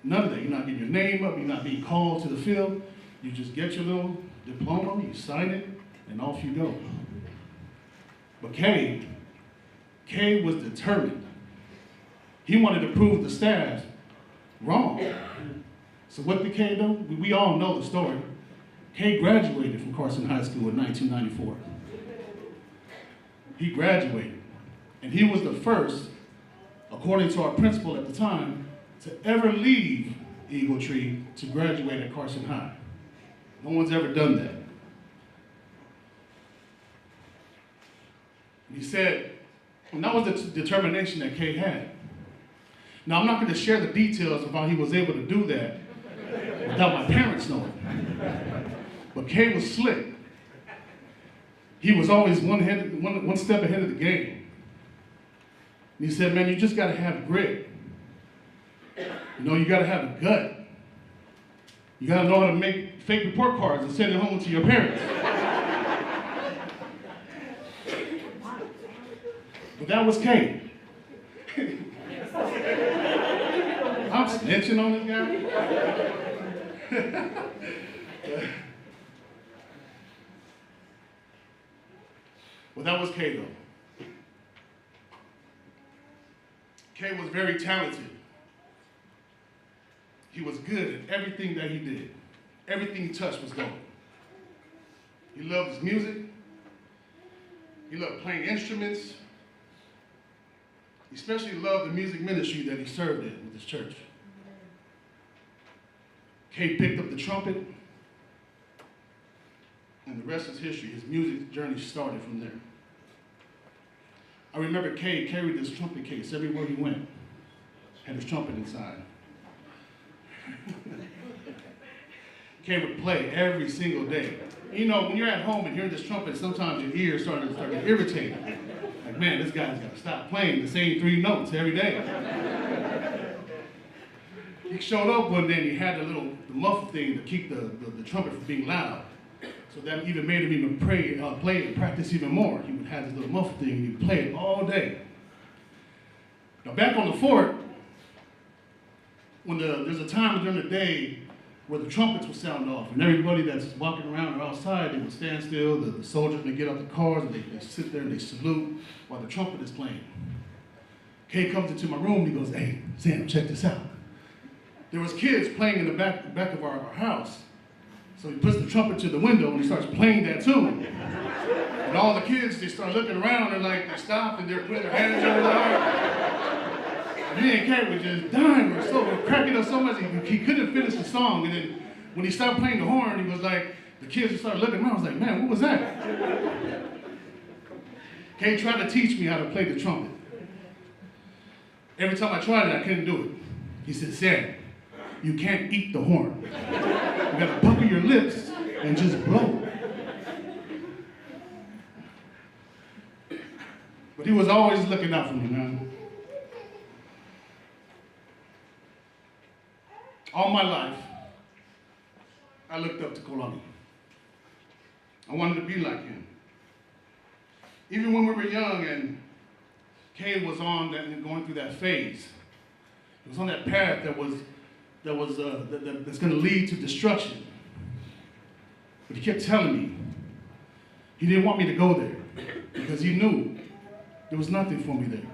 none of that. You're not getting your name up, you're not being called to the field. You just get your little diploma, you sign it, and off you go. But Kay Kay was determined. He wanted to prove the staff wrong. So what did Kay do? We all know the story. Kay graduated from Carson High School in 1994. He graduated, and he was the first, according to our principal at the time, to ever leave Eagle Tree to graduate at Carson High. No one's ever done that. And he said, and that was the determination that Kay had. Now, I'm not going to share the details of how he was able to do that without my parents knowing. But Kay was slick. He was always one step ahead of the game. And he said, man, you just got to have grit. You know, you got to have a gut. You got to know how to make fake report cards and send it home to your parents. But that was Kay. I'm snitching on this guy. Well, that was Kay, though. Kay was very talented. He was good at everything that he did. Everything he touched was gold. He loved his music. He loved playing instruments. He especially loved the music ministry that he served in with his church. Kay picked up the trumpet, and the rest is history. His music journey started from there. I remember Kay carried this trumpet case everywhere he went. Had his trumpet inside. Kay would play every single day. You know, when you're at home and hearing this trumpet, sometimes your ears start to get irritated. Like, man, this guy's got to stop playing the same 3 notes every day. He showed up one day and he had the muffle thing to keep the trumpet from being loud. So that even made him even play and practice even more. He would have this little muffle thing and he'd play it all day. Now back on the fort, when there's a time during the day where the trumpets would sound off and everybody that's walking around or outside, they would stand still, the soldiers would get out the cars and they sit there and they salute while the trumpet is playing. Kay comes into my room and he goes, hey, Sam, check this out. There was kids playing in the back of our house. So he puts the trumpet to the window and he starts playing that tune. And all the kids, they start looking around and they stop and they're putting their hands over their heart. And me and Kay were just dying. We're cracking up so much he couldn't finish the song. And then when he stopped playing the horn, he was like, the kids started looking around. I was like, man, what was that? Kay tried to teach me how to play the trumpet. Every time I tried it, I couldn't do it. He said, Sam, you can't eat the horn. You gotta pucker your lips and just blow. But he was always looking out for me, man. All my life, I looked up to Kolani. I wanted to be like him. Even when we were young and Kay was going through that phase, he was on that path that's going to lead to destruction. But he kept telling me he didn't want me to go there because he knew there was nothing for me there.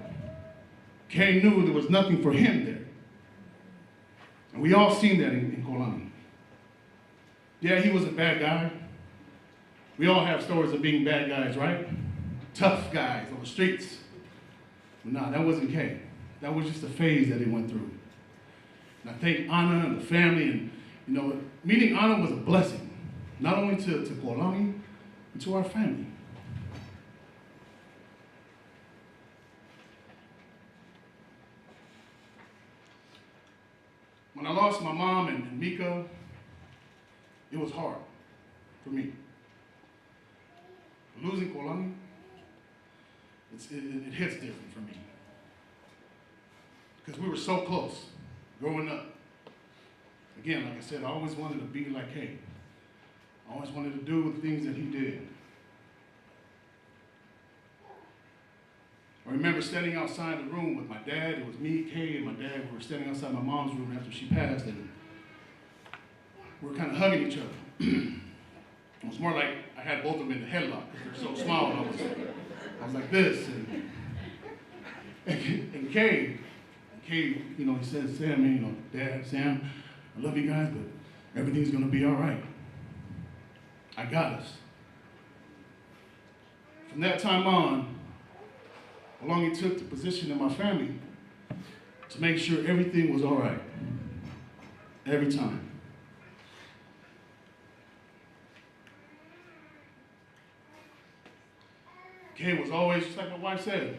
Kay knew there was nothing for him there. And we all seen that in Kolani. Yeah, he was a bad guy. We all have stories of being bad guys, right? Tough guys on the streets. But nah, that wasn't Kay. That was just a phase that he went through. And I thank Anna and the family, and you know, meeting Anna was a blessing, not only to Kolani, but to our family. When I lost my mom and Mika, it was hard for me. Losing Kolani, it hits different for me. Because we were so close growing up. Again, like I said, I always wanted to be like Kay. I always wanted to do the things that he did. I remember standing outside the room with my dad. It was me, Kay, and my dad. We were standing outside my mom's room after she passed, and we were kind of hugging each other. It was more like I had both of them in the headlock because they're so small. I was like this. And And Kay, you know, he says, Sam, man, you know, Dad, Sam, I love you guys, but everything's gonna be all right. I got us. From that time on, how long he took the position in my family to make sure everything was all right. Every time. Kay was always, just like my wife said,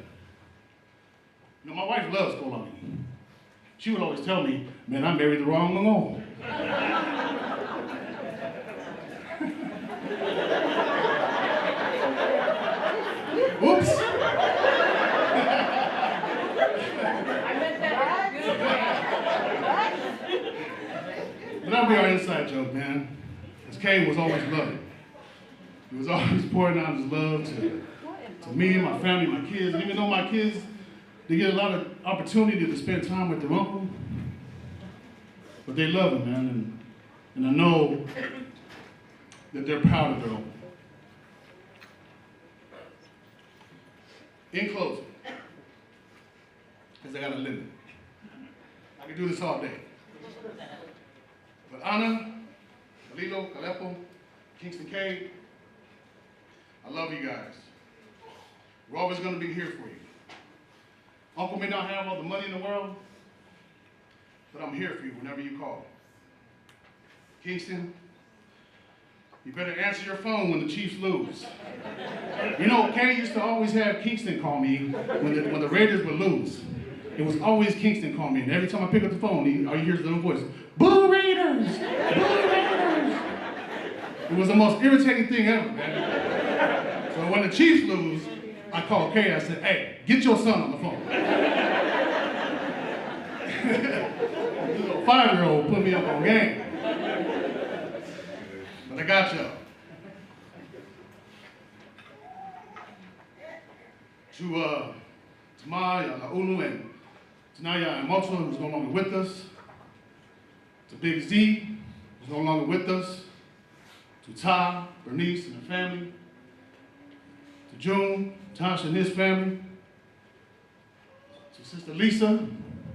you know, my wife loves Kolami. She would always tell me, man, I married the wrong Mango. Oops. I meant that in a good way. But that'll be our inside joke, man. Because Kay was always loving. He was always pouring out his love to me and my family, my kids. And even though my kids, they get a lot of opportunity to spend time with their uncle, but they love him, man. And I know that they're proud of their uncle. In closing, because I got a limit. I can do this all day. But Anna, Kalilo, Kalepo, Kingston K, I love you guys. We're always going to be here for you. Uncle may not have all the money in the world, but I'm here for you whenever you call. Kingston, you better answer your phone when the Chiefs lose. You know, Kay used to always have Kingston call me when the Raiders would lose. It was always Kingston call me, and every time I pick up the phone, all you hear is his little voice, "Boo Raiders! Boo Raiders!" It was the most irritating thing ever, man. So when the Chiefs lose, I called Kay, I said, "Hey, get your son on the phone." This little 5-year-old put me up on game. But I got y'all. To Maya, Laulu, and Tanaya and Moto, who's no longer with us. To Big Z, who's no longer with us. To Ty, Bernice, and her family. To June, Tasha and his family. To Sister Lisa,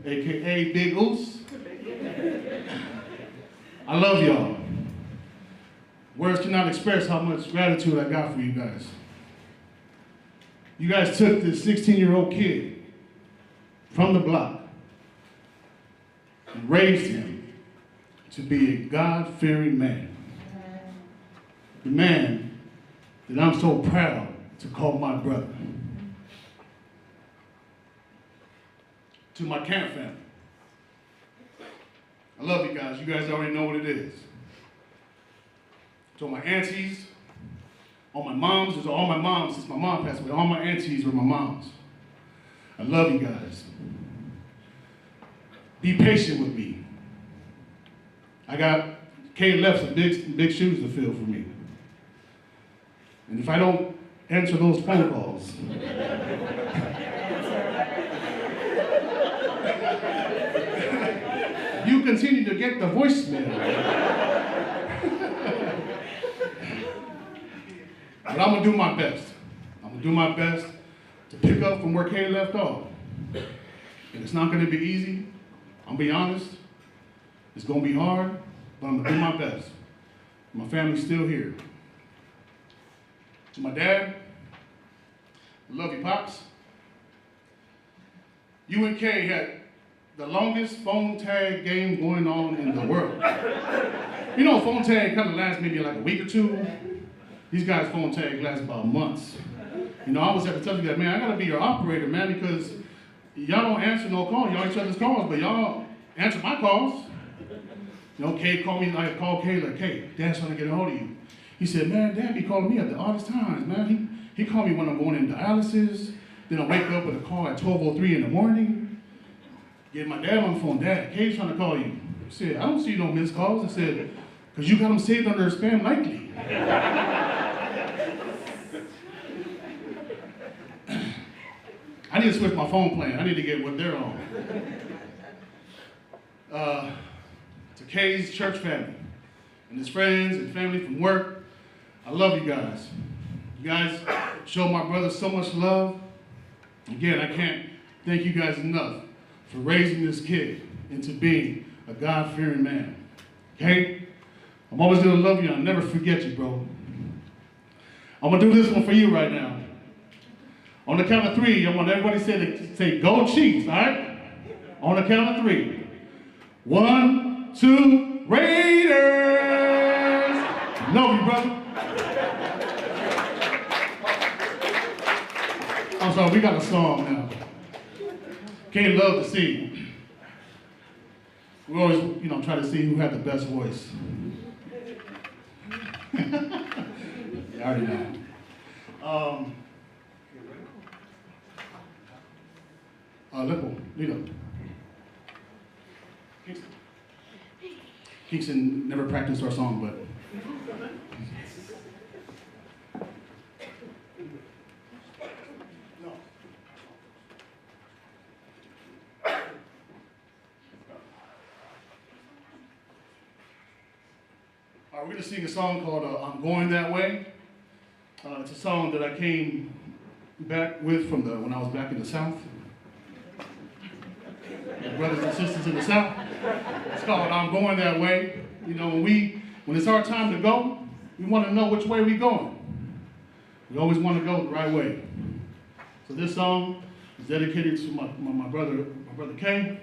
AKA Big Oos. I love y'all. Words cannot express how much gratitude I got for you guys. You guys took this 16-year-old kid from the block and raised him to be a God-fearing man. The man that I'm so proud to call my brother. To my camp family. I love you guys. You guys already know what it is. To my aunties, all my moms, those are all my moms since my mom passed away. All my aunties were my moms. I love you guys. Be patient with me. Kay left some big shoes to fill for me. And if I don't answer those phone calls, you continue to get the voicemail. But I'm going to do my best. I'm going to do my best to pick up from where Kay left off. And it's not going to be easy. I'll be honest. It's going to be hard, but I'm going to do my best. My family's still here. To my dad, I love you, Pops. You and Kay had the longest phone tag game going on in the world. You know, phone tag kind of lasts maybe like a week or two. These guys' phone tag lasts about months. You know, I always have to tell you that, man, I gotta be your operator, man, because y'all don't answer no calls. Y'all each other's calls, but y'all answer my calls. You know, Kay called me, I called Kay, like, "Hey, Dad's trying to get a hold of you." He said, "Man, Dad be calling me at the oddest times, man. He called me when I'm going in dialysis, then I wake up with a call at 12:03 in the morning. Get my dad on the phone, "Dad, Kay's trying to call you." I said, "I don't see no missed calls." I said, "Because you got them saved under spam likely." I need to switch my phone plan. I need to get what they're on. To Kay's church family and his friends and family from work, I love you guys. You guys show my brother so much love. Again, I can't thank you guys enough for raising this kid into being a God-fearing man. Okay? I'm always gonna love you and I'll never forget you, bro. I'm gonna do this one for you right now. On the count of 3, I want everybody to say go Chiefs, all right? On the count of 3. 1, 2, Raiders! Love you, brother. I'm sorry, we got a song now. Can't love to see. We always, try to see who had the best voice. You already know. Lito. Kingston never practiced our song, but. We're going to sing a song called I'm Going That Way. It's a song that I came back with from when I was back in the South. Brothers and sisters in the South. It's called I'm Going That Way. When it's our time to go, we want to know which way we're going. We always want to go the right way. So this song is dedicated to my brother Kay.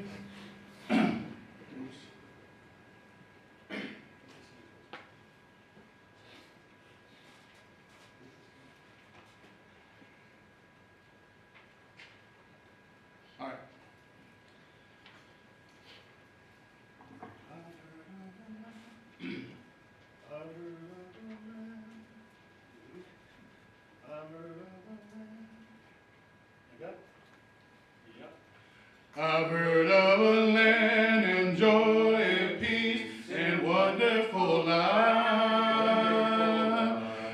I've heard of a land and joy and peace and wonderful life,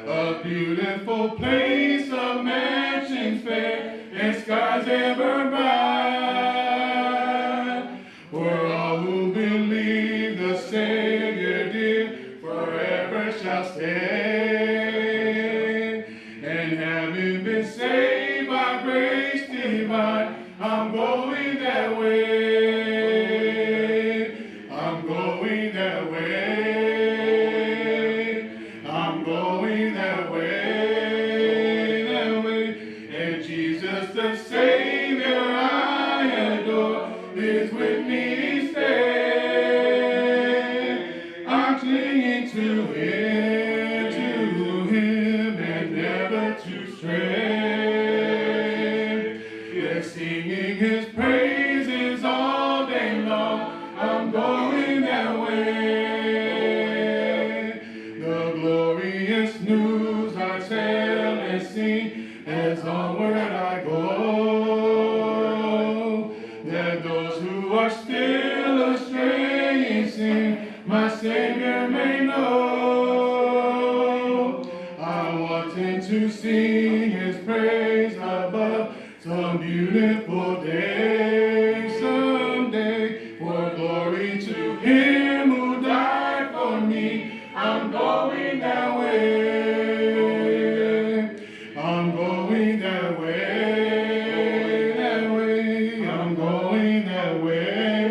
a beautiful place of mansions fair and skies ever bright, where all who believe the Savior dear forever shall stay, and having been saved by grace divine, I'm going that way. I'm going that way. I'm going that way. That way. And Jesus the Savior I adore is with me each day. I'm clinging to Him and never to stray. Singing His praises all day long, I'm going that way. The glorious news I tell and sing as onward I go, that those who are still astray in sin, my Savior may know. I'm wanting to sing His praise above some beautiful day, someday, for glory to Him who died for me. I'm going that way. I'm going that way. That way. I'm going that way.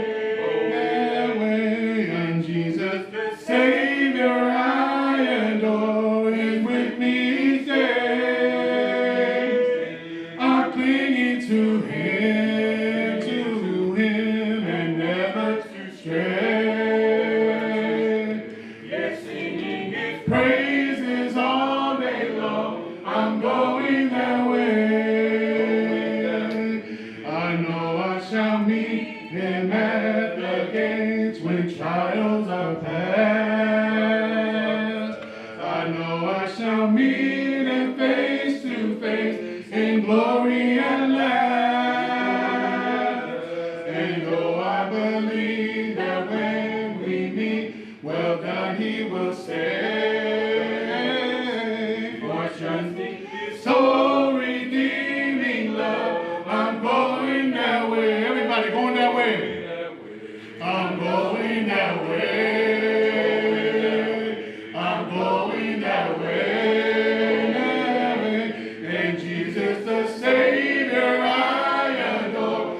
That way. And Jesus, the Savior I adore, is with me each day. To Him, and never to stray. Yes, singing His praises all day long, I'm going that way. I know I shall meet Him at the gates when trials are past. I know I shall meet Him face to face in glory and light. And though I believe that when we meet, well done He will say, fortune, soul redeeming love, I'm going that way. Everybody going that way. I'm going that way. I'm going that way. And Jesus the Savior I adore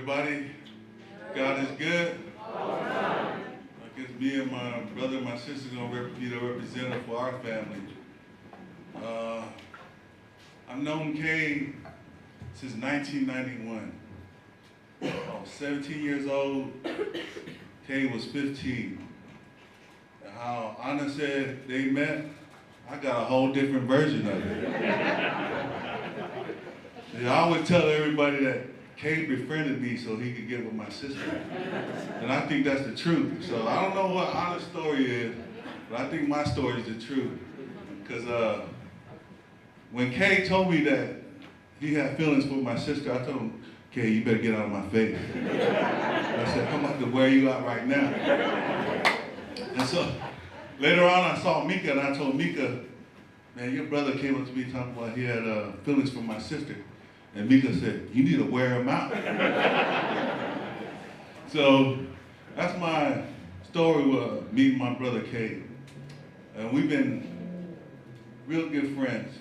everybody? God is good. I guess me and my brother and my sister are going to be the representative for our family. I've known Kay since 1991. I was 17 years old. Kay was 15. And how Anna said they met, I got a whole different version of it. I always tell everybody that Kay befriended me so he could get with my sister. And I think that's the truth. So I don't know what Anna's story is, but I think my story is the truth. Because when Kay told me that he had feelings for my sister, I told him, Kay, you better get out of my face. I said, I'm about to wear you out right now. And so later on I saw Mika and I told Mika, man, your brother came up to me talking about he had feelings for my sister. And Mika said, you need to wear him out. So that's my story with me and my brother Kay. And we've been real good friends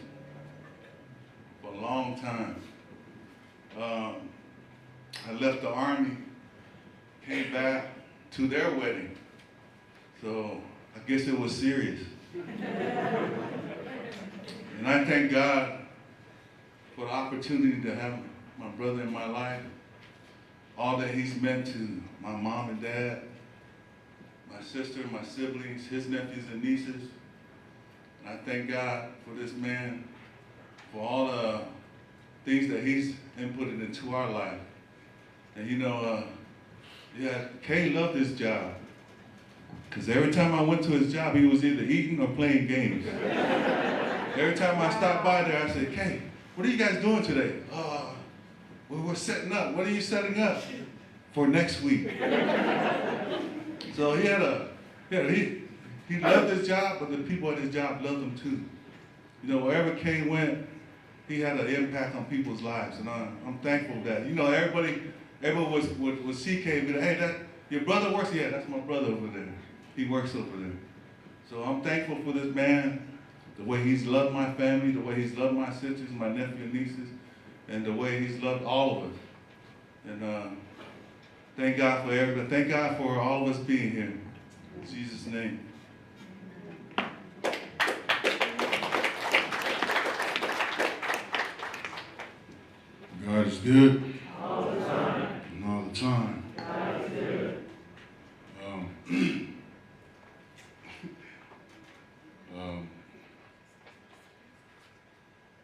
for a long time. I left the Army, came back to their wedding. So I guess it was serious. And I thank God for the opportunity to have my brother in my life, all that he's meant to my mom and dad, my sister, my siblings, his nephews and nieces. And I thank God for this man, for all the things that he's inputted into our life. And you know, yeah, Kay loved his job. Because every time I went to his job, he was either eating or playing games. Every time I stopped by there, I said, Kay, what are you guys doing today? We're setting up. What are you setting up for next week? So he loved his job, but the people at his job loved him too. You know, wherever Kay went, he had an impact on people's lives, and I'm thankful that, you know, everyone would see Kay and be like, hey, your brother works? Yeah, that's my brother over there. He works over there. So I'm thankful for this man, the way he's loved my family, the way he's loved my sisters, my nephew and nieces, and the way he's loved all of us. And thank God for everybody. Thank God for all of us being here. In Jesus' name. God is good. All the time. And all the time. God is good.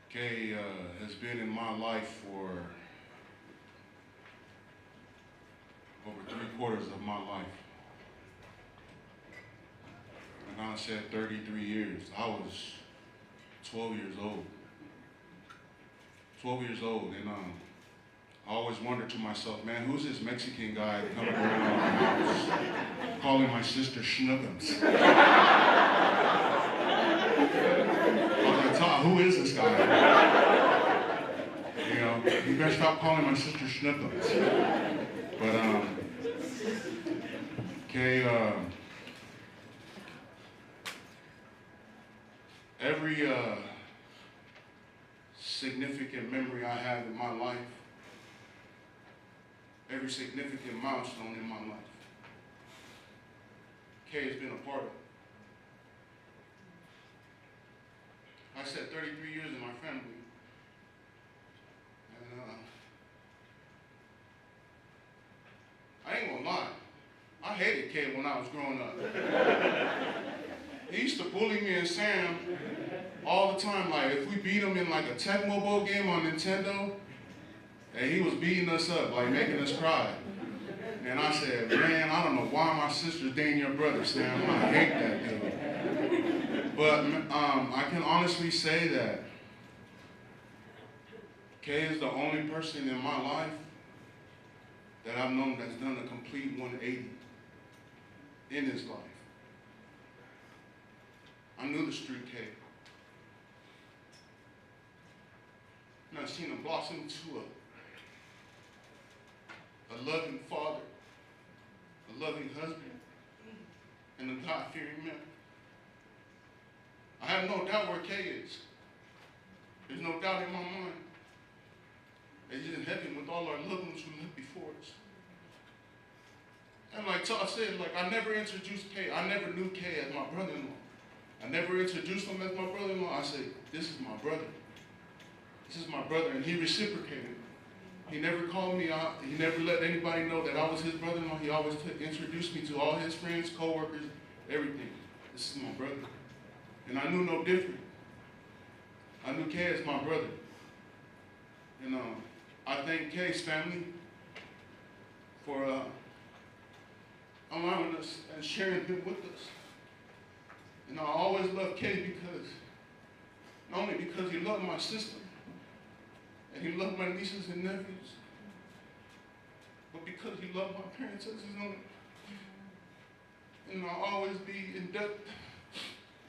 Kay has been in my life for over 3/4 of my life. And I said 33 years. I was 12 years old. 12 years old, and I always wondered to myself, man, who's this Mexican guy coming around our house calling my sister Schnookums? I was like, Tom, who is this guy? You know, you better stop calling my sister Schnookums. But, Kay, every significant memory I have in my life, every significant milestone in my life, Kay has been a part of. I said 33 years in my family, and I ain't gonna lie, I hated Kay when I was growing up. He used to bully me and Sam all the time. Like, if we beat him in like a Tecmo Bowl game on Nintendo, and he was beating us up, like making us cry. And I said, man, I don't know why my sister's dating your brother, Sam. I hate that dude. But I can honestly say that Kay is the only person in my life that I've known that's done a complete 180 in his life. I knew the street Kay. And I've seen him blossom into a loving father, a loving husband, and a God-fearing man. I have no doubt where Kay is. There's no doubt in my mind. and He's in heaven with all our loved ones who lived before us. And like Todd said, like I never introduced Kay. I never knew Kay as my brother-in-law. I never introduced him as my brother-in-law. I said, this is my brother. This is my brother, and he reciprocated. He never called me out. He never let anybody know that I was his brother-in-law. He always introduced me to all his friends, co-workers, everything. This is my brother. And I knew no different. I knew Kay as my brother. And I thank Kay's family for allowing us and sharing him with us. And I always loved Kay because, not only because he loved my sister, and he loved my nieces and nephews, but because he loved my parents as his own. And I'll always be in debt,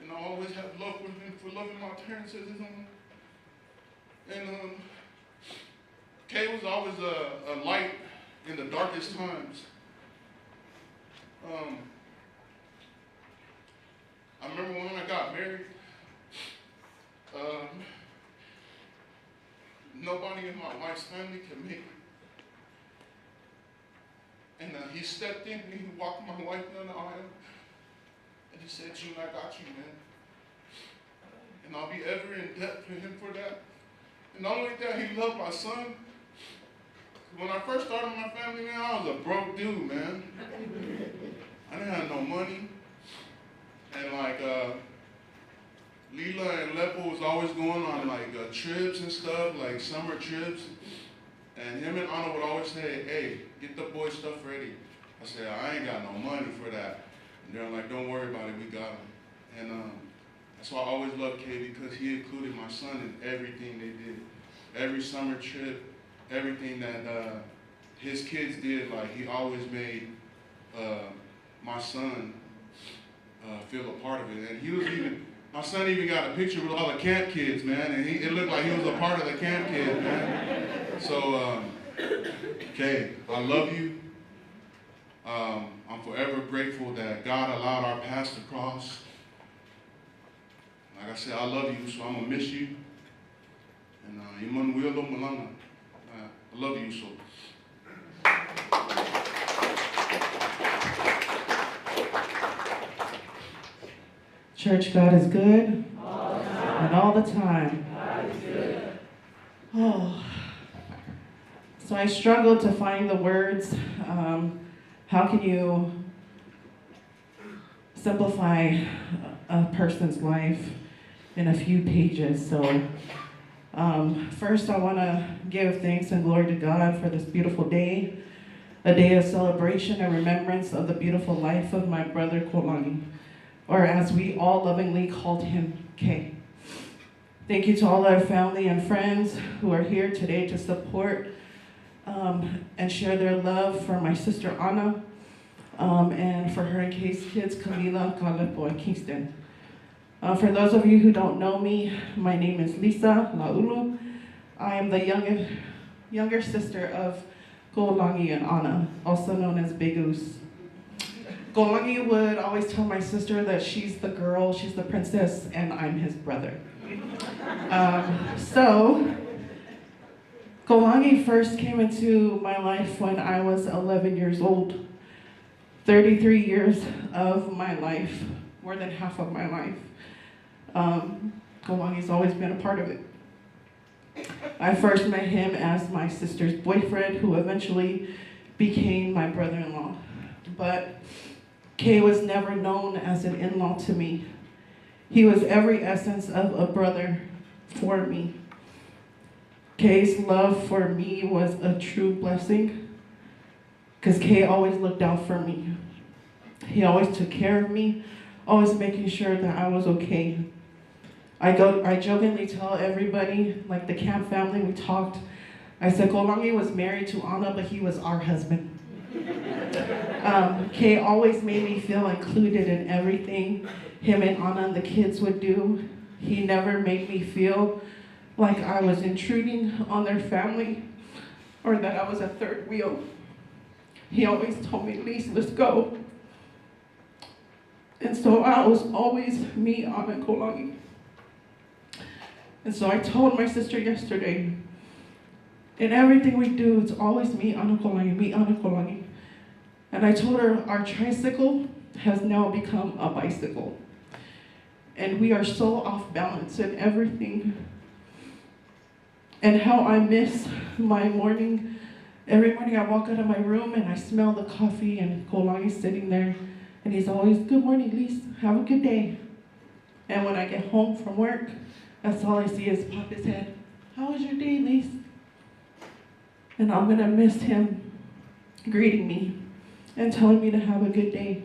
and I'll always have love for him for loving my parents as his own. And Kay was always a light in the darkest times. I remember when I got married, nobody in my wife's family could make it. And he stepped in and he walked my wife down the aisle. And he said, June, I got you, man. And I'll be ever in debt to him for that. And not only that, he loved my son. When I first started my family, man, I was a broke dude, man. I didn't have no money. And like, Leela and Lepo was always going on like trips and stuff, like summer trips. And him and Anna would always say, hey, get the boys' stuff ready. I said, I ain't got no money for that. And they're like, don't worry about it, we got them. And that's why I always loved Kay, because he included my son in everything they did. Every summer trip, everything that his kids did, like he always made my son feel a part of it. And he was even, my son even got a picture with all the camp kids, man, and it looked like he was a part of the camp kids, man. So, Kay, I love you. I'm forever grateful that God allowed our paths to cross. Like I said, I love you, so I'm gonna miss you. And Emmanuel Malanga, I love you so. Church, God is good, and all the time. Oh, so I struggled to find the words. How can you simplify a person's life in a few pages? So first I want to give thanks and glory to God for this beautiful day, a day of celebration and remembrance of the beautiful life of my brother Kolani, or as we all lovingly called him, Kay. Thank you to all our family and friends who are here today to support and share their love for my sister Anna, and for her and Kay's kids, Camila, Kalepo, and Kingston. For those of you who don't know me, my name is Lisa Laulu. I am the younger sister of Kolangi and Anna, also known as Big Goose. Kolangi would always tell my sister that she's the girl, she's the princess, and I'm his brother. So, Kolangi first came into my life when I was 11 years old. 33 years of my life, more than half of my life. Kolangi's always been a part of it. I first met him as my sister's boyfriend, who eventually became my brother-in-law. But Kay was never known as an in-law to me. He was every essence of a brother for me. Kay's love for me was a true blessing, because Kay always looked out for me. He always took care of me, always making sure that I was okay. I jokingly tell everybody, like the camp family, we talked, I said Kolangi was married to Anna, but he was our husband. Kay always made me feel included in everything him and Anna and the kids would do. He never made me feel like I was intruding on their family or that I was a third wheel. He always told me, Lise, let's go. And so I was always me, Anna, and Kolangi. And so I told my sister yesterday, In everything we do, it's always me, Ana Kolangi, me, Ana Kolangi. And I told her our tricycle has now become a bicycle. And we are so off balance in everything. And how I miss my morning. Every morning I walk out of my room and I smell the coffee and Kolangi's sitting there. And he's always, good morning, Lise, have a good day. And when I get home from work, that's all I see is pop his head. How was your day, Lise? And I'm gonna miss him greeting me and telling me to have a good day.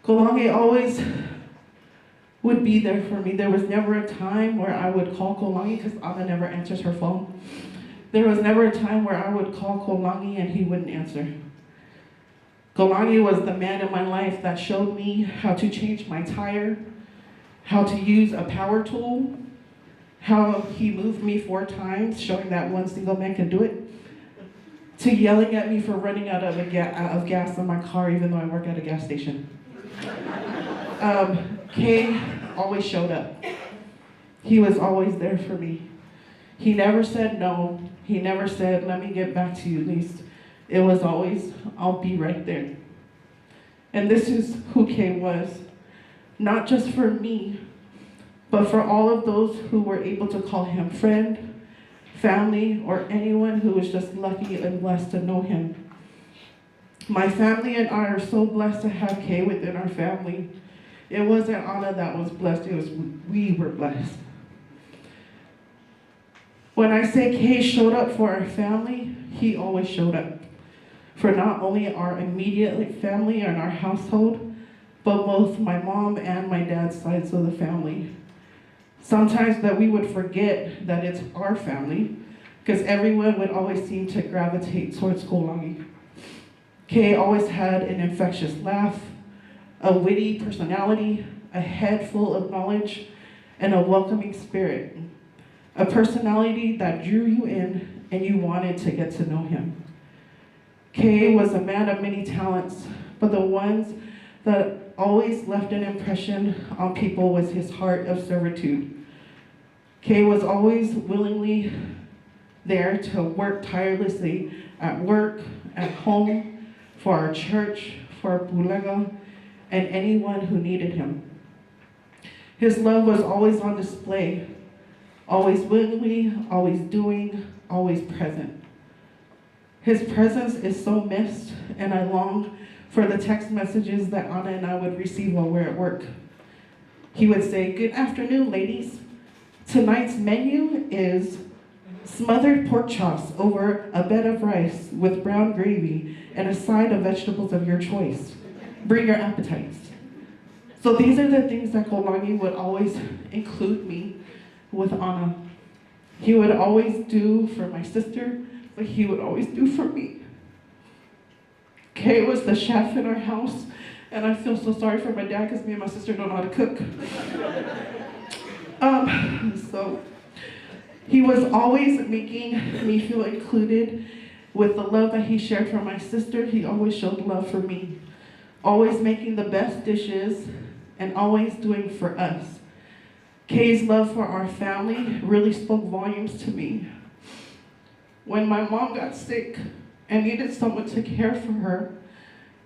Kolangi always would be there for me. There was never a time where I would call Kolangi, because Ana never answers her phone. There was never a time where I would call Kolangi and he wouldn't answer. Kolangi was the man in my life that showed me how to change my tire, how to use a power tool, how he moved me 4 times, showing that one single man can do it, to yelling at me for running out of gas in my car even though I work at a gas station. Kay always showed up. He was always there for me. He never said no. He never said, let me get back to you, Lise. It was always, I'll be right there. And this is who Kay was. Not just for me, but for all of those who were able to call him friend, family, or anyone who was just lucky and blessed to know him. My family and I are so blessed to have Kay within our family. It wasn't Ana that was blessed, it was we were blessed. When I say Kay showed up for our family, he always showed up. For not only our immediate family and our household, but both my mom and my dad's sides of the family. Sometimes that we would forget that it's our family, because everyone would always seem to gravitate towards Kolangi. Kay always had an infectious laugh, a witty personality, a head full of knowledge, and a welcoming spirit. A personality that drew you in and you wanted to get to know him. Kay was a man of many talents, but the ones that always left an impression on people was his heart of servitude. Kay was always willingly there to work tirelessly at work, at home, for our church, for our Bulega, and anyone who needed him. His love was always on display, always willingly, always doing, always present. His presence is so missed, and I long for the text messages that Ana and I would receive while we're at work. He would say, good afternoon, ladies. Tonight's menu is smothered pork chops over a bed of rice with brown gravy and a side of vegetables of your choice. Bring your appetites. So these are the things that Kolangi would always include me with Ana. He would always do for my sister, but he would always do for me. Kay was the chef in our house, and I feel so sorry for my dad because me and my sister don't know how to cook. So he was always making me feel included with the love that he shared for my sister. He always showed love for me, always making the best dishes and always doing for us. Kay's love for our family really spoke volumes to me. When my mom got sick and needed someone to care for her,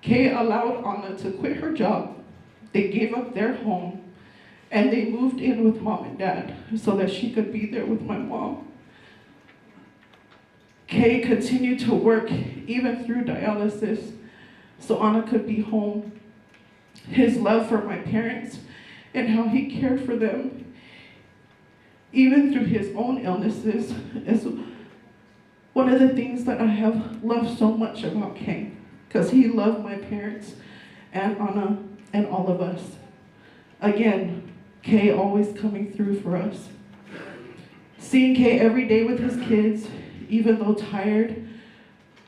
Kay allowed Ana to quit her job. They gave up their home and they moved in with mom and dad so that she could be there with my mom. Kay continued to work even through dialysis so Ana could be home. His love for my parents and how he cared for them, even through his own illnesses, is one of the things that I have loved so much about Kay, because he loved my parents and Ana and all of us. Again, Kay always coming through for us. Seeing Kay every day with his kids, even though tired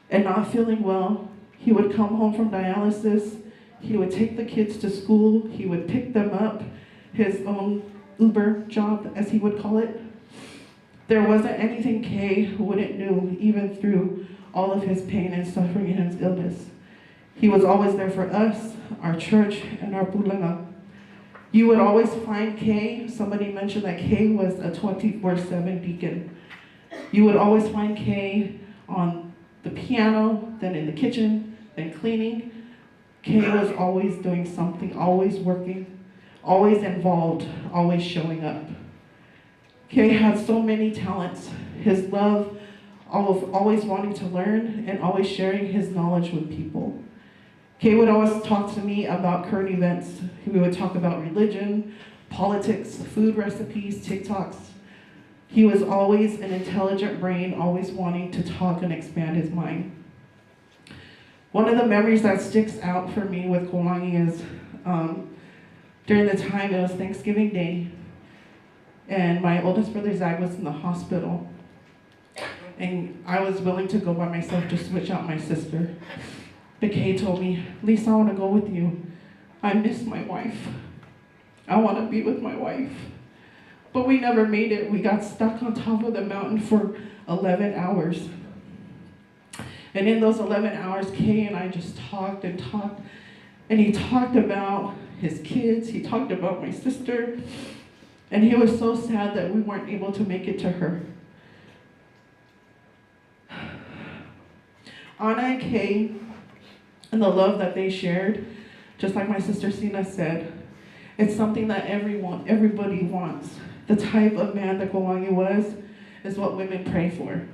and not feeling well, he would come home from dialysis, he would take the kids to school, he would pick them up, his own Uber job, as he would call it. There wasn't anything Kay wouldn't do, even through all of his pain and suffering and his illness. He was always there for us, our church, and our Bulega. You would always find Kay. Somebody mentioned that Kay was a 24/7 deacon. You would always find Kay on the piano, then in the kitchen, then cleaning. Kay was always doing something, always working, always involved, always showing up. Kay had so many talents. His love, always wanting to learn and always sharing his knowledge with people. Kay would always talk to me about current events. We would talk about religion, politics, food recipes, TikToks. He was always an intelligent brain, always wanting to talk and expand his mind. One of the memories that sticks out for me with Kolangi is during the time, it was Thanksgiving Day, and my oldest brother Zach was in the hospital. And I was willing to go by myself to switch out my sister. But Kay told me, Lisa, I want to go with you. I miss my wife. I want to be with my wife. But we never made it. We got stuck on top of the mountain for 11 hours. And in those 11 hours, Kay and I just talked and talked. And he talked about his kids. He talked about my sister. And he was so sad that we weren't able to make it to her. Anna and Kay, and the love that they shared, just like my sister Sina said, it's something that everybody wants. The type of man that Kolangi was is what women pray for.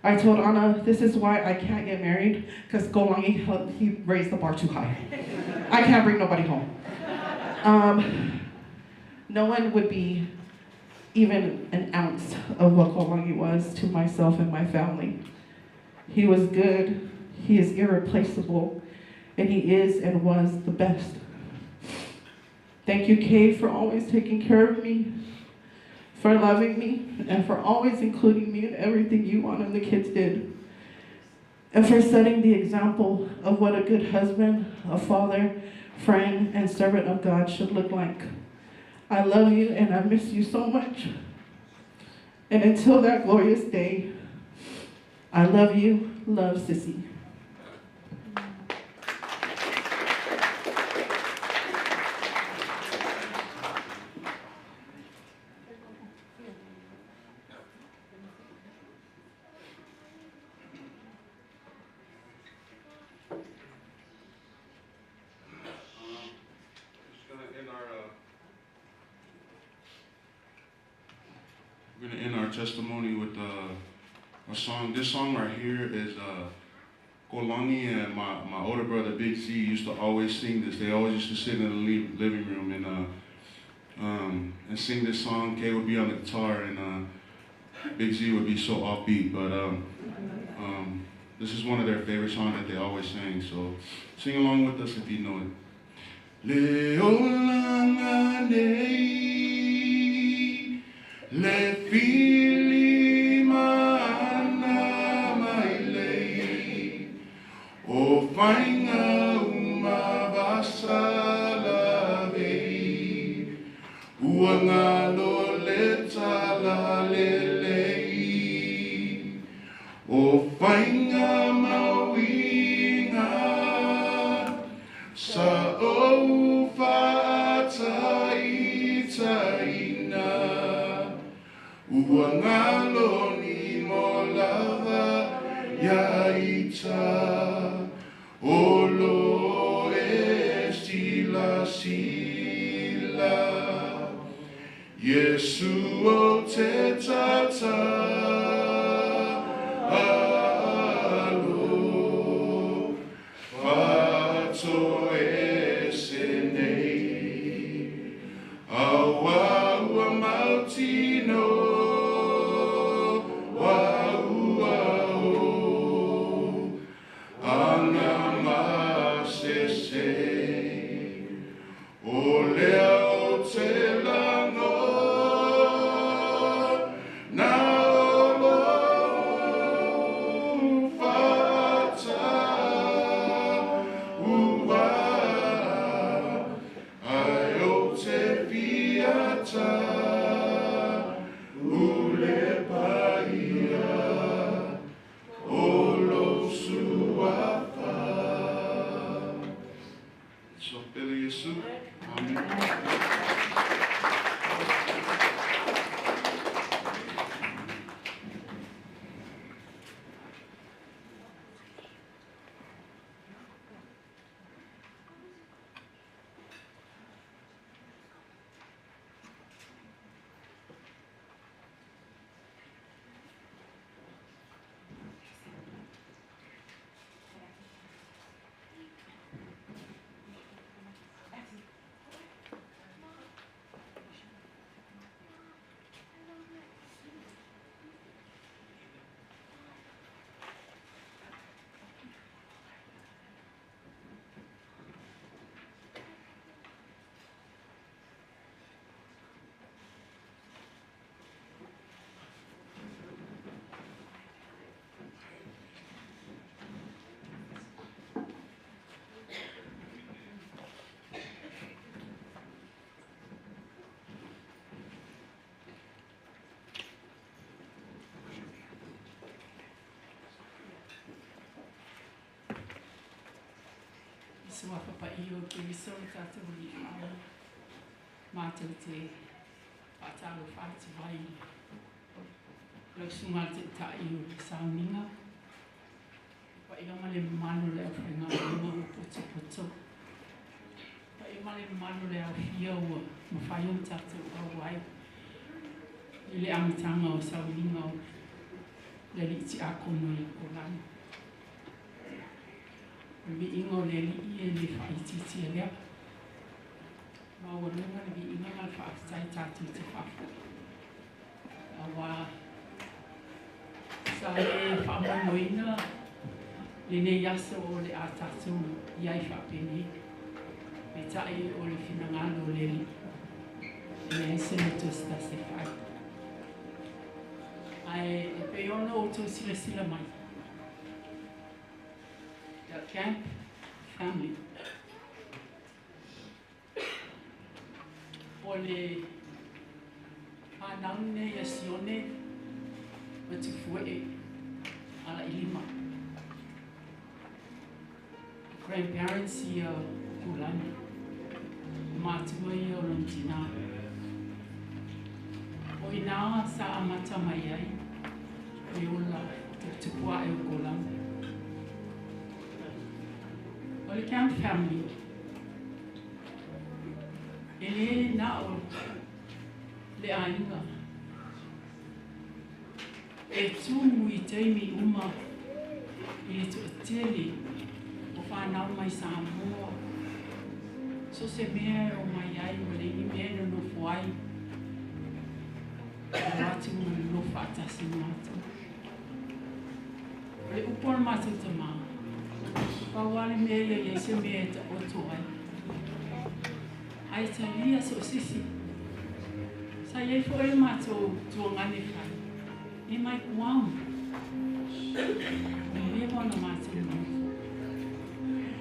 I told Anna, this is why I can't get married, because Kolangi, he raised the bar too high. I can't bring nobody home. No one would be even an ounce of what Kolangi was to myself and my family. He was good, he is irreplaceable, and he is and was the best. Thank you, Kay, for always taking care of me, for loving me, and for always including me in everything you and the kids did. And for setting the example of what a good husband, a father, friend, and servant of God should look like. I love you and I miss you so much. And until that glorious day, I love you, love Sissy. We're gonna end our testimony with a song. This song right here is Kolangi and my older brother Big Z used to always sing this. They always used to sit in the living room and sing this song. Kay would be on the guitar and Big Z would be so offbeat. But this is one of their favorite songs that they always sing. So sing along with us if you know it. Le fili mana maile o fainga uma vasala vei uanga lo le tala lele o fainga mawinga sa o fatai taina uangalo ni molava ya ita olo estila sila Yesu o te tata alo fato esene awa mautino sua whapai o ke riso tātou li whai. Mātou te whātaro whātu vai. Lau sunga te tai o sauninga. Pa inga male manu leo whainga inga o poto poto. Pa inga male manu leo hia ua mawhai o tātou au wai. I le amitanga o sauninga o le li ti akono i o lani. Mi ingo le li i le whaititi e lea. Ma ua runga le mi inga ngal whaatai tātou te whafu. Awa sa e whaamanoina le ne yasa o le a tātou iai whaapene. Me tae o le whinangalo le li. E se no tosta se whai. Ai e pe ono o tō sila sila mai. The camp family. O le anaune ya sione o te fue ala ilima. Grandparents i kulani. Mātua i o lontina. O ina sa amata mai ai. O ola te tupua e o kulani. O le camp family. Ele na o le ainga. E tumu i teimi uma i le tuatele o whanau mai Samoa. So se mea o mai ai o le i mea no no fuai. O ratu o no whaatasi mātou. O le upor mātou ta maa. Pawale mea ia se mea ta oto ai. Ai ta lia so sisi. Sa iei fo e mātou tuangane whai. E mai kuam. Me le wana mātou mau.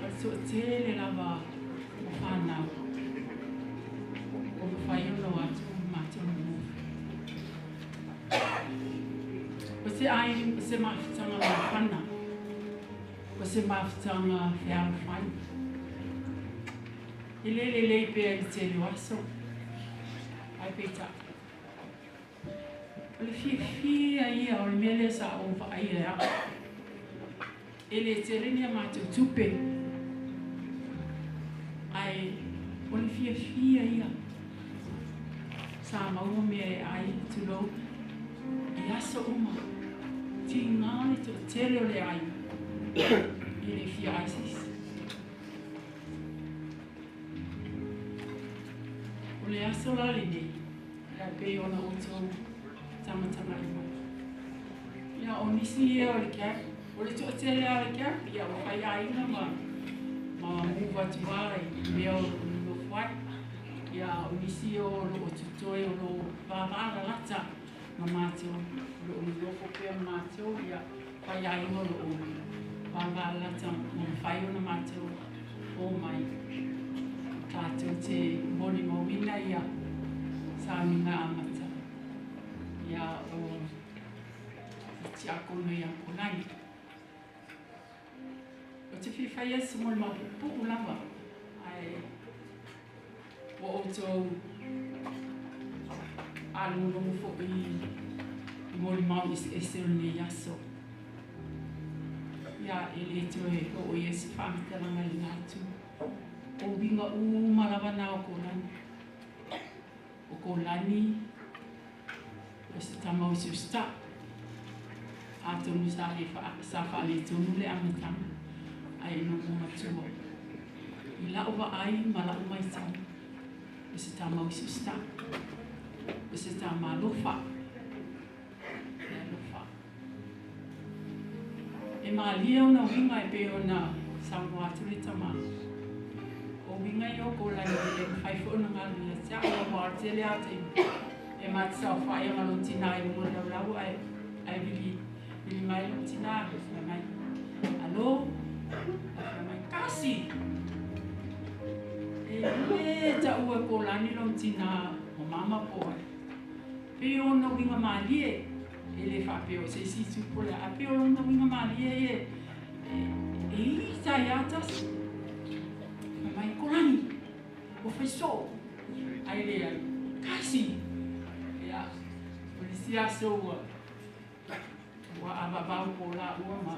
O so tele lava o whanau. O whai ono atu mātou mau. O se ai, o se mawhitanga la whana. O se mawhitanga whia whai. I le pēr i te ruaso. Ai pēta. O le fia ia o le mele sa o wha ai rea. E le te rinea mātou tupe. Ai, o le fia ia. Sa maua mea ai tulo. I aso uma. Ti ngāle to tele o le ai. I le fia ISIS. O le aso lali nei, la pe ona o tō tamatanga i mai. Ia o nisi e o le kia, o le tō tele a le kia, ia o whai aina ma muwa tuwai, mea o lo whai. Ia o nisi o lo tutoe o lo wāwāra lata ma mātou, lo o lofo pēr mātou, ia whai aina lo o wāwāra lata ma whai ona mātou o mai. Tātou te moni mawina ia sāminga amata. Ia o te akono ia konai. O te whiwhai asa moni mapupu lava. Ai o outou alungongu fo i moni mau ese o ne yaso. Ia ele toe o iesi whamitalanga i ngātu. O winga malawa na o kolani. O kolani. O se tamau se sta. A tonu sa whaale tonu le amatanga. Ai no o matua. I la uwa ai mala o mai tau. O se tamau se sta. O se tamau lofa. E lofa. E maa lia ona winga e pe ona sango atu le tamau. Winga i o ko lai e whai whona ngā lia tia o wār te lea te e mati sa o whai o ngalo tina i o lau lau ai vili mai lo tina e mai alo e mai kasi e le ta ua ko lani lo tina o mama po ai pe o no winga malie e le whapeo se si tupole a pe o no winga malie e i ta iatas Korangi, o whaiso. Ai rea, kasi. Ia, o le sia so wa ababau ko la ua ma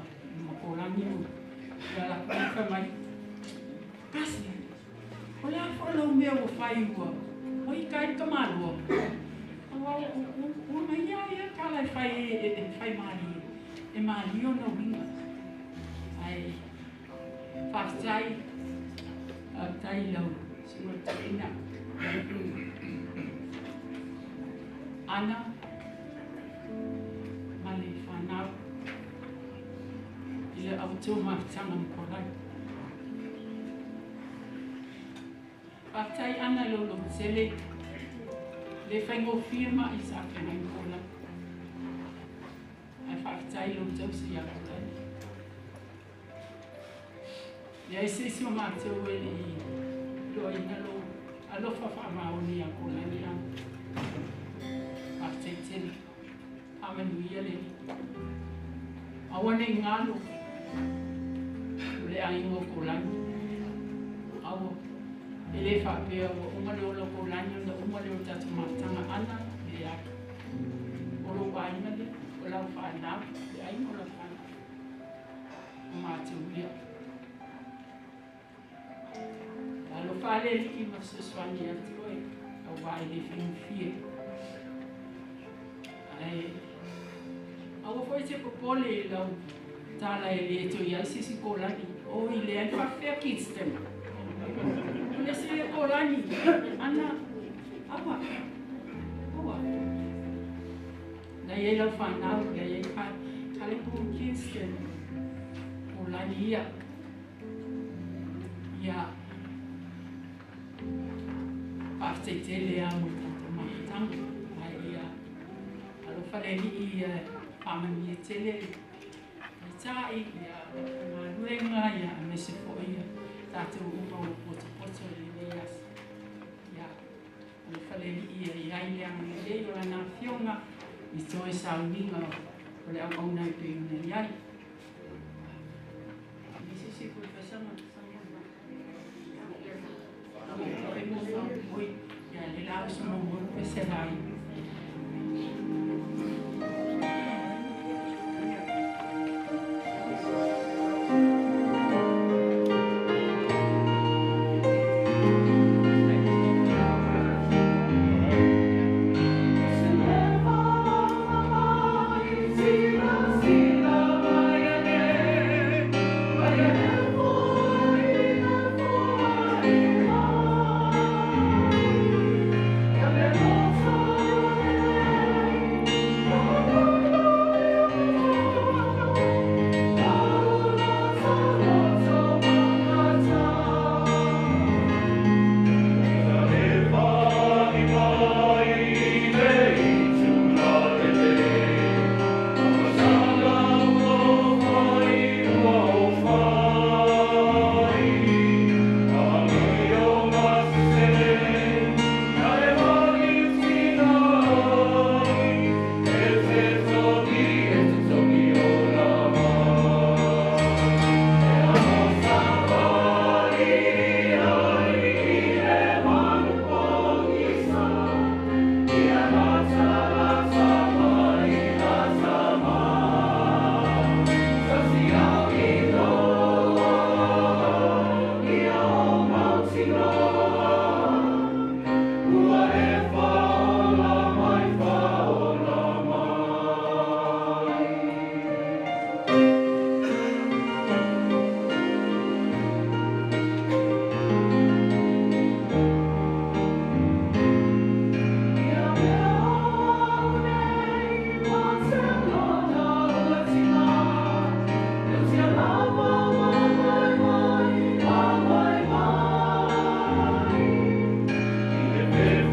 Korangi o. Ia la kuika mai. Kasi, o le a whalau mea o whai ua. O I kai kamarua. O mai ia kala whai maari. E maari o na winga. Ai, whaktai, tai lau, sima taina. Ana, male whanau. Ile au tō mahtanga mkorai. Whaktai ana lolo tele. Le whaingo firma I sa whenai mkola. Ai whaktai lo tausi a korai. Ia sisi o mātou e li loa ina lo alofa whamaoni a kola ni a whaktai tele. Amanuia le. Awane ngalo. Le aingo kolani. Awo. Ele whapea o umare o loko lani o na umare o tatu matanga ana le aki. O lo waina le, o lau whanau, le aina o lau whanau. O mātou ia. Alo whale li I masuswani ati oe, au wai le whingwhie. Ai, au foi te popole lau tala e le to ia sisi kolani. O I le ai whawhea kids tema. Le se Korani, ana, awa, awa. Na ye lau whanau, na ye kare pū Kirsten, Korani ia. Ia, pāwhte tele a mo tata mahatanga, ai ia. Alo whareli I whamani e tele, I tai, ia, ngā ruenga, ia, me se po ia. Tātou uma o poto le leas. Ia, o whaleli ia I aileanga I lei o ana whionga I toe sauninga o le au nai pe una iai. I sisi koe whasama, ia le lau sono moro pe se rai.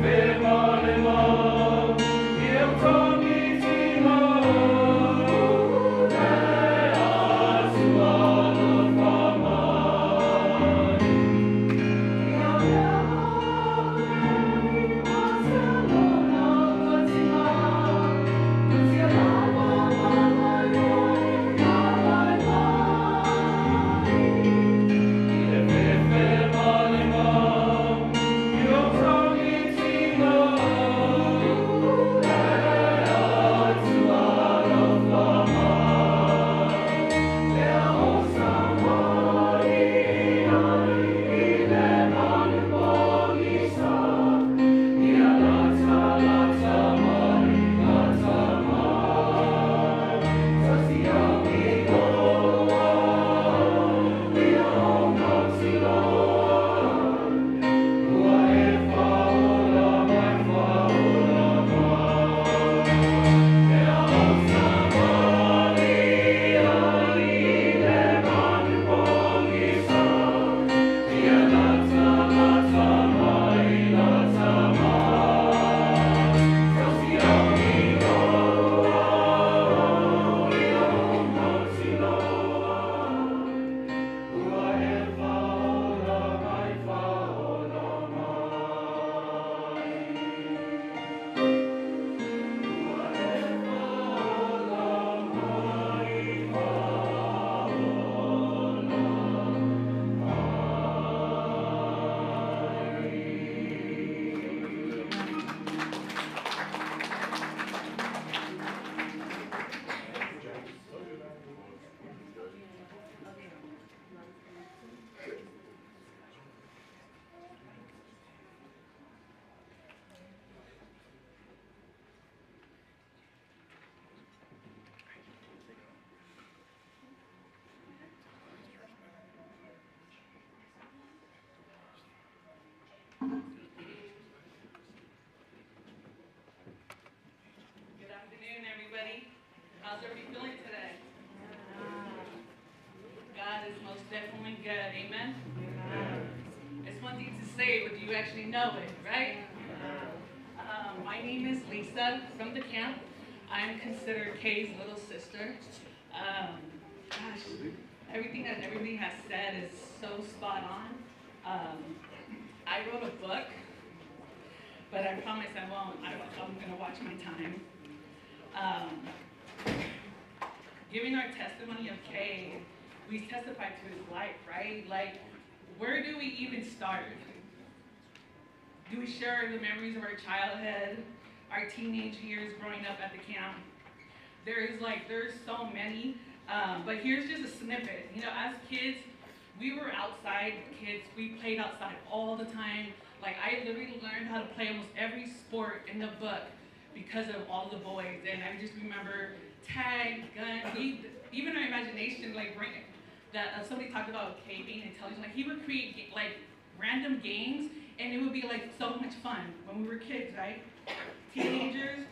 Faithful Good afternoon, everybody. How's everybody feeling today? God is most definitely good, amen? It's one thing to say, but do you actually know it, right? My name is Lisa from the camp. I'm considered Kay's little sister. Gosh, everything that everybody has said is so spot on. I wrote a book, but I promise I won't. I'm going to watch my time. Giving our testimony of Kay, we testify to his life, right? Like, where do we even start? Do we share the memories of our childhood, our teenage years growing up at the camp? There's so many, but here's just a snippet. You know, as kids, we were outside kids. We played outside all the time. Like, I literally learned how to play almost every sport in the book because of all the boys. And I just remember tag, gun, even our imagination, like, bring it. That somebody talked about Kay being intelligent. Like, he would create like random games, and it would be like so much fun when we were kids, right? Teenagers,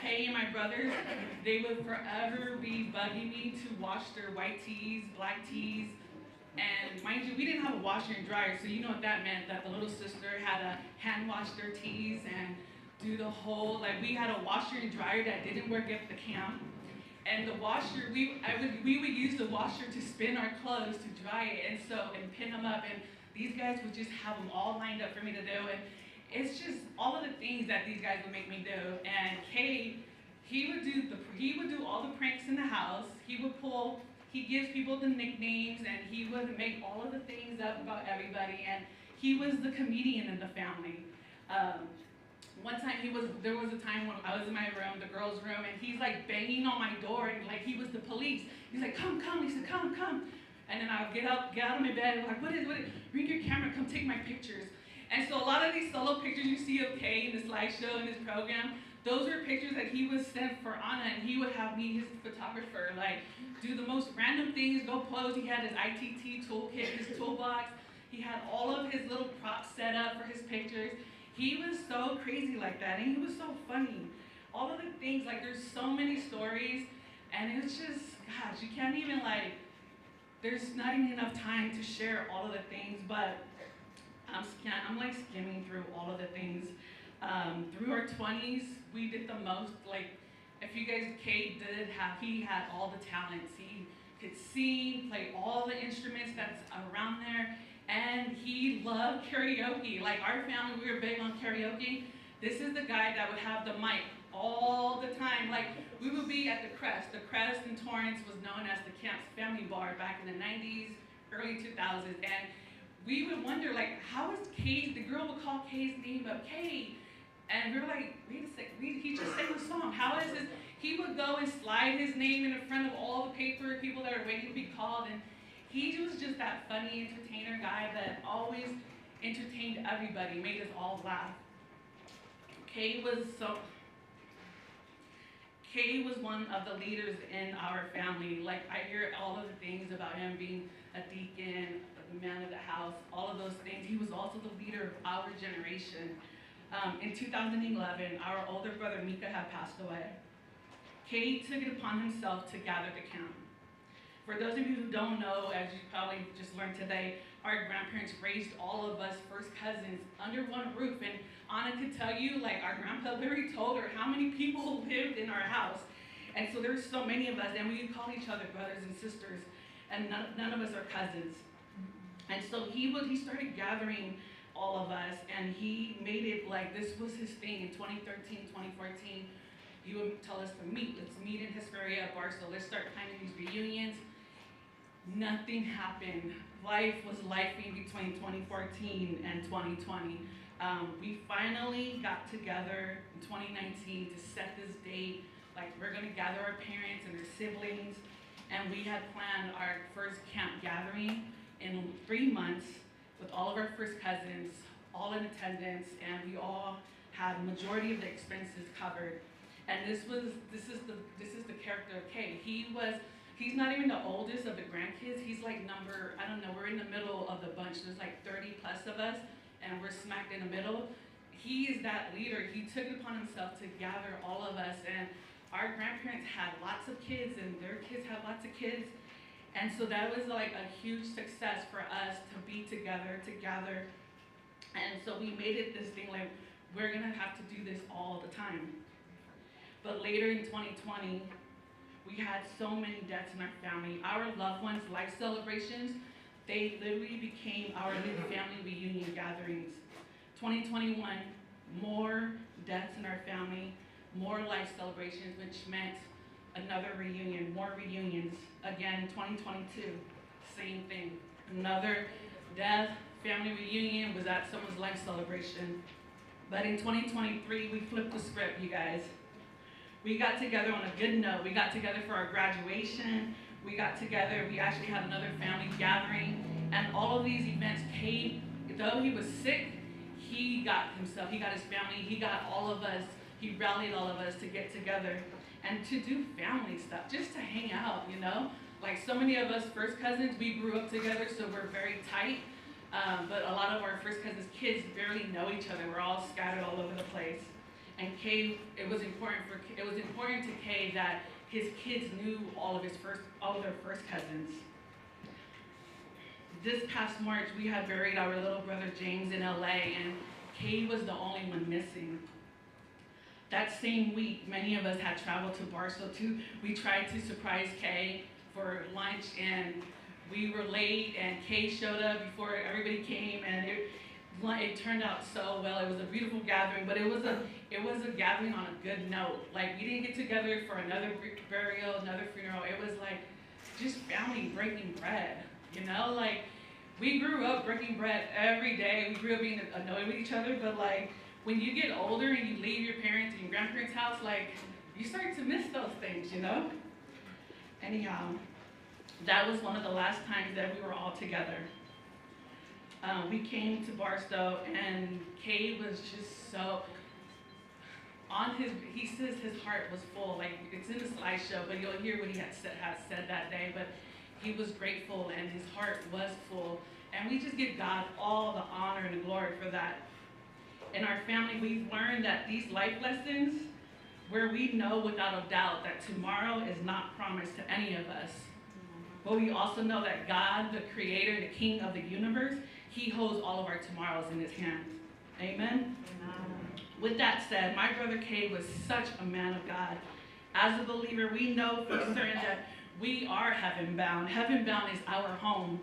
Kay and my brothers, they would forever be bugging me to wash their white tees, black tees, and mind you, we didn't have a washer and dryer, so you know what that meant, that the little sister had to hand wash their tees and do the whole, like, we had a washer and dryer that didn't work at the camp. And the washer, we would use the washer to spin our clothes to dry it and pin them up. And these guys would just have them all lined up for me to do. And it's just all of the things that these guys would make me do. And Kay, he would do all the pranks in the house. He gives people the nicknames, and he would make all of the things up about everybody. And he was the comedian in the family. One time there was a time when I was in my room, the girls' room, and he's like banging on my door, and like he was the police. He's like, come, Lisa, come. And then I'll get out of my bed, and like, what is, bring your camera, come take my pictures. And so a lot of these solo pictures you see of Kay in the slideshow in his program, those are pictures that he would send for Anna, and he would have me, his photographer, like do the most random things, go pose. He had his ITT toolkit, his toolbox. He had all of his little props set up for his pictures. He was so crazy like that, and he was so funny. All of the things, like, there's so many stories, and it's just, gosh, you can't even, like, there's not even enough time to share all of the things, but I'm like skimming through all of the things. Through our 20s, we did the most, like, if you guys, Kay he had all the talents. He could sing, play all the instruments that's around there. And he loved karaoke. Like, our family, we were big on karaoke. This is the guy that would have the mic all the time. Like, we would be at the Crest. The Crest in Torrance was known as the camp's family bar back in the 90s, early 2000s. And we would wonder, like, how is Kay, the girl would call Kay's name up, Kay. And we were like, wait a second, he just sang the song. How is this? He would go and slide his name in front of all the people that are waiting to be called. And he was just that funny entertainer guy that always entertained everybody, made us all laugh. Kay was one of the leaders in our family. Like, I hear all of the things about him being a deacon, the man of the house, all of those things. He was also the leader of our generation. In 2011, our older brother Mika had passed away. Kay took it upon himself to gather the camp. For those of you who don't know, as you probably just learned today, our grandparents raised all of us first cousins under one roof. And Anna could tell you, like, our grandpa literally told her how many people lived in our house. And so there's so many of us, and we call each other brothers and sisters, and none of us are cousins. And so he started gathering all of us, and he made it like this was his thing in 2013, 2014. He would tell us to meet. Let's meet in Hesperia, Barstow. Let's start planning these reunions. Nothing happened. Life was lifing between 2014 and 2020. We finally got together in 2019 to set this date. Like, we're gonna gather our parents and their siblings, and we had planned our first camp gathering in 3 months with all of our first cousins, all in attendance, and we all had the majority of the expenses covered. And this is the character of Kay. He's not even the oldest of the grandkids. He's like number, I don't know, we're in the middle of the bunch. There's like 30 plus of us, and we're smacked in the middle. He is that leader. He took it upon himself to gather all of us, and our grandparents had lots of kids, and their kids had lots of kids. And so that was like a huge success for us to be together, to gather. And so we made it this thing like, we're gonna have to do this all the time. But later in 2020, we had so many deaths in our family. Our loved ones' life celebrations, they literally became our new family reunion gatherings. 2021, more deaths in our family, more life celebrations, which meant another reunion, more reunions. Again, 2022, same thing. Another death, family reunion was at someone's life celebration. But in 2023, we flipped the script, you guys. We got together on a good note. We got together for our graduation. We got together, we actually had another family gathering. And all of these events came, though he was sick, he got himself, he got his family, he got all of us, he rallied all of us to get together and to do family stuff, just to hang out, you know? Like so many of us first cousins, we grew up together, so we're very tight. But a lot of our first cousins' kids barely know each other. We're all scattered all over the place. And Kay, it was important to Kay that his kids knew all of their first cousins. This past March, we had buried our little brother James in LA, and Kay was the only one missing. That same week, many of us had traveled to Barstow too. We tried to surprise Kay for lunch, and we were late, and Kay showed up before everybody came, and it turned out so well. It was a beautiful gathering, but it was a gathering on a good note. Like, we didn't get together for another burial, another funeral. It was like just family breaking bread, you know? Like, we grew up breaking bread every day. We grew up being annoyed with each other, but like, when you get older and you leave your parents and your grandparents' house, like, you start to miss those things, you know? Anyhow, that was one of the last times that we were all together. We came to Barstow, and Kay was just so, he says his heart was full. Like, it's in the slideshow, but you'll hear what he has said that day, but he was grateful, and his heart was full. And we just give God all the honor and the glory for that. In our family, we've learned that these life lessons, where we know without a doubt that tomorrow is not promised to any of us. But we also know that God, the creator, the king of the universe, he holds all of our tomorrows in his hands. Amen? Amen. With that said, my brother Kay was such a man of God. As a believer, we know for certain that we are heaven bound. Heaven bound is our home.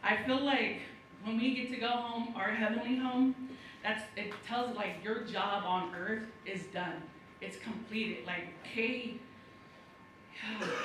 I feel like when we get to go home, our heavenly home, it tells like your job on earth is done. It's completed. Like Kay,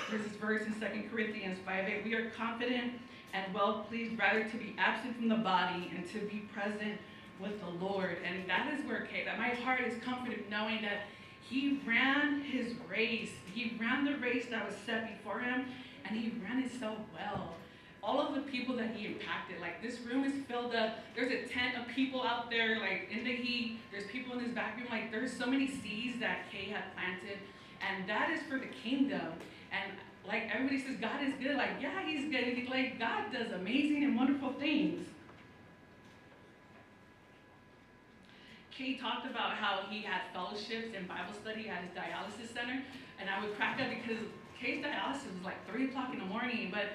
there's this verse in 2 Corinthians 5:8. We are confident and well pleased rather to be absent from the body and to be present with the Lord. And that is where Kay, that my heart is comforted knowing that he ran his race. He ran the race that was set before him, and he ran it so well. All of the people that he impacted, like this room is filled up. There's a tent of people out there, like in the heat. There's people in this back room. Like there's so many seeds that Kay had planted, and that is for the kingdom. And like everybody says, God is good. Like, yeah, he's good. Like God does amazing and wonderful things. Kay talked about how he had fellowships and Bible study at his dialysis center, and I would crack up because Kay's dialysis was like 3 o'clock in the morning, but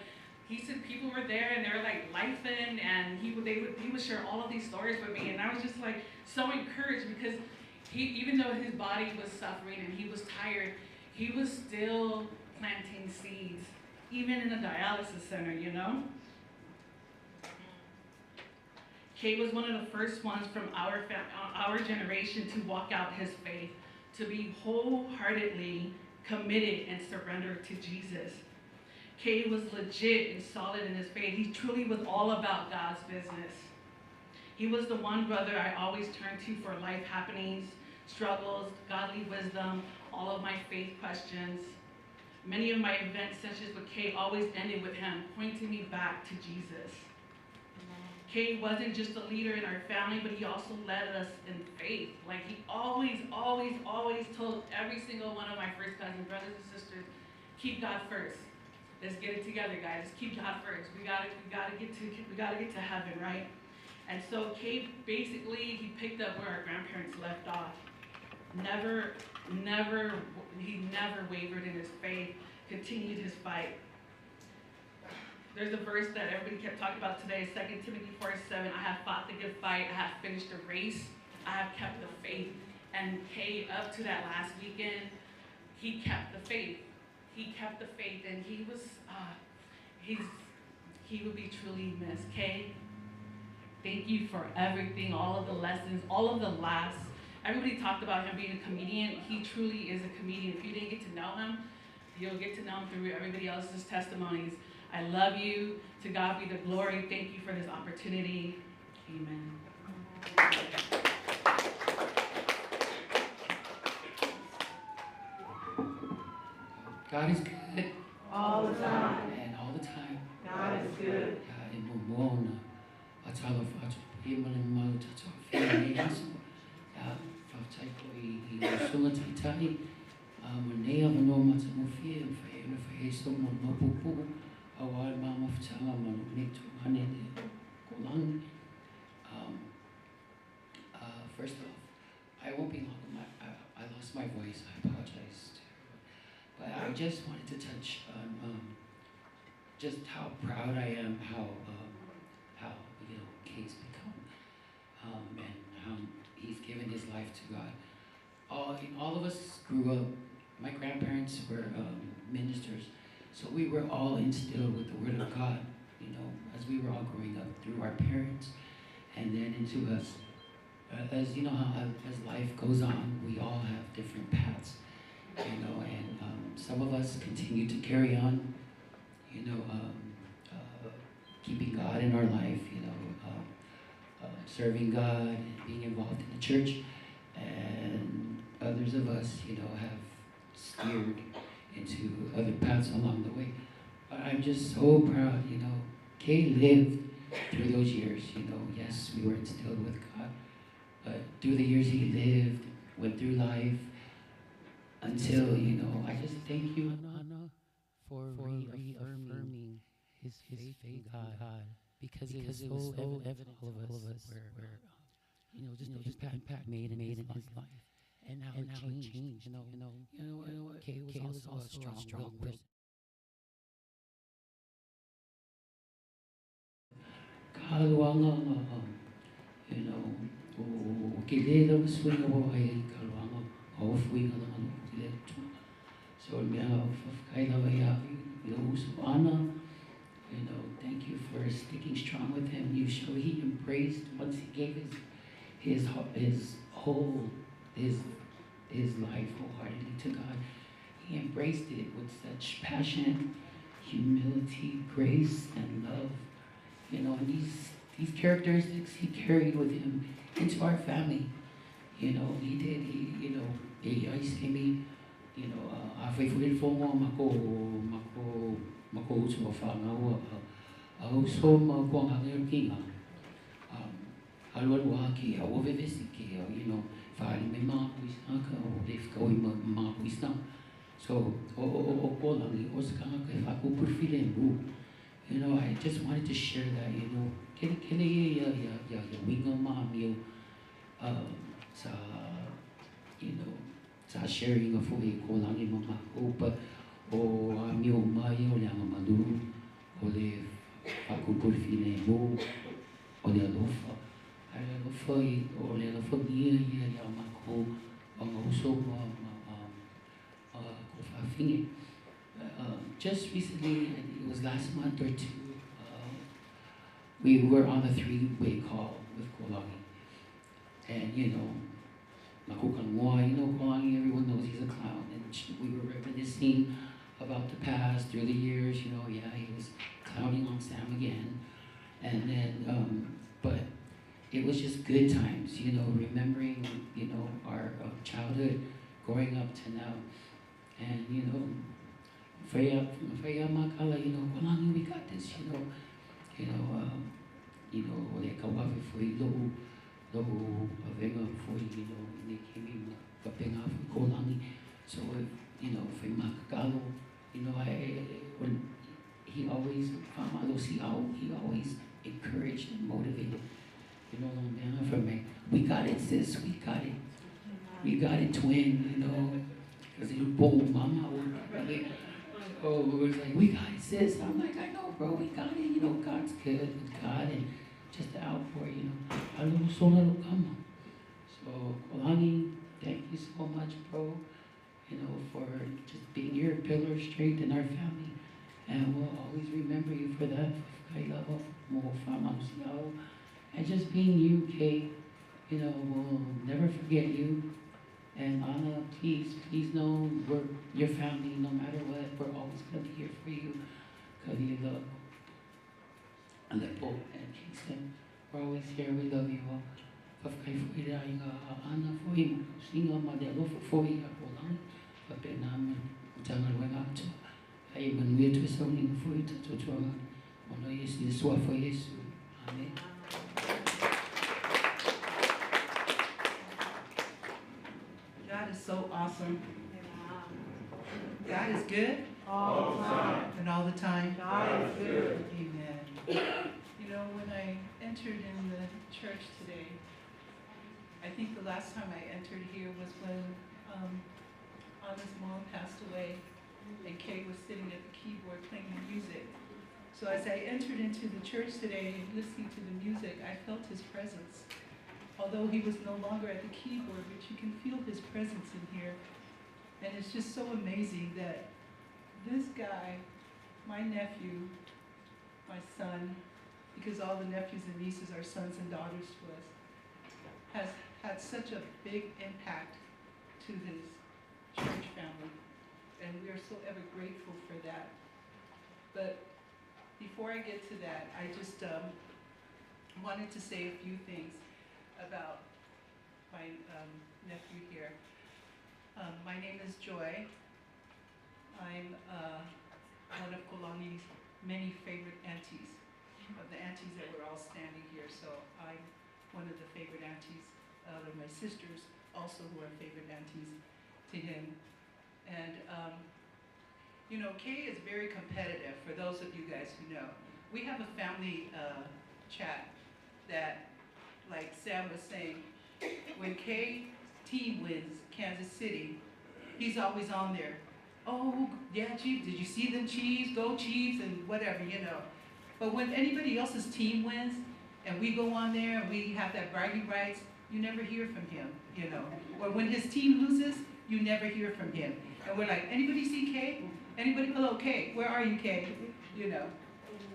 he said people were there and they were like lifing, and he would share all of these stories with me, and I was just like so encouraged because even though his body was suffering and he was tired, he was still planting seeds, even in a dialysis center, you know? Kay was one of the first ones from our generation to walk out his faith, to be wholeheartedly committed and surrendered to Jesus. Kay was legit and solid in his faith. He truly was all about God's business. He was the one brother I always turned to for life happenings, struggles, godly wisdom, all of my faith questions. Many of my event sessions with Kay always ended with him pointing me back to Jesus. Kay wasn't just a leader in our family, but he also led us in faith. Like he always told every single one of my first cousins, brothers and sisters, keep God first. Let's get it together, guys. Let's keep God first. We gotta get to heaven, right? And so Kay basically, he picked up where our grandparents left off. He never wavered in his faith, continued his fight. There's a verse that everybody kept talking about today, 2 Timothy 4:7. I have fought the good fight, I have finished the race, I have kept the faith. And Kay, up to that last weekend, he kept the faith. He kept the faith, and he would be truly missed. Kay, thank you for everything, all of the lessons, all of the laughs. Everybody talked about him being a comedian. He truly is a comedian. If you didn't get to know him, you'll get to know him through everybody else's testimonies. I love you. To God be the glory. Thank you for this opportunity. Amen. God is good. All the time. And all the time. God is good. First off, I won't be long. I lost my voice. I apologize. But I just wanted to touch on just how proud I am, how Kay's become, and how he's given his life to God. All of us grew up. My grandparents were ministers, so we were all instilled with the Word of God, as we were all growing up through our parents, and then into us. As you know, how as life goes on, we all have different paths, and some of us continue to carry on, keeping God in our life, serving God and being involved in the church, and others of us, have steered into other paths along the way. But I'm just so proud, Kay lived through those years, yes, we were instilled with God, but through the years he lived, went through life, until, I just thank you, Anna, for reaffirming his faith in God, because it was so evident to all of us where just the impact made in his life, and how it changed, Kay was also a strong person. So on behalf of Kailawaya, Anna, thank you for sticking strong with him. You show he embraced, once he gave his life wholeheartedly to God, he embraced it with such passion, humility, grace, and love. And these characteristics he carried with him into our family. He did, I see me, faithfully for mako to whāngaua, so ma kuang hangir kinga. Alwan waki, a wovevesiki, whaari me maa puisnaka, o lefka oi maa puisna. So, o kolangi, o skanga, whaku purfile mu. I just wanted to share that, kele ya winga maa mio, sa sharing of oi kolangi mama upa, o mio mai o le anga manu, o le whaku purfile mu, o le alofa. Ale alofa o le alofa nia ya mako, o ngauso ko whawhinge. Just recently, I think it was last month or two, we were on a 3-way call with Kolangi. And, Kolangi, everyone knows he's a clown. And we were reminiscing about the past, through the years, he was clowning on Sam again. And then, but it was just good times, remembering, our childhood, growing up to now. And, Freya Makala, Kolangi, we got this, le kawawe foi lohu avenga foi, ne kimi kapenga foi Kolangi. So, foi makakalo, he always, he always encouraged and motivated you know, for me. We got it, sis, we got it. We got it, twin, you know. Because you bold mama. Oh, it was like, we got it, sis. I'm like, I know, bro, we got it. You know, God's good with God and just the outpour, you know. Halo sola lo kama. So, Kolani, thank you so much, bro, you know, for just being your pillar of strength in our family. And we'll always remember you for that. And just being you, Kate, you know, we'll never forget you. And Anna, please know we're your family no matter what. We're always going to be here for you. Kavila, Aleppo, and Kingston. We're always here. We love you all. Anna for him, sing on my devil for you. But then I'm going to ay manuia tu sa uning foi tu tu ono Yesu Yesu for Yesu. Amen. God is so awesome. God is good all the time. And all the time. God is good. Amen. You know, when I entered in the church today, I think the last time I entered here was when Anna's mom passed away. And Kay was sitting at the keyboard playing the music. So as I entered into the church today and listening to the music, I felt his presence. Although he was no longer at the keyboard, but you can feel his presence in here. And it's just so amazing that this guy, my nephew, my son, because all the nephews and nieces are sons and daughters to us, has had such a big impact to his church family. And we are so ever grateful for that. But before I get to that, I just wanted to say a few things about my nephew here. My name is Joy. I'm one of Kolani's many favorite aunties, of the aunties that were all standing here. So I'm one of the favorite aunties out of my sisters, also who are favorite aunties to him. And, you know, Kay is very competitive, for those of you guys who know. We have a family chat that, like Sam was saying, when Kay's team wins Kansas City, he's always on there. Oh, yeah, Chiefs, did you see them Chiefs? Go Chiefs, and whatever, you know. But when anybody else's team wins, and we go on there and we have that bragging rights, you never hear from him, you know. Or when his team loses, you never hear from him. And we're like, anybody see Kay? Anybody? Hello, Kay. Where are you, Kay? You know.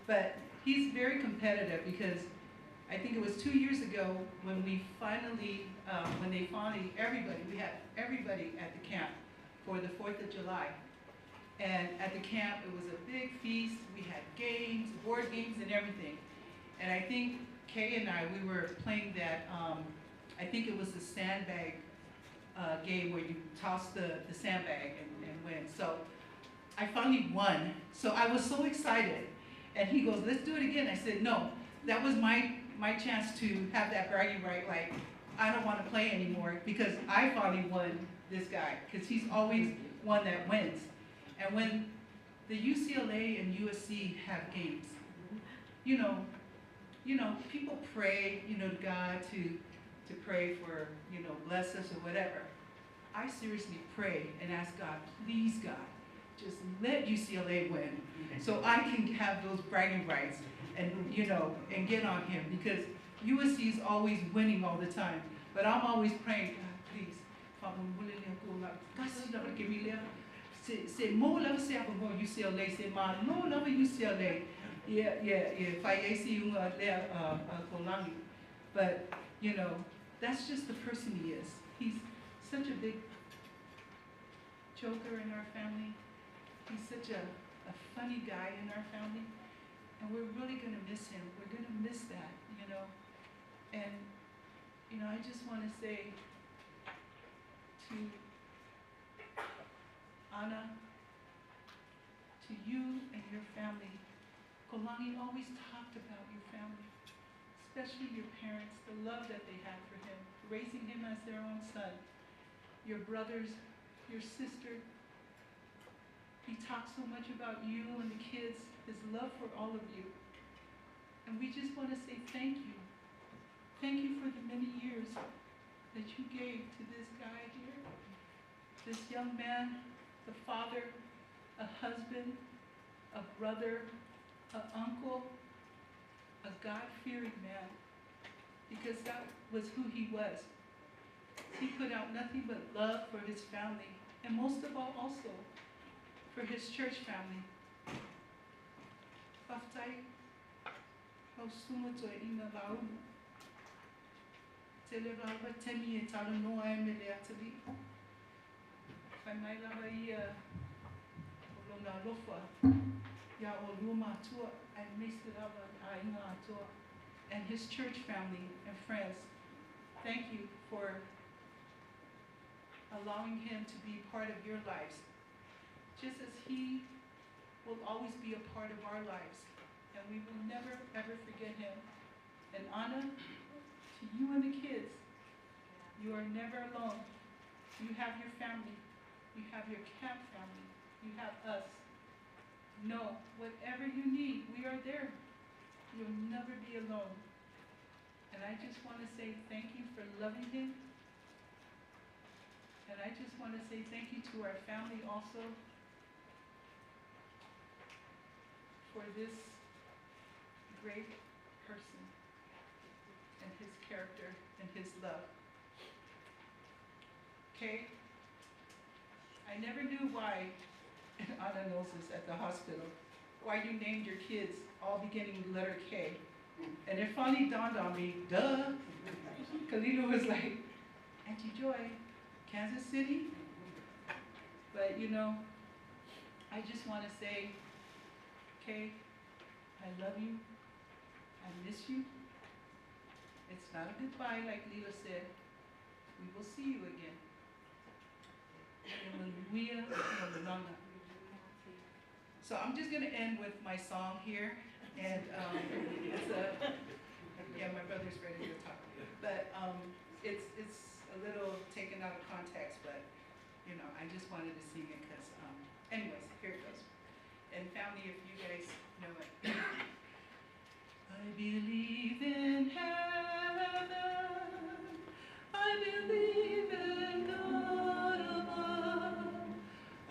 But he's very competitive because I think it was 2 years ago when we finally, we had everybody at the camp for the 4th of July. And at the camp, it was a big feast. We had games, board games, and everything. And I think Kay and we were playing that, I think it was the sandbag game where you toss the sandbag and win. So I finally won. So I was so excited. And he goes, let's do it again. I said, no, that was my chance to have that bragging right. Like, I don't want to play anymore because I finally won this guy because he's always one that wins. And when the UCLA and USC have games, you know, people pray, to God to pray for, bless us or whatever. I seriously pray and ask God, please God, just let UCLA win so I can have those bragging rights and, and get on him because USC is always winning all the time. But I'm always praying, God, please, c'est more love say about UCLA, c'est my no love UCLA. Yeah, if I see you Kolani. But, that's just the person he is. He's such a big joker in our family. He's such a funny guy in our family. And we're really going to miss him. We're going to miss that, And, I just want to say to Anna, to you and your family, Kolani always talked about your family, especially your parents, the love that they had for him, raising him as their own son, your brothers, your sister. He talked so much about you and the kids, his love for all of you. And we just want to say thank you Thank you for the many years that you gave to this guy here, this young man, the father, a husband, a brother, an uncle, a God-fearing man, because that was who he was. He put out nothing but love for his family, and most of all also for his church family. Baftai, hausuma to ina lau, tele raba temi e talo no ai me le atali. Whanai lava ia o longa lofa, ya o luma atua, ai mesi lava a inga atua, and his church family and friends. Thank you for allowing him to be part of your lives, just as he will always be a part of our lives, and we will never ever forget him. And Anna, to you and the kids, you are never alone. You have your family, you have your camp family, you have us. No, whatever you need, we are there. You'll never be alone. And I just want to say thank you for loving him. And I just want to say thank you to our family also for this great person and his character and his love. Okay? I never knew why, and Anna knows this at the hospital, why you named your kids all beginning with the letter K. And it finally dawned on me, duh. Kalila was like, Auntie Joy, Kansas City? But you know, I just want to say, Kay, I love you, I miss you. It's not a goodbye like Lila said. We will see you again. So I'm just going to end with my song here. And it's yeah, my brother's ready to talk. But it's a little taken out of context, but you know, I just wanted to sing it because, anyways, here it goes. And family, if you guys know it. I believe in heaven, I believe in God above,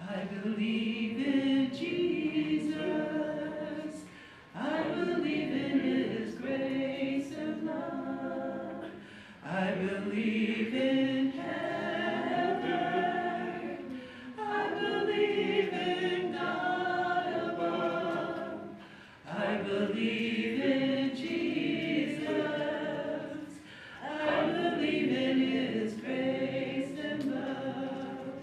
I believe in Jesus, I believe in His grace and love, I believe in heaven, I believe in God above, I believe in Jesus, I believe in His grace and love.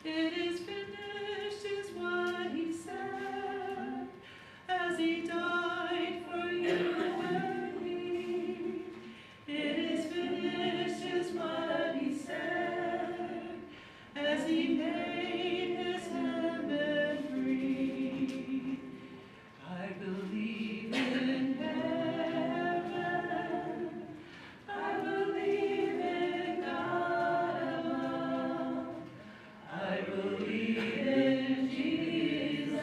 It is finished is what He said, as He died for you and me. It is finished is what He said, as He made His heaven free. I believe in heaven, I believe in God above, I believe in Jesus,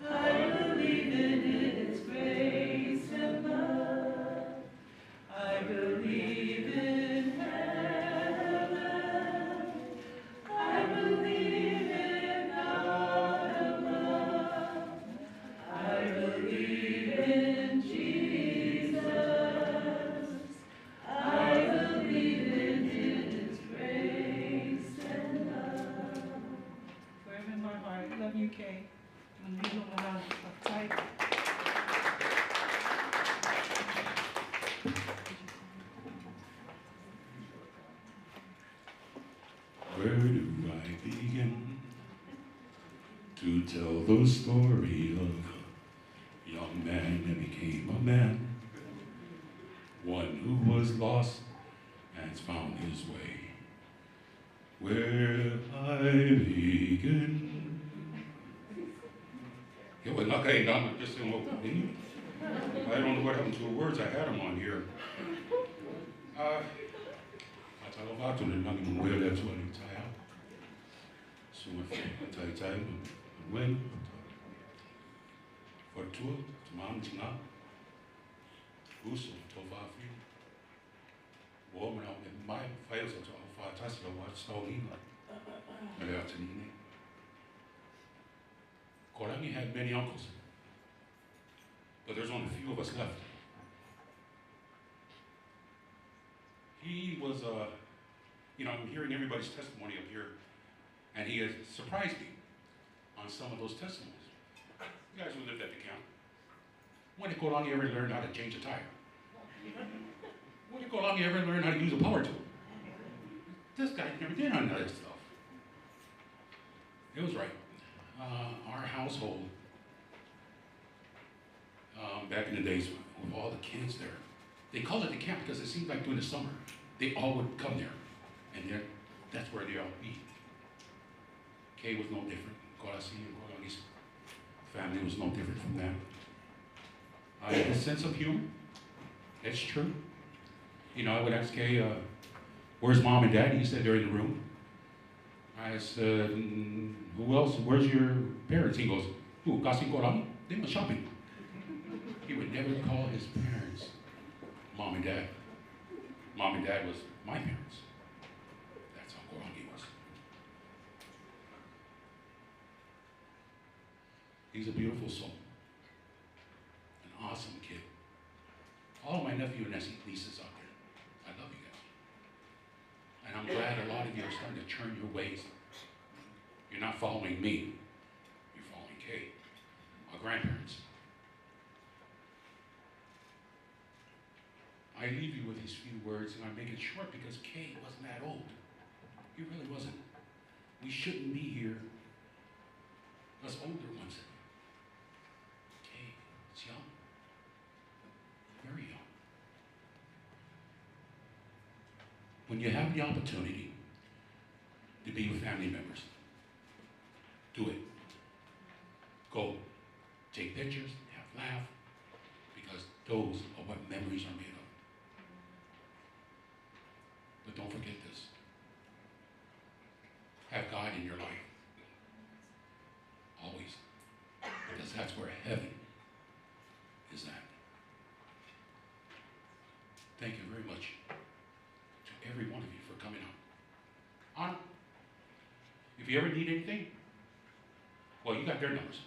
I believe in His grace and love, I believe in heaven, I believe in God above, I believe in Jesus, I believe in His grace and love. Forever in my heart, love you, Kay. Uptight. Where do I begin to tell the story of a young man that became a man? One who was lost and has found his way. Where I begin. Yeah, well, okay, now I'm just saying, well, I don't know what happened to the words. I had them on here. Atalovato le nangi mwele atu ani taya. So tai tai when for two to man tina. Uso, Tovafi. Woman out in my files of Fatasio, what's Saulina. Meleatanine. Korangi had many uncles, but there's only a few of us left. He was, I'm hearing everybody's testimony up here, and he has surprised me on some of those testimonies. You guys who lived at the camp, when did Korangi ever learn how to change a tire? When did Korangi ever learn how to use a power tool? This guy never did none of that stuff. It was right. Our household, back in the days with all the kids there, they called it the camp because it seemed like during the summer, they all would come there, and that's where they all be. Kay was no different. Korasi and Korangi's family was no different from them. His sense of humor, it's true. I would ask Kay, where's mom and dad? He said they're in the room. I said, who else? Where's your parents? He goes, who? Kasi Korangi? They went shopping. He would never call his parents mom and dad. Mom and dad was my parents. That's how Korangi was. He's a beautiful soul. An awesome kid. All of my nephew and nieces out there, I love you guys. And I'm glad a lot of you are starting to turn your ways. You're not following me. You're following Kay, our grandparents. I leave you with these few words, and I make it short because Kay wasn't that old. He really wasn't. We shouldn't be here, us older ones. Kay is young. Very young. When you have the opportunity to be with family members, do it. Go. Take pictures, have a laugh, because those are what memories are made of. But don't forget this. Have God in your life. Always. Because that's where heaven is at. Thank you very much to every one of you for coming out. On. If you ever need anything, well, you got their numbers.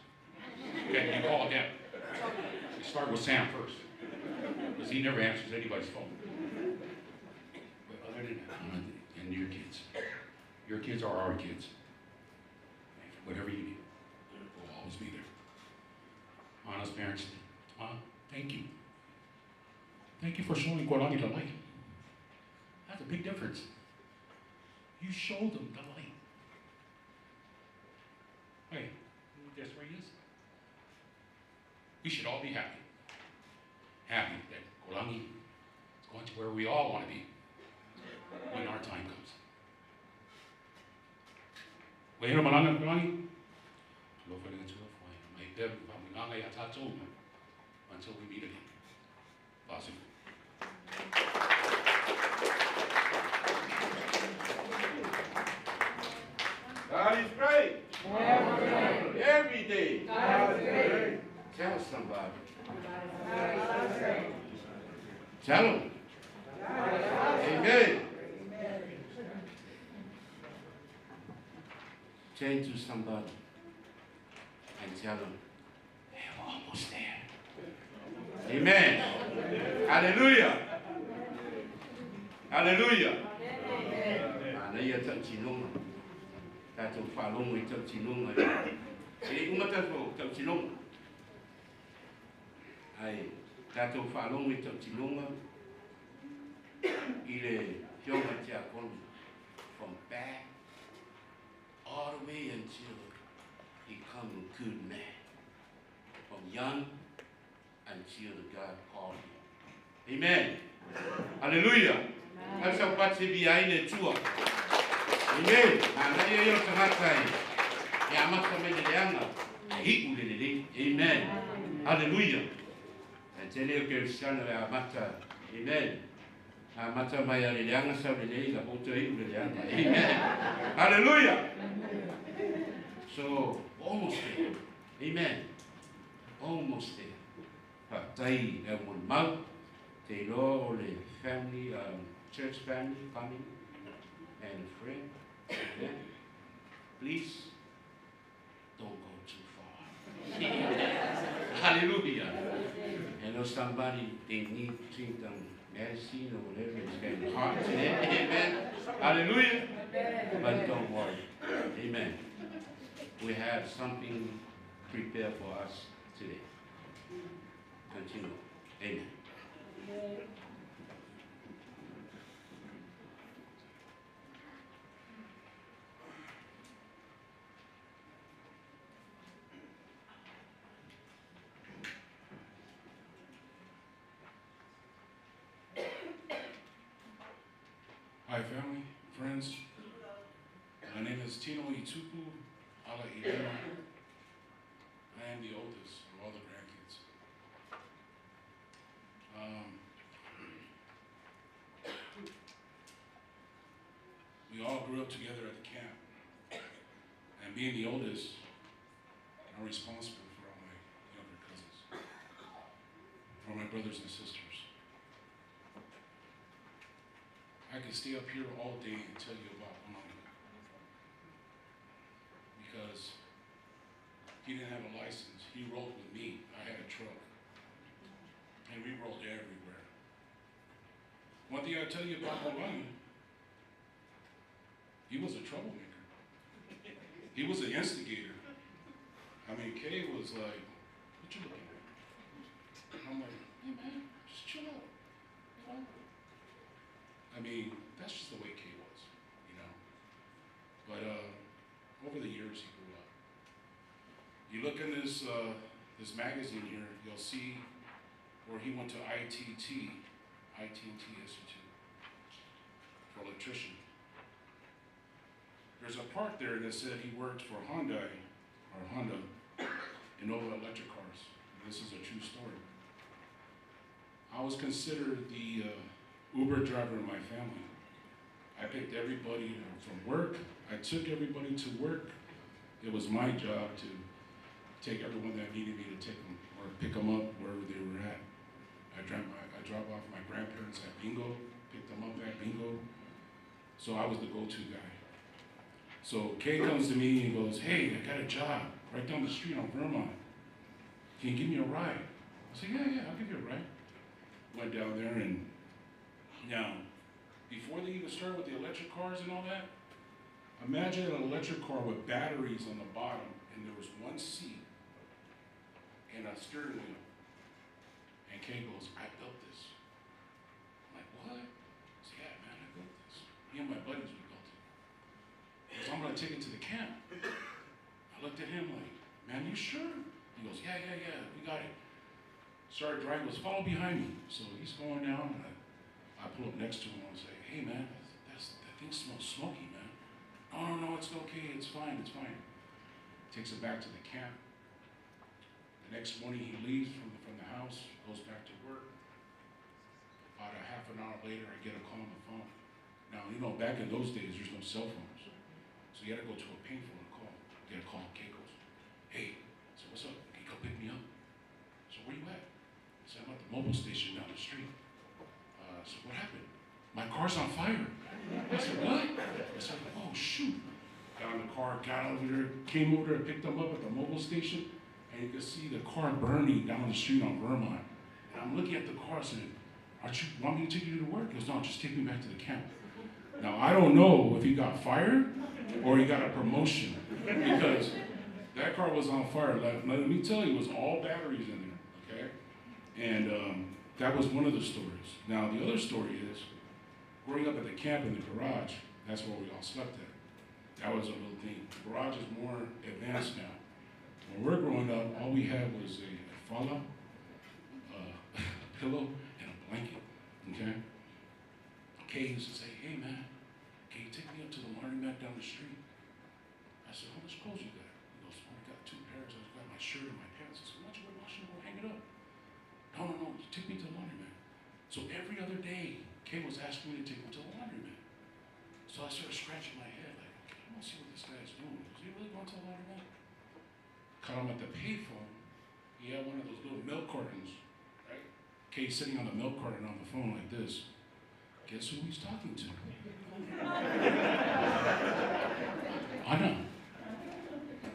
Okay, you call them. You start with Sam first, because he never answers anybody's phone. But other than that, and your kids. Your kids are our kids. Whatever you need, we'll always be there. Honest parents, thank you. Thank you for showing Korangi the light. That's a big difference. You showed them the light. Hey, guess where he is? We should all be happy. Happy that Korangi is going to where we all want to be when our time comes. Wahira malanga Korangi. Until we meet again. Awesome. God is great. Every day. God is great. Tell somebody. Tell them. Amen. Turn to somebody and tell them, hey, we're almost there. Amen. Hallelujah. Hallelujah. Nãy giờ thậm chí luôn ta chụp phá luôn người thậm chí luôn rồi thì cũng mất thân phụ thậm chí luôn ai ta chụp phá luôn người thậm chí luôn ile cho mà cha con from back all the way until he come a good man, from young until the God called him. Amen. Hallelujah. Ang sapat si biyay na chua. Amen. Ana yo sangatay. Yamat sa mediyanga. Hiku din. Amen. Hallelujah. And tell you Cristiano amata. Amen. Amata maya mediyanga sa mediyanga la puto hiku mediyanga. Amen. Hallelujah. So almost there. Amen. Almost there. Tay ang mau They know all the family, church family coming and friend. Amen. Please don't go too far. Hallelujah. I know somebody, they need to drink them medicine or whatever, it's getting hot today. Amen. Hallelujah. But don't worry. Amen. We have something prepared for us today. Continue. Amen. Hi family, friends. My name is Tino Itupu Ala Irema. I am the oldest of all the grandkids. We all grew up together at the camp. And being the oldest, I'm responsible for all my younger cousins, for my brothers and sisters. I could stay up here all day and tell you about Mom. Because he didn't have a license. He rolled with me. I had a truck. And we rolled everywhere. One thing I'll tell you about Malani, he was a troublemaker. He was an instigator. I mean, Kay was like, what you looking at? And I'm like, hey man, just chill out. You know? I mean, that's just the way Kay was, you know? But over the years, he grew up. You look in this, this magazine here, you'll see where he went to ITT Institute for electrician. There's a part there that said he worked for Honda Innova electric cars. This is a true story. I was considered the Uber driver in my family. I picked everybody from work. I took everybody to work. It was my job to take everyone that needed me to take them or pick them up wherever they were at. I dropped off my grandparents at Bingo, picked them up at Bingo. So I was the go-to guy. So Kay comes to me and goes, hey, I got a job right down the street on Vermont. Can you give me a ride? I said, yeah, I'll give you a ride. Went down there and now, before they even started with the electric cars and all that, imagine an electric car with batteries on the bottom and there was one seat and a steering wheel. And Kay goes, I built this. I'm like, what? I said, yeah, man, I built this. Me and my buddies, we built it. He goes, I'm gonna take it to the camp. I looked at him like, man, you sure? He goes, yeah, we got it. Started driving, goes, follow behind me. So he's going down, and I pull up next to him and I say, hey man, that thing smells smoky, man. No, it's okay, it's fine. Takes it back to the camp. The next morning he leaves from the house, goes back to work. About a half an hour later, I get a call on the phone. Now, you know, back in those days, there's no cell phones. So you had to go to a payphone and call. Get a call, Kay goes, hey, so what's up? Can you come pick me up? So where you at? I said, I'm at the mobile station down the street. So what happened? My car's on fire. I said, what? I said, oh shoot. Got in the car, got over there, came over there, picked them up at the mobile station, and you could see the car burning down the street on Vermont. And I'm looking at the car saying, want me to take you to work? He goes, no, just take me back to the camp. Now, I don't know if he got fired or he got a promotion because that car was on fire. Let me tell you, it was all batteries in there, okay? And that was one of the stories. Now, the other story is, growing up at the camp in the garage, that's where we all slept at. That was a little thing. The garage is more advanced now. When we were growing up, all we had was a fala, a pillow, and a blanket, okay? Kay used to say, hey man, can you take me up to the laundromat down the street? I said, how much clothes you got? He goes, oh, I got 2 pairs. I got my shirt and my pants. I said, why don't you go wash it and go hang it up? No, you take me to the laundromat. So every other day, Kay was asking me to take him to the laundromat. So I started scratching my head like, okay, I want to see what this guy's doing. Is he really going to the laundromat? Caught him at the payphone. He had one of those little milk cartons, right? Kay's sitting on the milk carton on the phone like this. Guess who he's talking to? I know.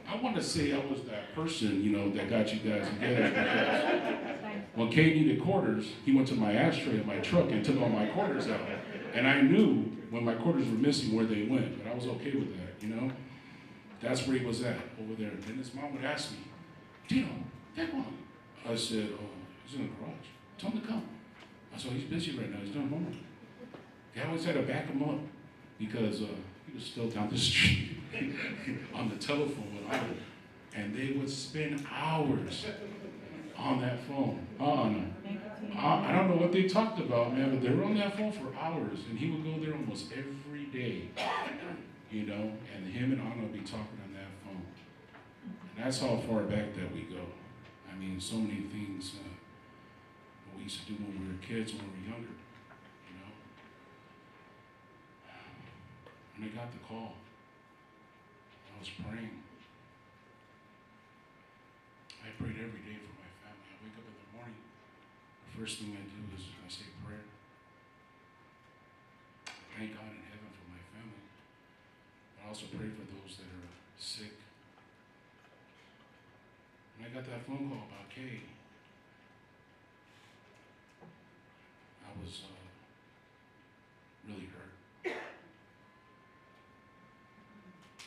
I want to say I was that person, you know, that got you guys together because when Kay needed quarters, he went to my ashtray in my truck and took all my quarters out. And I knew when my quarters were missing where they went, but I was okay with that, you know? That's where he was at, over there. And then his mom would ask me, Tino, that one. I said, oh, he's in the garage. Tell him to come. I said, he's busy right now. He's doing homework. They always had to back him up because he was still down the street on the telephone with Ida. And they would spend hours on that phone. No. I don't know what they talked about, man, but they were on that phone for hours. And he would go there almost every day, you know, and him and Anna would be talking on that phone. And that's how far back that we go. I mean, so many things we used to do when we were kids, when we were younger, you know. When I got the call, I was praying. I prayed every day for my family. I wake up in the morning, the first thing I do is I say prayer. I thank God in heaven for my family. I also pray for those that are sick. When I got that phone call about Kay, I was really hurt.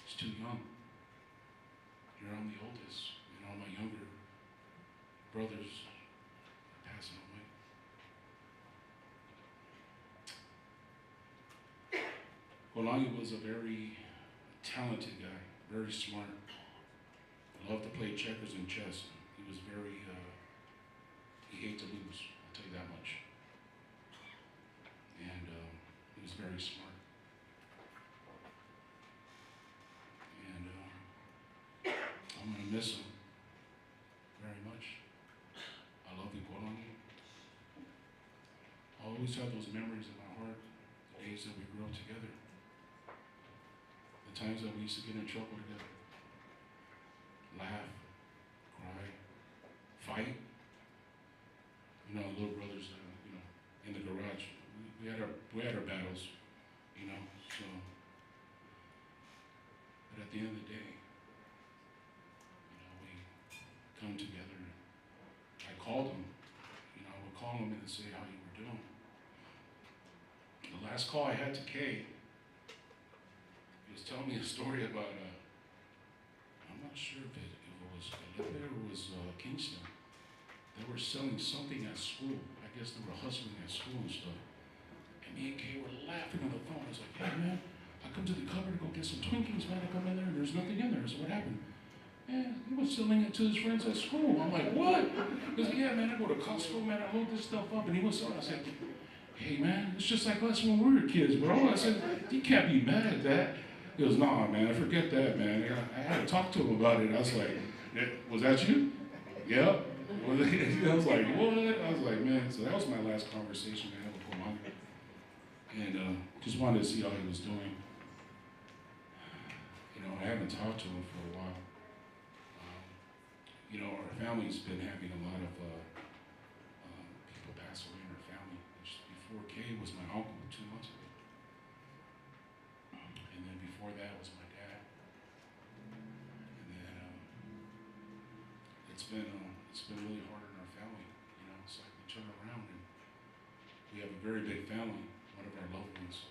He's too young. You're I'm the oldest, and all my younger brothers are passing away. Golangi was a very talented guy, very smart. Loved to play checkers and chess. He was very, he hated to lose, I'll tell you that much. And he was very smart. And I'm going to miss him very much. I love you, Golangi. I always have those memories in my heart, the days that we grew up together, the times that we used to get in trouble together. Laugh, cry, fight. You know, little brothers, you know, in the garage. We had our battles, you know. So, but at the end of the day, you know, we come together. I called him. You know, I would call him and say how you were doing. The last call I had to Kay, he was telling me a story about. I'm not sure if it was Olivia or it was Kingston. They were selling something at school. I guess they were hustling at school and stuff. And me and Kay were laughing on the phone. I was like, hey man, I come to the cupboard to go get some Twinkies, man. I come in there and there's nothing in there. So what happened? Yeah, he was selling it to his friends at school. I'm like, what? He was like, yeah man, I go to Costco, man, I load this stuff up. And he was selling. I said, hey man, it's just like us when we were kids, bro. I said, you can't be mad at that. He goes, nah, man, forget that, man. I had to talk to him about it. I was like, was that you? Yep. I was like, what? I was like, man. So that was my last conversation I had with Golangi. And just wanted to see how he was doing. You know, I haven't talked to him for a while. You know, our family's been having a lot of people pass away in our family. Before Kay was my uncle 2 months ago. And then before that was my dad. And then it's been really hard in our family. You know, it's like we turn around and we have a very big family. One of our loved ones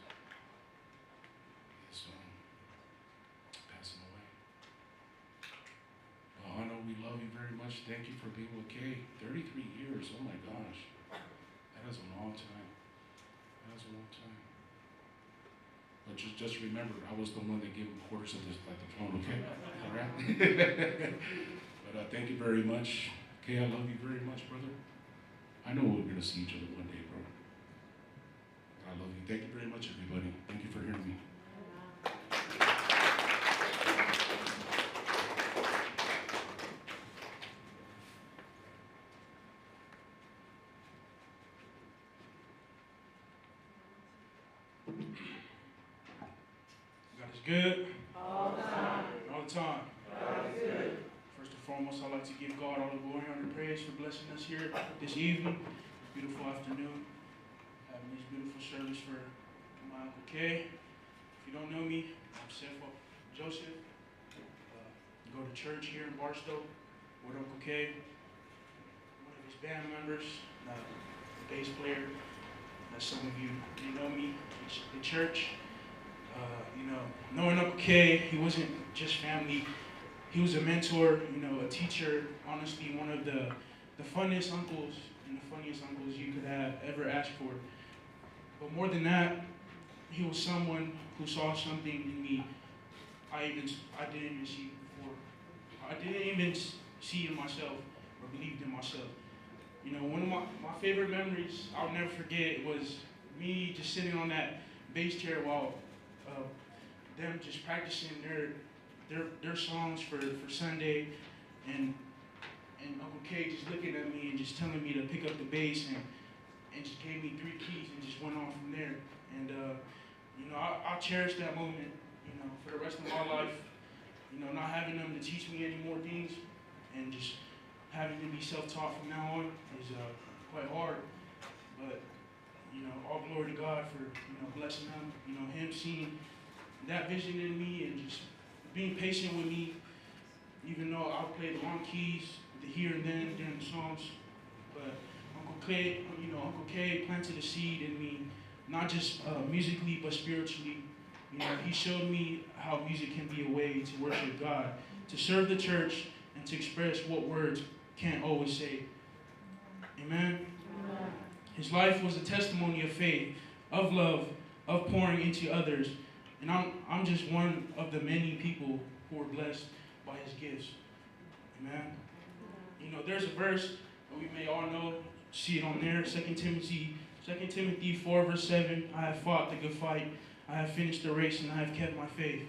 is passing away. Well, I know we love you very much. Thank you for being with Kay. 33 years. Oh my gosh, that is a long time. That is a long time. But just remember, I was the one that gave him quarters at the phone, okay? All right? But thank you very much. Kay, I love you very much, brother. I know we're going to see each other one day, bro. I love you. Thank you very much, everybody. Thank you for hearing me. God is good. All the time. All the time. God is good. First and foremost, I'd like to give God all the glory and the praise for blessing us here this evening. beautiful afternoon. Having this beautiful service for my Uncle Kay. If you don't know me, I'm Seth Joseph. Go to church here in Barstow with Uncle Kay. One of his band members, the bass player. As some of you may know me, the church. Knowing Uncle Kay, he wasn't just family. He was a mentor, a teacher. Honestly, one of the funnest uncles and the funniest uncles you could have ever asked for. But more than that, he was someone who saw something in me I didn't even see before. I didn't even see in myself or believed in myself. One of my favorite memories I'll never forget was me just sitting on that bass chair while them just practicing their songs for Sunday, and Uncle Kay just looking at me and just telling me to pick up the bass and just gave me 3 keys and just went on from there. And I'll cherish that moment, for the rest of my life. Not having them to teach me any more things and just having to be self-taught from now on is quite hard. But all glory to God for blessing them. Him seeing that vision in me and just being patient with me, even though I play the wrong keys, the here and then during the songs. But Uncle Kay planted a seed in me, not just musically but spiritually. He showed me how music can be a way to worship God, to serve the church, and to express what words can't always say. Amen? His life was a testimony of faith, of love, of pouring into others. And I'm just one of the many people who are blessed by his gifts. Amen? There's a verse that we may all know, see it on there, 2 Timothy 4, verse 7, I have fought the good fight, I have finished the race, and I have kept my faith.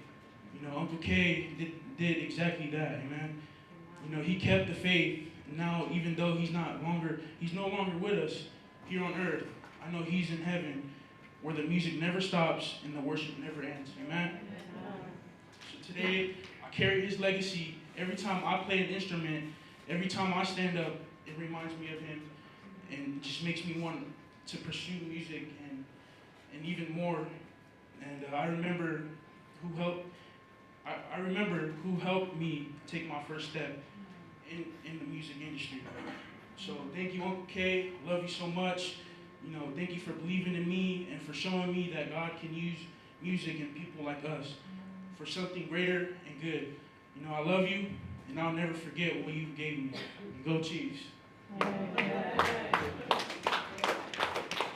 Uncle Kay did exactly that, amen? He kept the faith. Now, even though he's no longer with us here on earth, I know he's in heaven, where the music never stops and the worship never ends, amen? So today, I carry his legacy. Every time I play an instrument, every time I stand up, it reminds me of him, and just makes me want to pursue music and even more. And I remember who helped me take my first step in the music industry. So thank you, Uncle Kay. Love you so much. Thank you for believing in me and for showing me that God can use music and people like us for something greater and good. I love you, and I'll never forget what you gave me. Go Chiefs.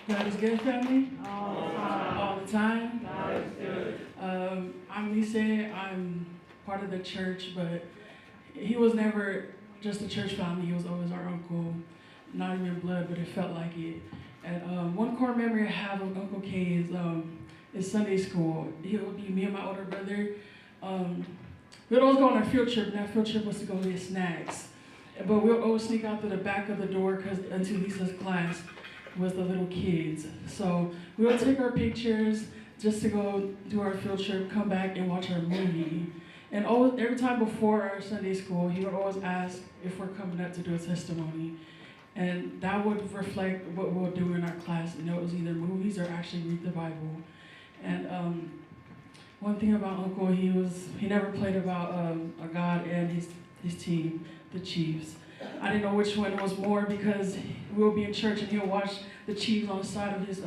God is good, family? All the time. God is good. I'm Lise. I'm part of the church, but he was never just a church family. He was always our uncle. Not even blood, but it felt like it. And one core memory I have of Uncle Kay is Sunday school. He would be me and my older brother. We'd always go on a field trip, and that field trip was to go get snacks. But we would always sneak out through the back of the door because into Lisa's class was the little kids. So we would take our pictures just to go do our field trip, come back and watch our movie. And every time before our Sunday school, he would always ask if we're coming up to do a testimony. And that would reflect what we'll do in our class. It was either movies or actually read the Bible. And one thing about Uncle, he never played about a God and his team, the Chiefs. I didn't know which one was more because we'll be in church and he'll watch the Chiefs on the side of his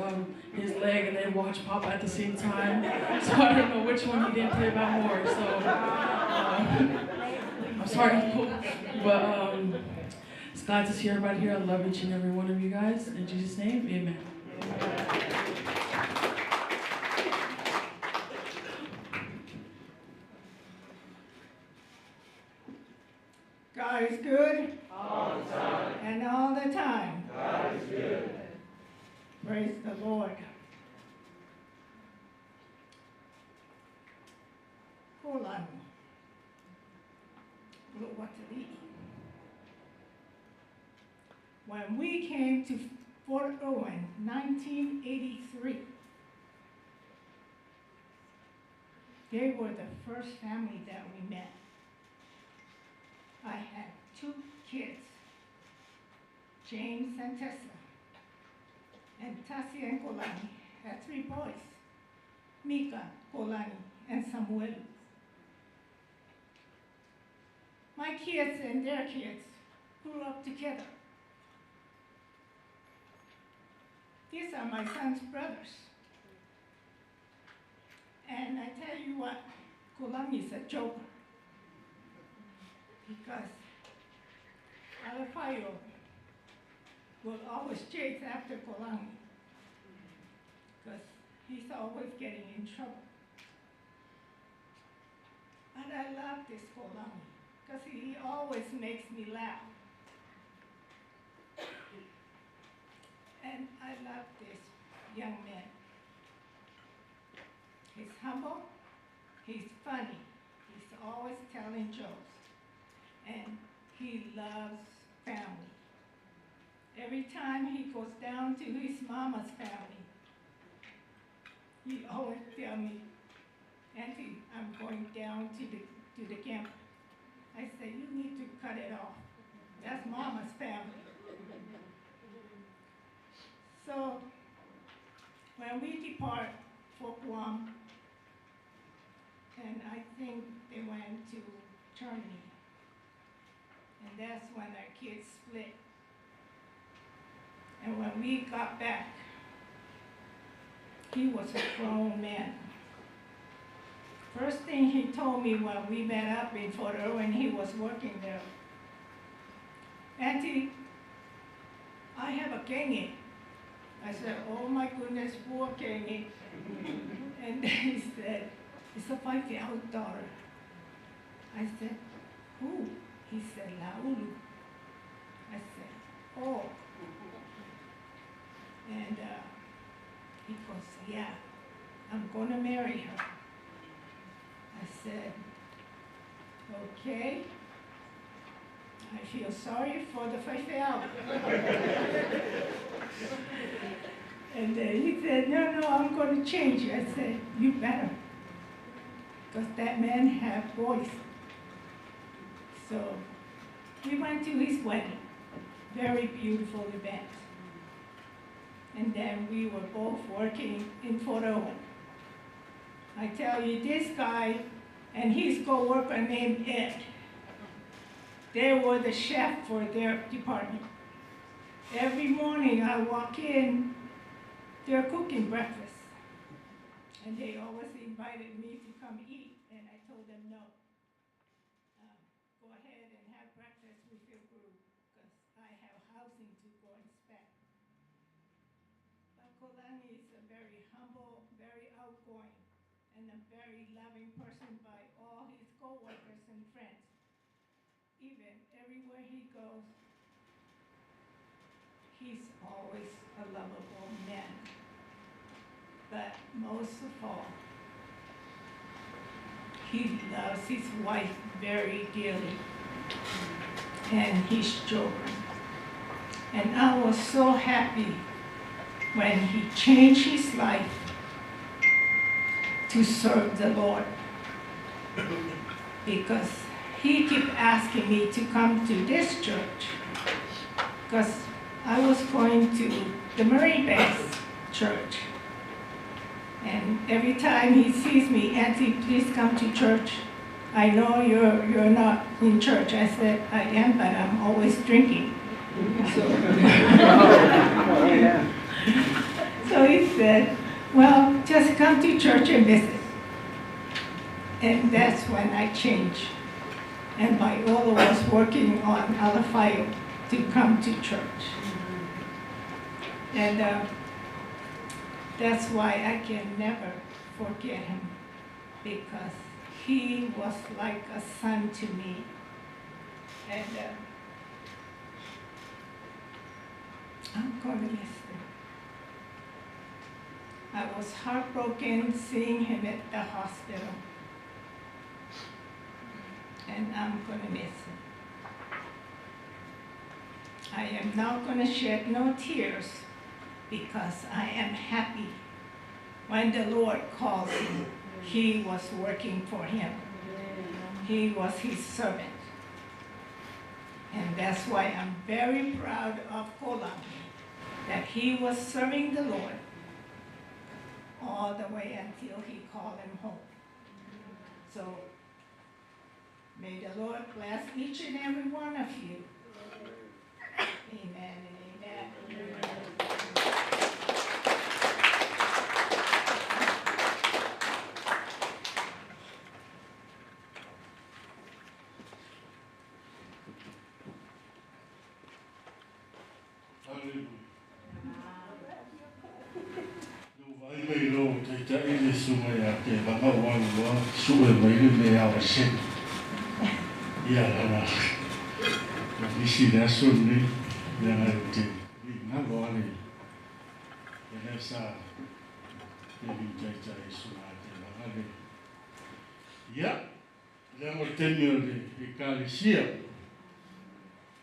leg and then watch Papa at the same time. So I don't know which one he didn't play about more. So I'm sorry, Uncle, but it's glad to see everybody here. I love each and every one of you guys. In Jesus' name, amen. God is good. All the time. And all the time. God is good. Praise the Lord. Hold on. Look what to read. When we came to Fort Owen, 1983, they were the first family that we met. I had 2 kids, James and Tessa. and Tassie and Kolani had 3 boys, Mika, Kolani, and Samuel. My kids and their kids grew up together. These are my son's brothers. And I tell you what, Kolani is a joker. Because Alafayo will always chase after Kolani. Because he's always getting in trouble. But I love this Kolani, because he always makes me laugh. And I love this young man. He's humble, he's funny, he's always telling jokes, and he loves family. Every time he goes down to his mama's family, he always tells me, Auntie, I'm going down to the camp. I say, you need to cut it off. That's mama's family. So when we depart for Guam, and I think they went to Germany, and that's when our kids split. And when we got back, he was a grown man. First thing he told me when we met up in Fort Irwin, he was working there, Auntie, I have a kenge. I said, oh my goodness, poor kenge. And he said, it's a 5-year-old daughter. I said, who? He said, Laulu. I said, oh. And he goes, yeah, I'm gonna marry her. I said, okay. I feel sorry for the 5-year-old. And he said, no, I'm going to change you. I said, you better. Because that man had voice. So we went to his wedding. Very beautiful event. And then we were both working in Fort Irwin. I tell you, this guy and his co-worker named Ed, they were the chef for their department. Every morning I walk in, they're cooking breakfast. And they always invited me to come eat, and I told them no. Go ahead and have breakfast with your group, because I have housing to go and spend. But Kolani is a very humble, very outgoing, and a very loving person by all his co-workers and friends. Even everywhere he goes, he's always a lovable man. But most of all, he loves his wife very dearly and his children. And I was so happy when he changed his life to serve the Lord, because he kept asking me to come to this church, because I was going to the Marine Base church. And every time he sees me, Auntie, please come to church. I know you're not in church. I said, I am, but I'm always drinking. So he said, well, just come to church and visit. And that's when I changed. And Viola was working on Alafayo to come to church. And that's why I can never forget him, because he was like a son to me. And I'm going to miss him. I was heartbroken seeing him at the hospital. And I'm going to miss him. I am not going to shed no tears, because I am happy when the Lord calls him. He was working for him. He was his servant. And that's why I'm very proud of Kolani, that he was serving the Lord all the way until he called him home. So may the Lord bless each and every one of you. Amen and amen. Mai lo te tai le sunga ya te langa wang wa suwe mai le me awa se. Ia lana. Na nisi le asun ni ya na te na lo ale. Ya sa te vi tai tai sunga te langa le. Ya le mo tenio le ekalesia.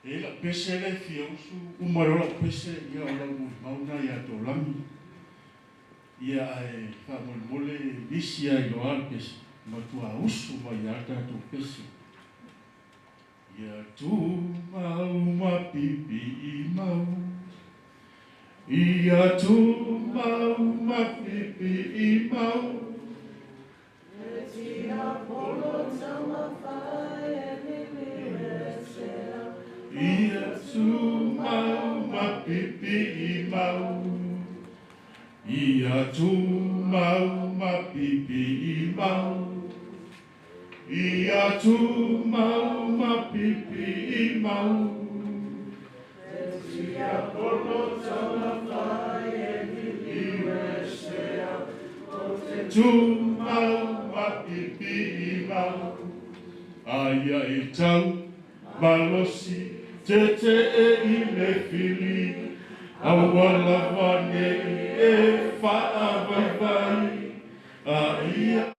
E la pese le fiosu umarola pese ia ola mu mauna ya to lami. Ia e whamolmole nisi ai no alpes, matua usu mai ata tu pesi. Ia tu mau mapipi I mau. Ia tu mau mapipi I mau. E tia polo tama whae e resea. Ia tu mau mapipi I mau. Ia tu mau mapipi I mau. Ia tu mau mapipi I mau. E tia polo tama whae e resea. Tu mau mapipi I mau. Aia e tau malosi te e le fili. Awala wane e faa vai vai. Aia.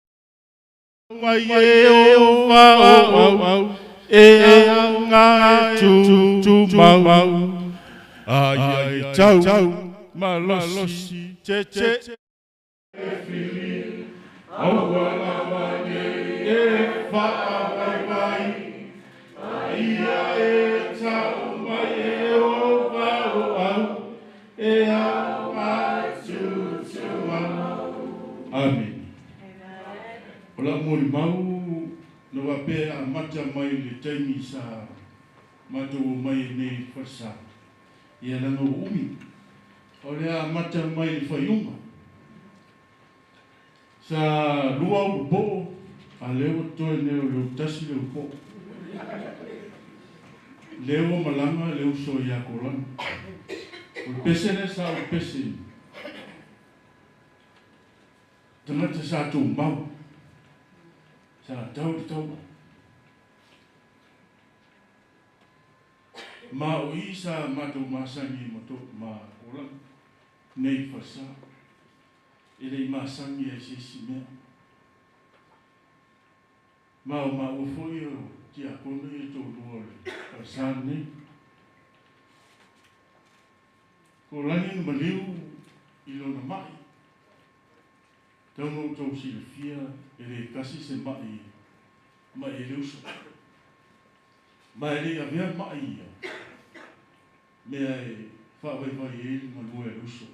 Wai e o wau e anga tu mau. Aia e tau malosi te e fili. Awala wane e faa vai vai. Aia e tau mai e o wau. E awa tu mau. Amen. Ola mori mau no wape a mata mai le taimi sa mato mai nei fasa. Ia langa umi. Ole a mata mai le whaiunga. Sa lua upo a leo toe neo leo tasi leo po. Leo malanga leo so ia korana. O pese ne sa o pese. Tangata sa tu mau. Sa tau. Ma o isa mato masangi moto ma ola. Nei fasa. Ele masangi e sisi mea. Ma o foi o tia kono e to luole. Pasane. Ko langi na maliu I lona mai. Tauno tau silafia e le kasi se mai e leuso. Mai le avea mai ia. Mea e whawai e ili malua e leuso.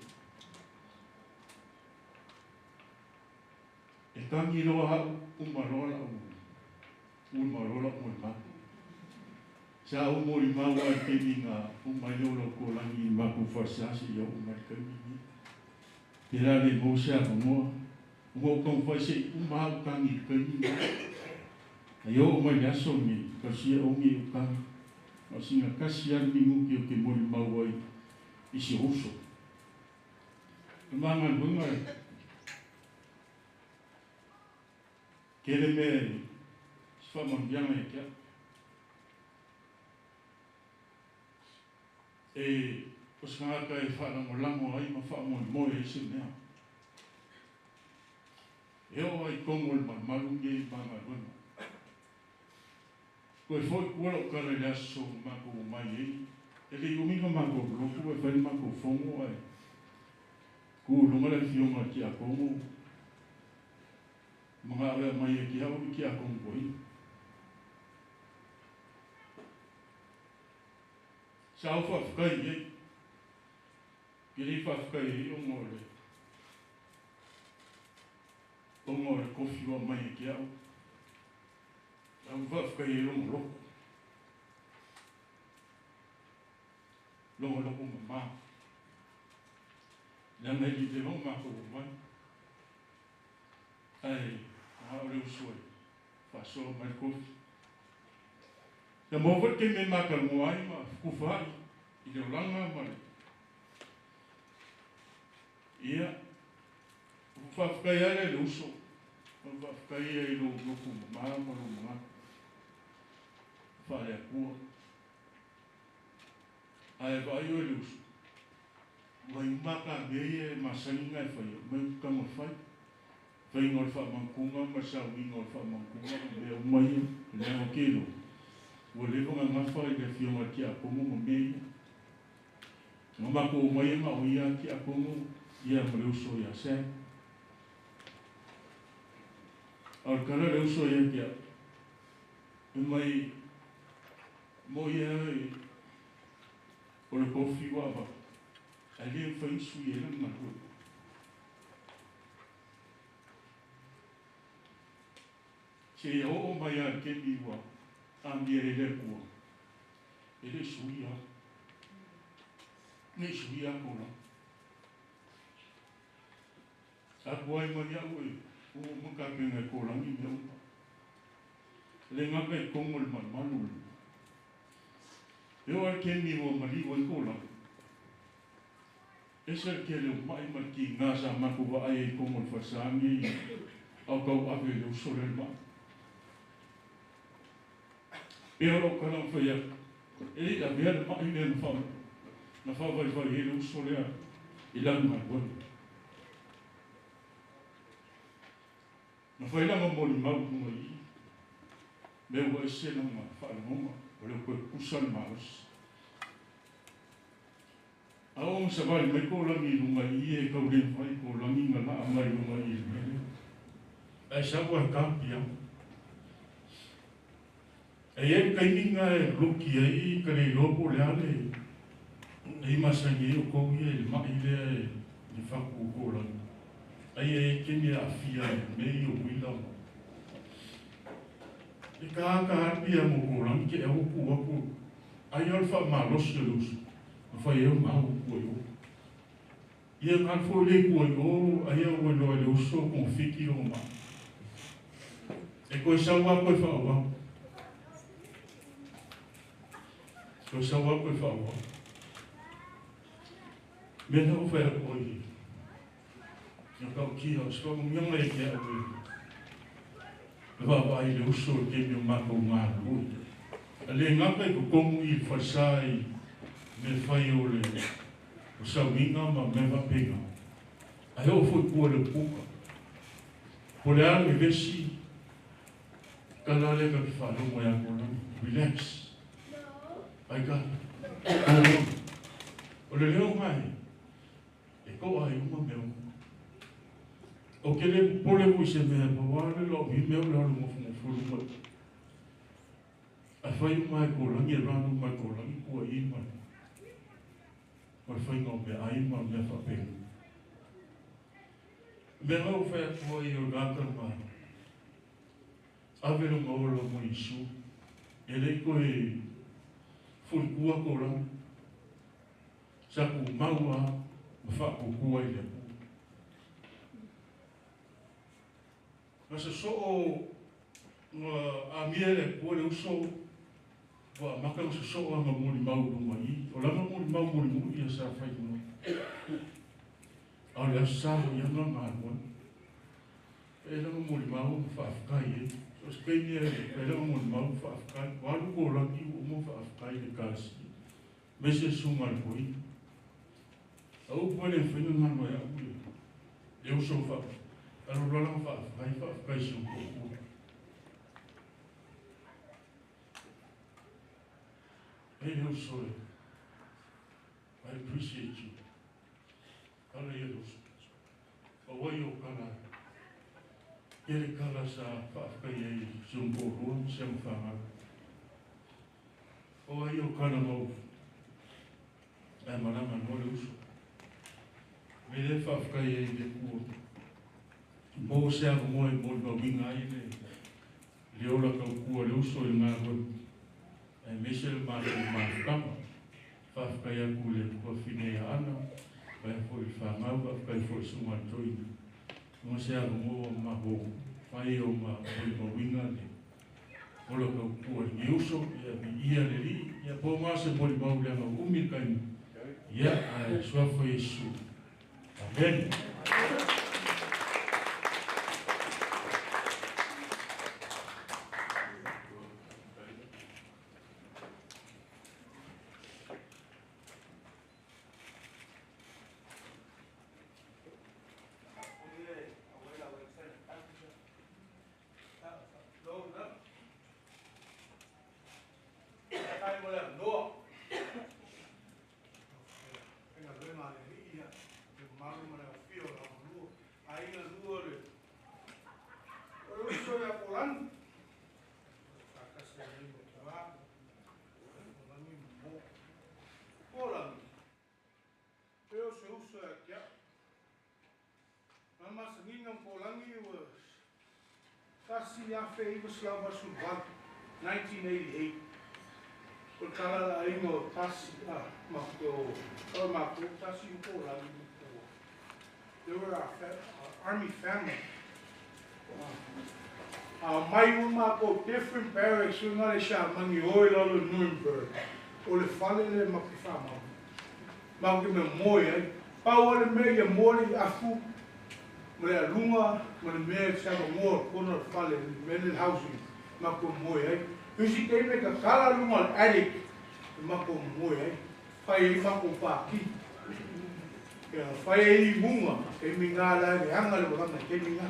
E tangi loa hau umarola ma. Sa umori maua e kemi ngā umaiolo ko langi maku whasasi i au umarikami. Pera le mōsea ngoa. Ngo kong whaise umau kangi kami ngā. Ai o umai aso mi kasia ongi ukangi. O singa kasian mi nguki o ke mori maua I si oso. Mangan hunga e. Kere me whamambianga e kia. E o skanga e whanangolango ai ma whamoe e se mea. E o ai kongo le marmarunge I manga runa. Koe foi kua o kara le aso mako o mai ei. E le uminga mako bloku e whani mako fongo ai. Ku lunga le fionga ki a kongo. Mga rea mai e ki hau ki a kongo i. Sa ufa whakai ei. Kiri whawhakai o ngore. O ngore kofi o mai ki au. Au whawhakai o ngoroko. Longo loko mama. Nanga i te longa ko mai. Ai, a o leo soi. Whaso mai kofi. Te mōwat ke me maka moai ma kuwhai. I te oranga mai. Ia. Whawhakai are le uso. Whawhakai e lo loko mama ma lo mga. Whare a kua. Ai vai o le uso. Mai maka mea e masainga e whai. Mai kama whai. Whai ngol whamangkunga, masawi ngol whamangkunga. Mea umai, leo kero. Ua lewa ngā ngawha i le whionga ki a pongo mo mea. Ngā mako umai ma o ia ki a pongo. Ia ma leo so ia se. Ar kara leo so ia ki a. Umai mo ia e. O le kofi wawa. A le whai sui e lang mako. Se ia o mai a ke miwa. A mia e le kua. E le sui a. Ne sui a kona. A kua e mani au e. O maka penga e korangi mea upa. Le ngaka e kongo le manu. E o a ke miwa maliwa e korangi. E sa ke leo mai maki ngā sa mako wa ai e kongo le whasangi. Au kau awe leo sore le mai. E aro kala whaia. E a mea le mai nea na whaua. Na whaua i whai hele usolea. I langu mai wani. Na whailanga mori mau kunga i. Mea ua e sena ma whaalangonga. O leo koe kusana maos. A o sa vai mai ko langi lunga i e kau le whai ko langi ngā naa mai lunga i le mele. E sa ua kāpia. E e kaininga e ruki ai ka le lopo le ale. E masangi o kou i e le mai le e ni whaku ko langi. Ai e kene a fia e mei o wila. E ka harpia mo ko langi ke e oku aku. Ai alfa ma losi o lusu. A whai eo mau kua i o. Ia kalfo le kua i o. Ai eo e loa le uso kong whiki o ma. E koe sawa koe whaua. Koe sawa koe whaua. Mena o whaia koe i. Ia kau kia o swa mianga e kia ue. E wawa ai le uso e kemi o mako ngā rui. A le ngaka i ko kongu i whasai me whai o le o sauinga ma me wapenga. A heo fwoi kua le puka. Po le ale vesi ka lale ka ki whanonga ya kona. Relax. Ai ka. O le leo mai. E ko ai uma meo. O ke le pole mui se mea pa wale lo mi meo le halu mofu furu mai. A whai mai ko rangi e ranu mai ko rangi kua i mai. Mai whai ngau me ai mai mea whapenga. Me ngau whai atua i o gata mai. Awero ngaulo mo isu. E le koe furi kua ko rangi. Saku maua ma whaku kua i le kua. Nasa so o a mia le kua le uso wa maka nasa so o anga mori mau runga i. O lama mori mau mori mui i a sa whai runga. A le asaho i anga ngā rua. E lama mori mau ma whaafkai e. So se kei mea e lama mori mau ma whaafkai. Waru ko rangi o mo whaafkai le kasi. Mese sunga le koi. A upu ane whainga ngā mai a ue. E uso whaafkai. Alo rola whaafkai si upo upo. Hey, no sorry. I appreciate you. Kala ia no sorry. O wai o kala. Kere kala sa whaafkai ei si upo rua, si am whanga. O wai o kala mau. E marama no le uso. Me le whawhkai e le kua. Mō se ava moe mo i mawinga ai le. Le ola kau kua le uso i ngā hoi. E mese le mātou māwhikama. Whawhkai aku le kua whinea ana. Pai hoi whangau, whawhkai hoi sunga toina. Mō se ava moe maho whai o mawinga le. Ola kau kua i uso, ia mi ia le ri. Ia pō māse mo i mauleanga umi kainu. Ia ai suafo Yesu. Amen. Kasi afe iwa siawa suwan 1988. Perkara la ingo tasi mako tasi upo la ingo. They were our army family. Mai mako different barracks we ngale sha mangi oi lo Nuremberg. Ole fale le makifama. Mako me moya. Pa ole me ya mori afu. Mare lunga, mare me sanga mo kono fale mental housing mako moya. Usi ke me ka kala lunga attic mako moya. Pai mako pa ki. Ya pai munga ke mingala ke hanga le banga ke minga.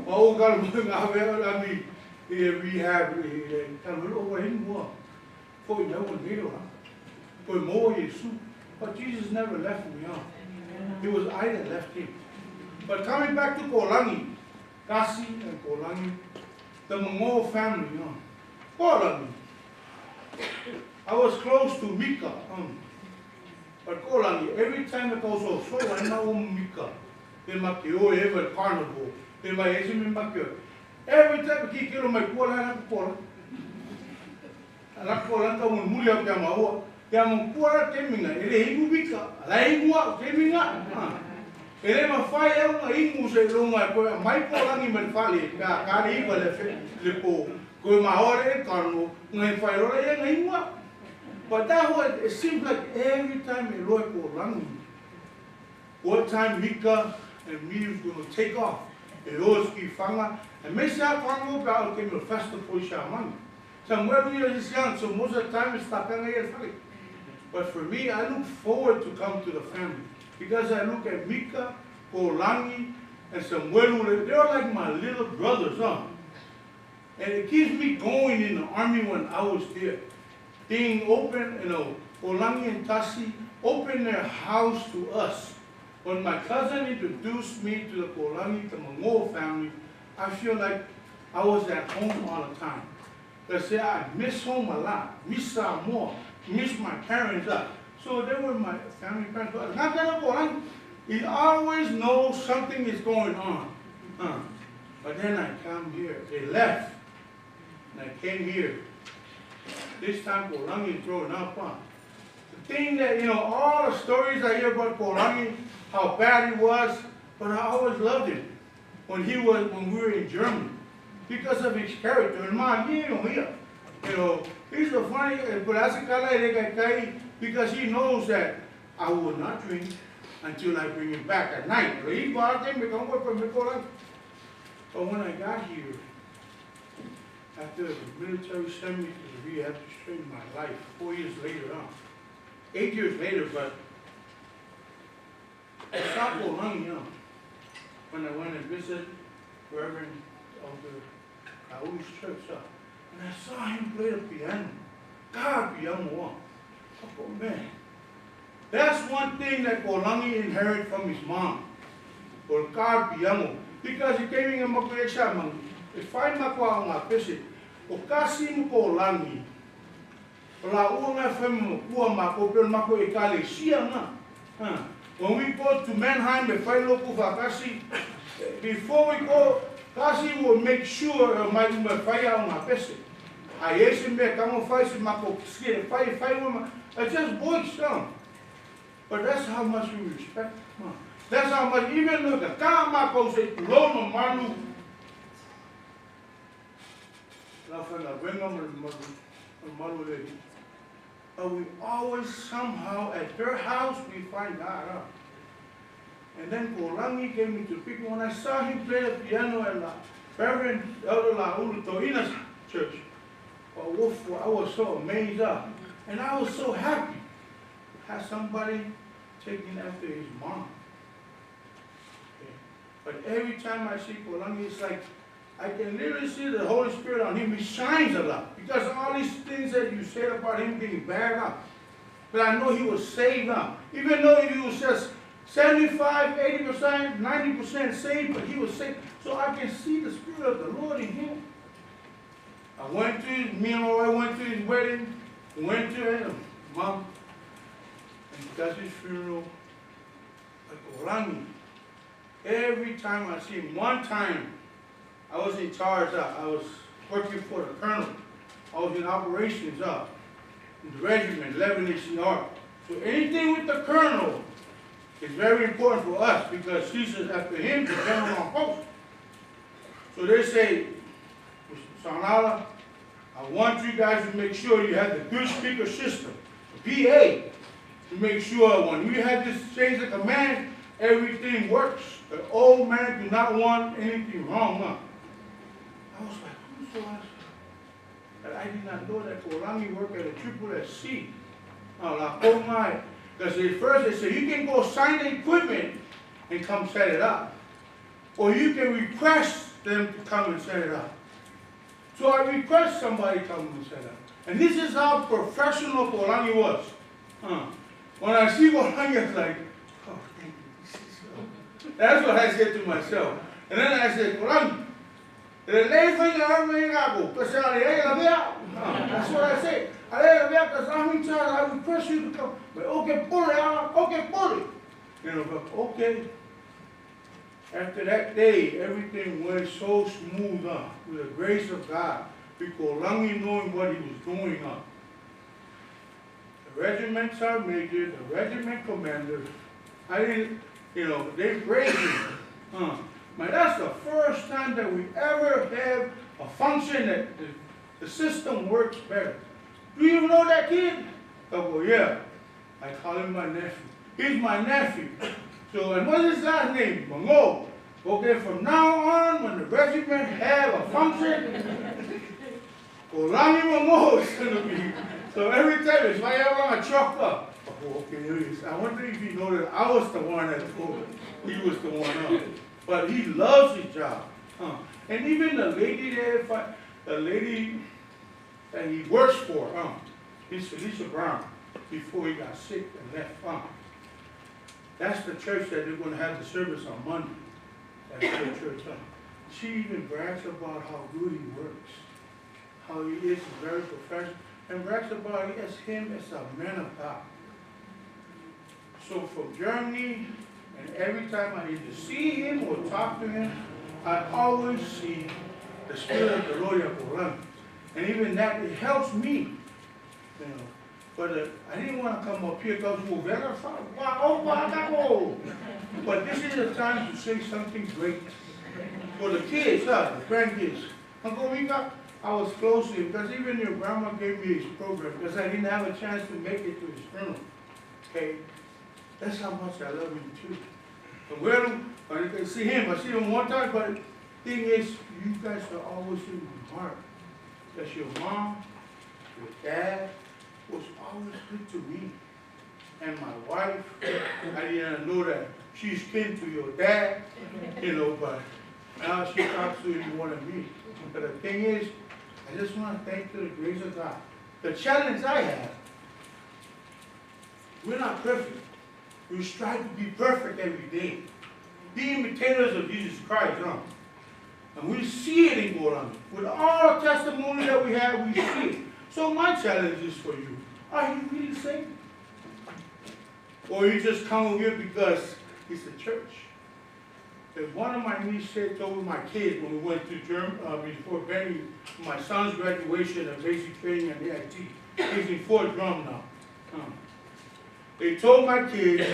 Pau gal munga ve la mi rehab ka lo wa hin mo. Ko no one hero. Ko mo Yesu. But Jesus never left me out. It was I that left him. But coming back to Kolangi, Kasi and Kolangi, the Mongo family, Kolangi. I was close to Mika. But Kolangi, every time it goes off, so I know Mika. They make you ever carnival. They make you every time I keep my Kola, I like Kola, when Mulia Yamawa, Yamakura Temina, Elu Mika, Laigua Temina. Ele ma fai e una ingu se lunga ko mai Kolangi men fali ka kari ba le po ko ma ore karno ngai fai ore e ngai wa. But that was it seemed like every time we look Kolangi, what time Mika and me was going to take off. It always keep fanga and me sa fango ba ke me festa po shaman. Somewhere we are just young, so most of the time it's tapanga e fali. But for me, I look forward to come to the family. Because I look at Mika, Kolangi, and Samuel, they're like my little brothers, huh? And it keeps me going in the army when I was there. Being open, Kolangi and Tasi opened their house to us. When my cousin introduced me to the Kolangi, the Mongo family, I feel like I was at home all the time. They say I miss home a lot, miss Samoa, miss my parents up. So they were my family parents. Not that one. He always knows something is going on. But then I come here. They left. And I came here. This time Kolangi is growing up. The thing that, all the stories I hear about Kolangi, how bad he was, but I always loved him when we were in Germany. Because of his character. And he's a funny, because he knows that I will not drink until I bring him back at night. But when I got here, after the military sent me to the rehab to straighten my life, 4 years later on, 8 years later, but I stopped Kolangi when I went and visited Reverend Elder Kau's church. And I saw him play the piano. God, piano. Oh man, that's one thing that Kolangi inherited from his mom. Or God piano. Because he came in a makuya if I makwa nga pesi, o kasi mo Kolangi. La unga fem mo kuwa mako pero mako ikali siya na. When we go to Mannheim and fight local for Kasi, before we go, Kasi will make sure my fire on my person. I asked him back, I'm going to fight my skin, fight with my, I just boys down. But that's how much we respect. That's how much, even though the Kamako say, Loma Manu, but we always somehow, at their house, we find God out. And then Kolangi gave me to people. When I saw him play the piano at La Reverend Elder La Ulutoina's church, I was so amazed up. And I was so happy to have somebody taking after his mom. Okay. But every time I see Kolangi, it's like I can literally see the Holy Spirit on him. He shines a lot. Because all these things that you said about him being bad up. But I know he was saved up. Even though he was just 75, 80%, 90% saved, but he was saved. So I can see the Spirit of the Lord in him. Me and my wife went to his wedding, went to him, Mom, and that's his funeral at Kolangi. Every time I see him, one time I was in charge, I was working for the colonel. I was in operations in the regiment, 11 HCR. So anything with the colonel is very important for us because he says after him, the general on post. So they say, Mr. Sanala, I want you guys to make sure you have the good speaker system, the PA, to make sure when we have this change of command, everything works. The old man do not want anything wrong. I was like, who's so awesome? But I did not know that Kolangi worked at a Triple SC. Because at first they said, you can go sign the equipment and come set it up. Or you can request them to come and set it up. So I request somebody come and set it up. And this is how professional Kolangi was. When I see Kolangi, I'm like, oh, thank you. That's what I said to myself. And then I said, Kolangi, that's what I say. Because I'm in charge, I request you to come. But okay, pull it. You know, but okay. After that day, everything went so smooth with the grace of God. Because Kolangi knowing what he was doing The regiment sergeant major, the regiment commander, they praised me. But that's the first time that we ever have a function that the system works better. Do you know that kid? Oh, yeah. I call him my nephew. He's my nephew. So, and what's his last name? Mongo. Okay, from now on, when the regiment have a function, Kolangi Mongo is going to be. So every time if I ever run a truck up, I wonder if you know that I was the one that told him. He was the one up. But he loves his job. And even the lady there, the lady that he works for, Miss Felicia Brown, before he got sick and left. That's the church that they're going to have the service on Monday. That's their church. She even brags about how good he works, how he is very professional, and brags about him as a man of God. So from Germany, and every time I either see him or talk to him, I always see the Spirit of the Lord Yakoran. And even that, it helps me. But I didn't want to come up here because but this is the time to say something great. For the kids, the grandkids. Uncle Mika, I was close to him because even your grandma gave me his program because I didn't have a chance to make it to his funeral. Okay? That's how much I love him too. Well, I can see him. I see him one time, but the thing is, you guys are always in my heart. Because your mom, your dad was always good to me. And my wife, I didn't know that she's kin to your dad, but now she talks to you more than me. But the thing is, I just want to thank you the grace of God. The challenge I have, we're not perfect. We strive to be perfect every day. Be imitators of Jesus Christ, And we see it in Kolangi. With all the testimony that we have, we see it. So my challenge is for you. Are you really saved? or you just come over here because it's a church. As one of my nieces said, told my kids when we went to Germany, before Benny, my son's graduation of basic training and AIT, he's in Fort Drum now. They told my kids,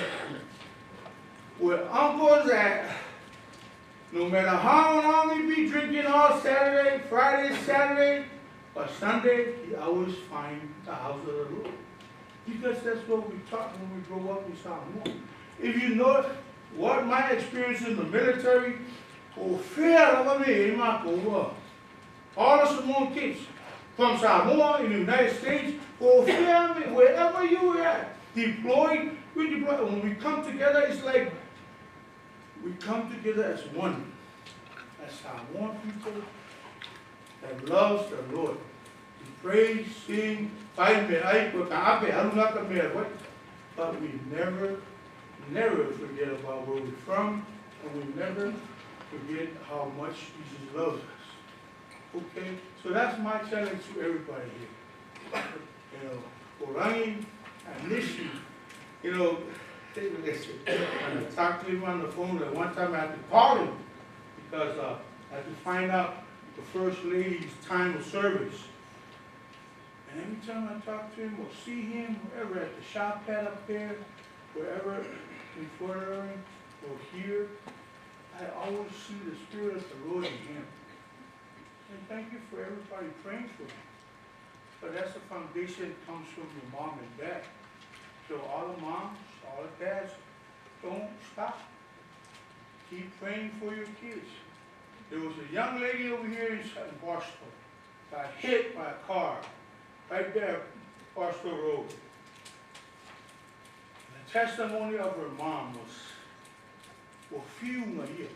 where uncle's at, no matter how long he be drinking all Saturday, Friday, Saturday, but Sunday, he always find the house of the Lord. Because that's what we taught when we grow up in Samoa. If you know what my experience in the military, all the Samoan kids from Samoa in the United States, wherever you were at, deployed, we deploy. When we come together, it's like we come together as one. As Samoan people that loves the Lord. We pray, sing, fight, but we never forget about where we're from, and we never forget how much Jesus loves us. Okay? So that's my challenge to everybody here. You know, Orangi, I miss you. You know, listen, when I talked to him on the phone, at one time I had to call him because I had to find out the First Lady's time of service. And every time I talk to him or see him, wherever, at the shop pad up there, wherever in Fort Irwin or here, I always see the Spirit of the Lord in him. And thank you for everybody praying for me. But that's the foundation that comes from your mom and dad. So all the moms, all the dads, don't stop. Keep praying for your kids. There was a young lady over here in Barstow, got hit by a car, right there, Barstow Road. The testimony of her mom was, Maria,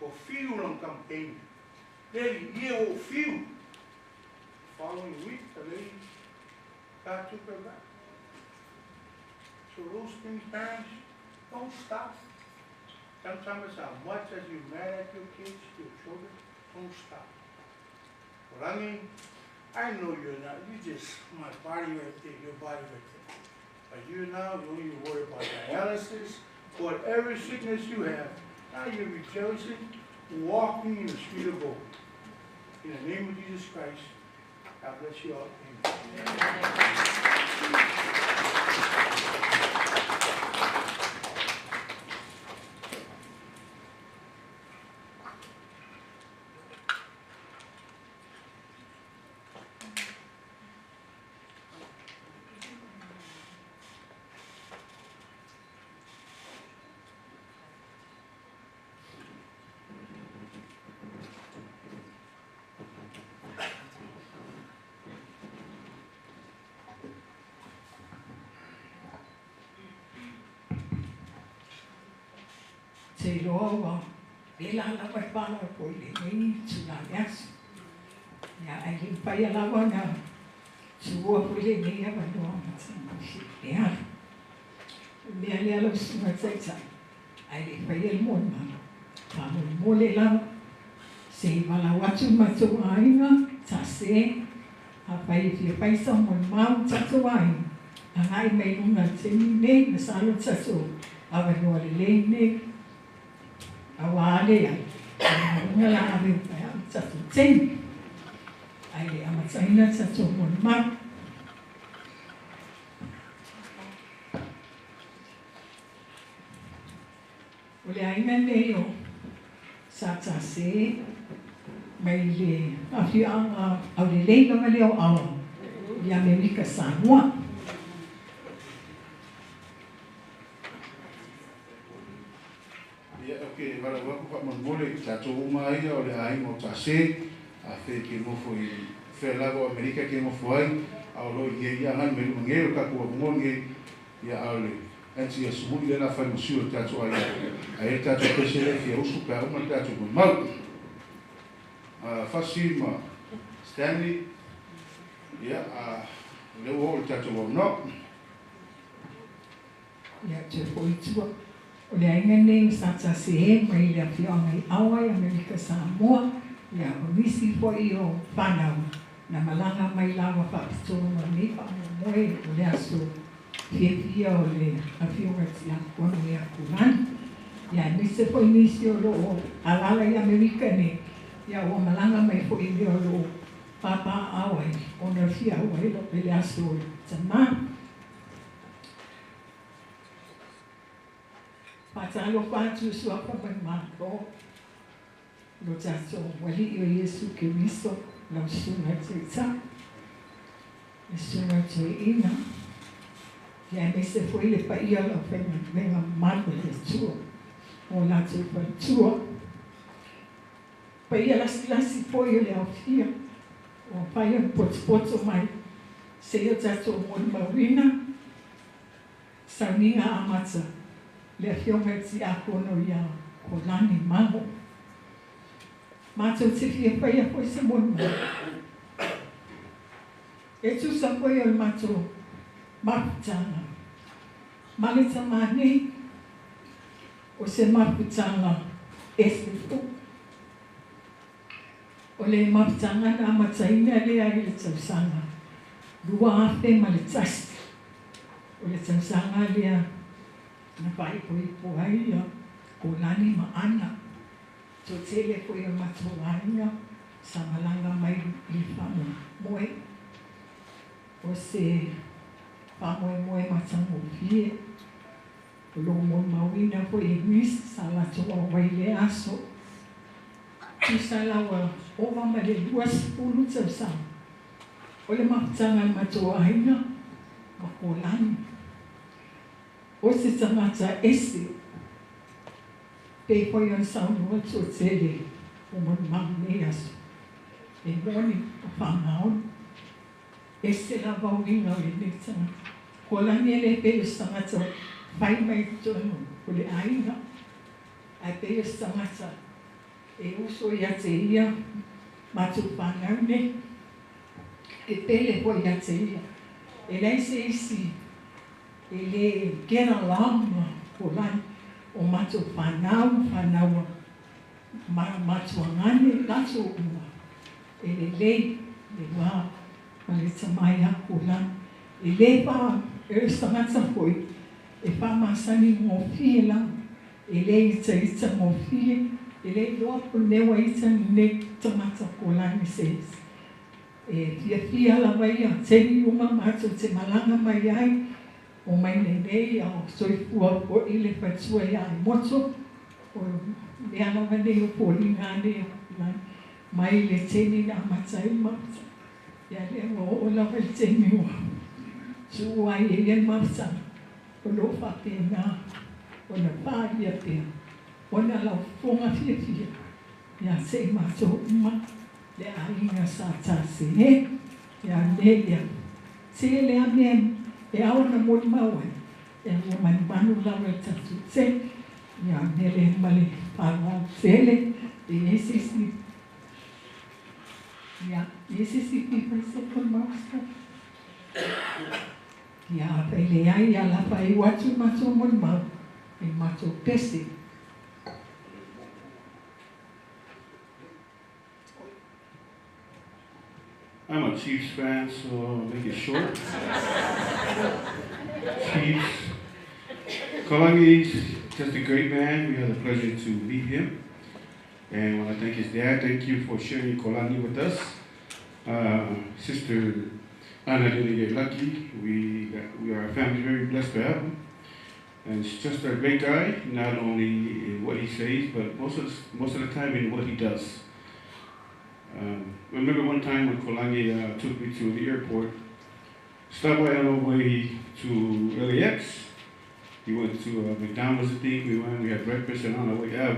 ng campaign. Then, the following week, the lady, God took her back. So those things, parents, don't stop. Sometimes as much as you're mad at your kids, your children, don't stop. But I mean, I know you're not, you just, my body right there, your body right there. But you now, you don't even worry about dialysis, whatever sickness you have, now you're rejoicing, walking in the street of gold. In the name of Jesus Christ, God bless you all. Amen. Se loa, ela lava pala ko le nei tsunagas. Ya ai pai lava na sua ko le nei ava no mas si ya. Me ali alo suma tsa. Ai pai el mon ma. Pa mo le la se mala watu matu ainga tsa se a pai fi pai sa mon ma tsa ai. Angai mai una se ni ne sa lo tsa so. Ava no le ne awalea, ngala ave pa sa tsen. Ai amatsaina sa mon ma. Ole ai meneo sa se mai le afianga au le leina maleo au ya Amerika Samoa. Okay, wala wako pa mambole tato umai o le ai mo tase a fe ke mo foi fe lago Amerika ke mo foi au lo ye ya ngai me ngero ka ko mo nge ya ale anti ya sumu le na fa mo sio tato ai tato ke se le ke usu ka mo tato mo mal fasima Stanley ya le wo tato mo no ya te foi tua. O le ainga sa se mai le fionga I awa I Amerika Samoa ya o visi po I o whanau na malanga mai lawa whapitoro ma ni wha mo moe o le aso fia o le a fiunga tia kono ia kuran. Ia nise foi nisi o lo alala i Amerika ne. Ia ua malanga mai foi ni o lo papa awai. Ona fia awai lo pele aso o tama. Patalo patu sua papa mako. Lo tato wali o Yesu Kiristo la sunga tita. Sunga ina. Ya me se foi le paia la venga mako le tua. O la tu pa tua. Paia la si foi le afia. O paia poto mai. Se yo tato mon mawina. Saninga amata. Le fionga ti akono ya kolani mago. Mato te fia paia foi se mon mai. E tu sa foi o mato maputanga. Malita mani o se maputanga este fu. O le maputanga na mataina le ai le tausanga. Lua afe malitasti. O le tausanga lea na pai poi poaia ko lani maana. So tele foi o matoaina sa malanga mai I famo moe. O se famo moe matango fie. O lo mo mawina foi English sa la toa wai le aso. Tu sa lawa ova ma le duas pulu tsa. O le maputanga matoaina ma ko lani. O se tamata ese. Pe foi on sound what so tele. O mon mamne aso. E boni whanaon. Ese la vauinga o le netanga. Ko lani ele pe o samata. Pai mai tono. O le ainga. Ai pe o samata. E uso ia te ia. Matu whanaune. E pele foi ia te ia. E lei se isi. Ele get along o lani. O mato whanau, mato angane, laso ua. Ele lei, le wā, ma le tamai aku lan. E le wā, e sangata foi, e wha masani mō fie lang. E le ita mō fie, e le loa po newa ita ne tamata ko lan ses. E fia la waia, teni uma mato te malanga mai ai, o mai nei au soifua o ile patua ia I moto o me ana vane o polinga ne mai le teni na matai mata ia le o la vel teni o su ai ele mata o lo fa pena o na pa ia pe o na la fonga fia ia se mato ma le ainga sa ta se ia nelia se le amen e aona mo maua e o manu lawa tatu se ya nele male para sele e esse ya esse pipa se por mostra ya pele ai ya la pai watu mato mo mau e mato pese. I'm a Chiefs fan, so I'll make it short. Chiefs. Kalangi's just a great man. We had the pleasure to meet him. And I want to thank his dad. Thank you for sharing Kolangi with us. Sister Anna didn't get lucky. We are a family very blessed to have him. And he's just a great guy, not only in what he says, but most of the time in what he does. I remember one time when Kolangi took me to the airport, stopped by on our way to LAX. We went to McDonald's, I think. We had breakfast, and on our way out,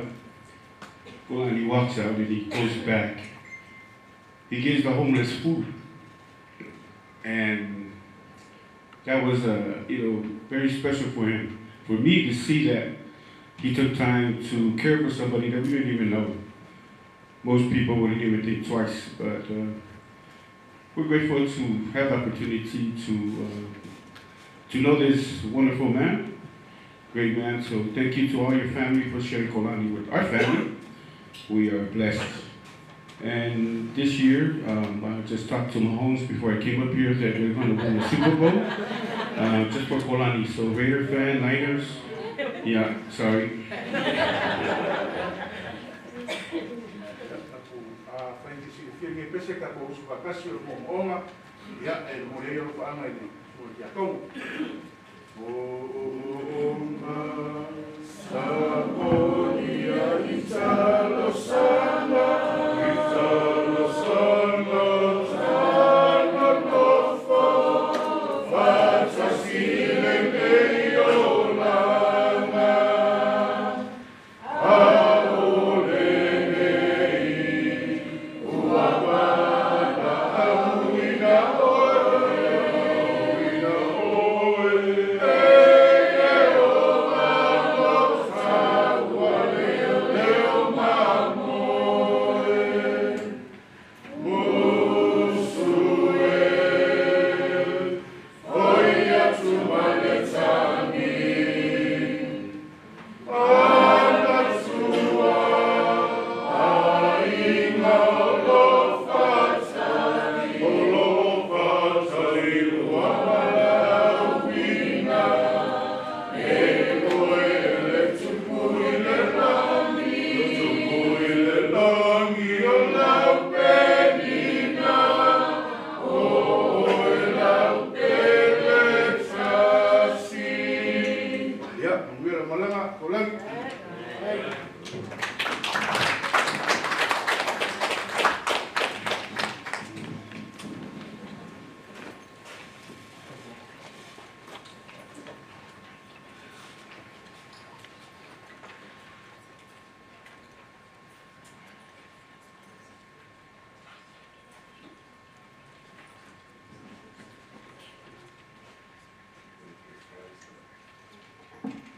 Kolangi walks out and he goes back. He gives the homeless food. And that was very special for him. For me to see that he took time to care for somebody that we didn't even know. Most people wouldn't even think twice, but we're grateful to have the opportunity to know this wonderful man, great man. So thank you to all your family for sharing Kolangi with our family. We are blessed. And this year, I just talked to Mahomes before I came up here that we're going to win the Super Bowl. Just for Kolani, so Raider fan, Niners. Yeah, sorry.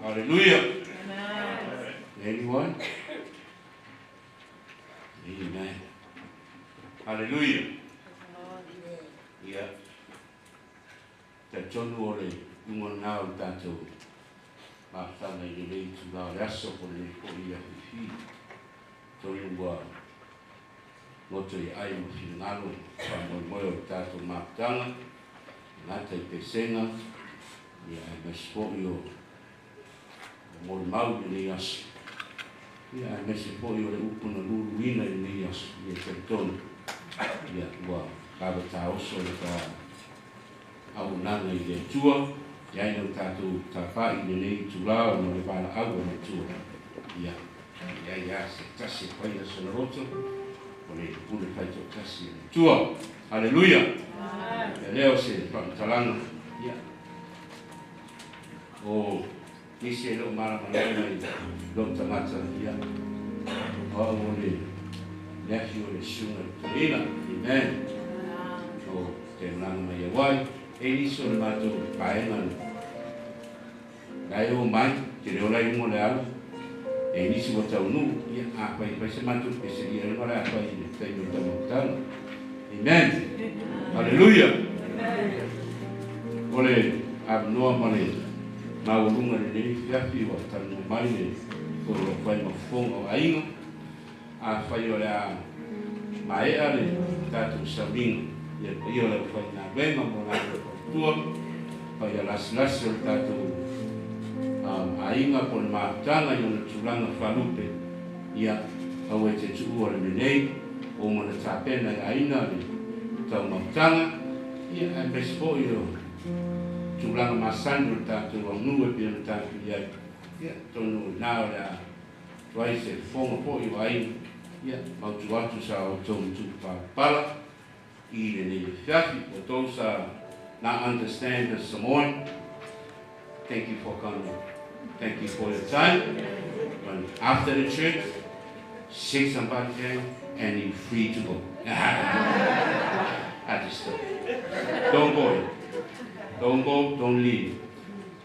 Hallelujah. Anyone? Amen. Hallelujah. Yeah. Te tonu o le ingo nao tātou mātana i rei tu nao raso po le ko i a whiwhi. Tonu wa moto i ai mo whingalo pa moi moi o tātou mātana. Nā te pesenga. Ia e mespo i o mori mau i nei asu. Ia e mese po i o le upuna luruina i nei asu. Ia te tonu. Ia ua kawa tā oso i tā au nanga i le tua. Ia ina tātou tā whai i nei tūlao no le whana au i le tua. Ia ia se tasi whai a sona roto. O le ule whai tō tasi i le tua. Hallelujah. Ia leo se whakatalanga. Ia. O nisi e lo mara manana i lo tamata ia. O le nefi o le sunga tuina. Amen. O te nanga mai awai. E niso le mato paenga. Lai o mai, te reo lai ungo le ala. E nisi o tau nu. Ia a pai se mato e se ia reo lai a pai i le taimo tamatana. Amen. Hallelujah. O le abnoa mane. Maurunga le nei fiafi wa tanu mai le ko lo fai ma fonga o ainga a fai o le a mai ale tatu sabing ia ia le fai na venga mo la tua fai a las o tatu ainga po le matanga i ona tulanga falupe ia au e te tuu o le nei o mo le tapena i aina le tau matanga ia e bespo i o tulanga masandro tātou au nua pia na tātou iai. Ia, tonu nao rea wai se fonga po i wai. Ia, mautu atu sa o tonu tupa pala. I le ne fiafi o tau sa not understand the Samoan. Thank you for coming. Thank you for your time. When after the church, shake somebody's hand and you're free to go. I just don't go. Don't go, don't leave.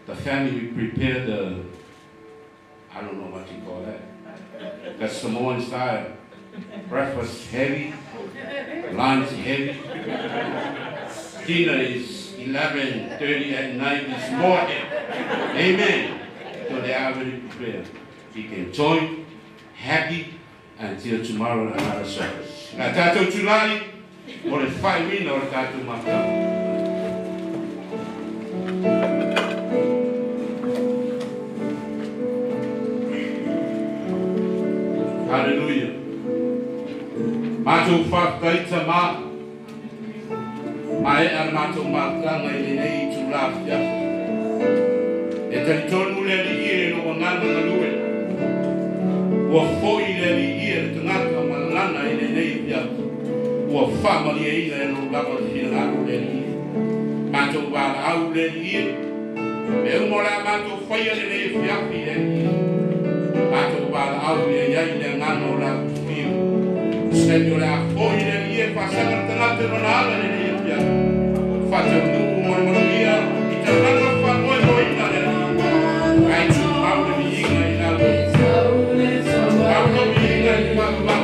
The family prepared the, I don't know what you call that. That's Samoan style. Breakfast heavy, lunch heavy. Dinner is 11:30 at night this morning. Amen. So they are already prepared. You can join, happy, until tomorrow another service. Na tato tulai, or 5 minutes or tato matang. Mātou whakataita mā. Mai ana mātou mātanga i nei tu lāwhia. E tari tonu le li ie no wangana na lue. Ua foi le li ie le tangata malana i nei pia. Ua whamali e ina e no lava whina aru le li ie. Mātou wāra au le li ie. Me umora mātou whaia le nei whiapi le li ie. Mātou wāra au le iai le ngano la whiu. Senu le a foi le li ie whasanga tangata no na ala le li ie pia. Whatau nuu mo mo ia. I te ranga whanoi mo ina le li ie. Ai tu mau le mi inga i nā ui. Mau le mi inga i mau mau.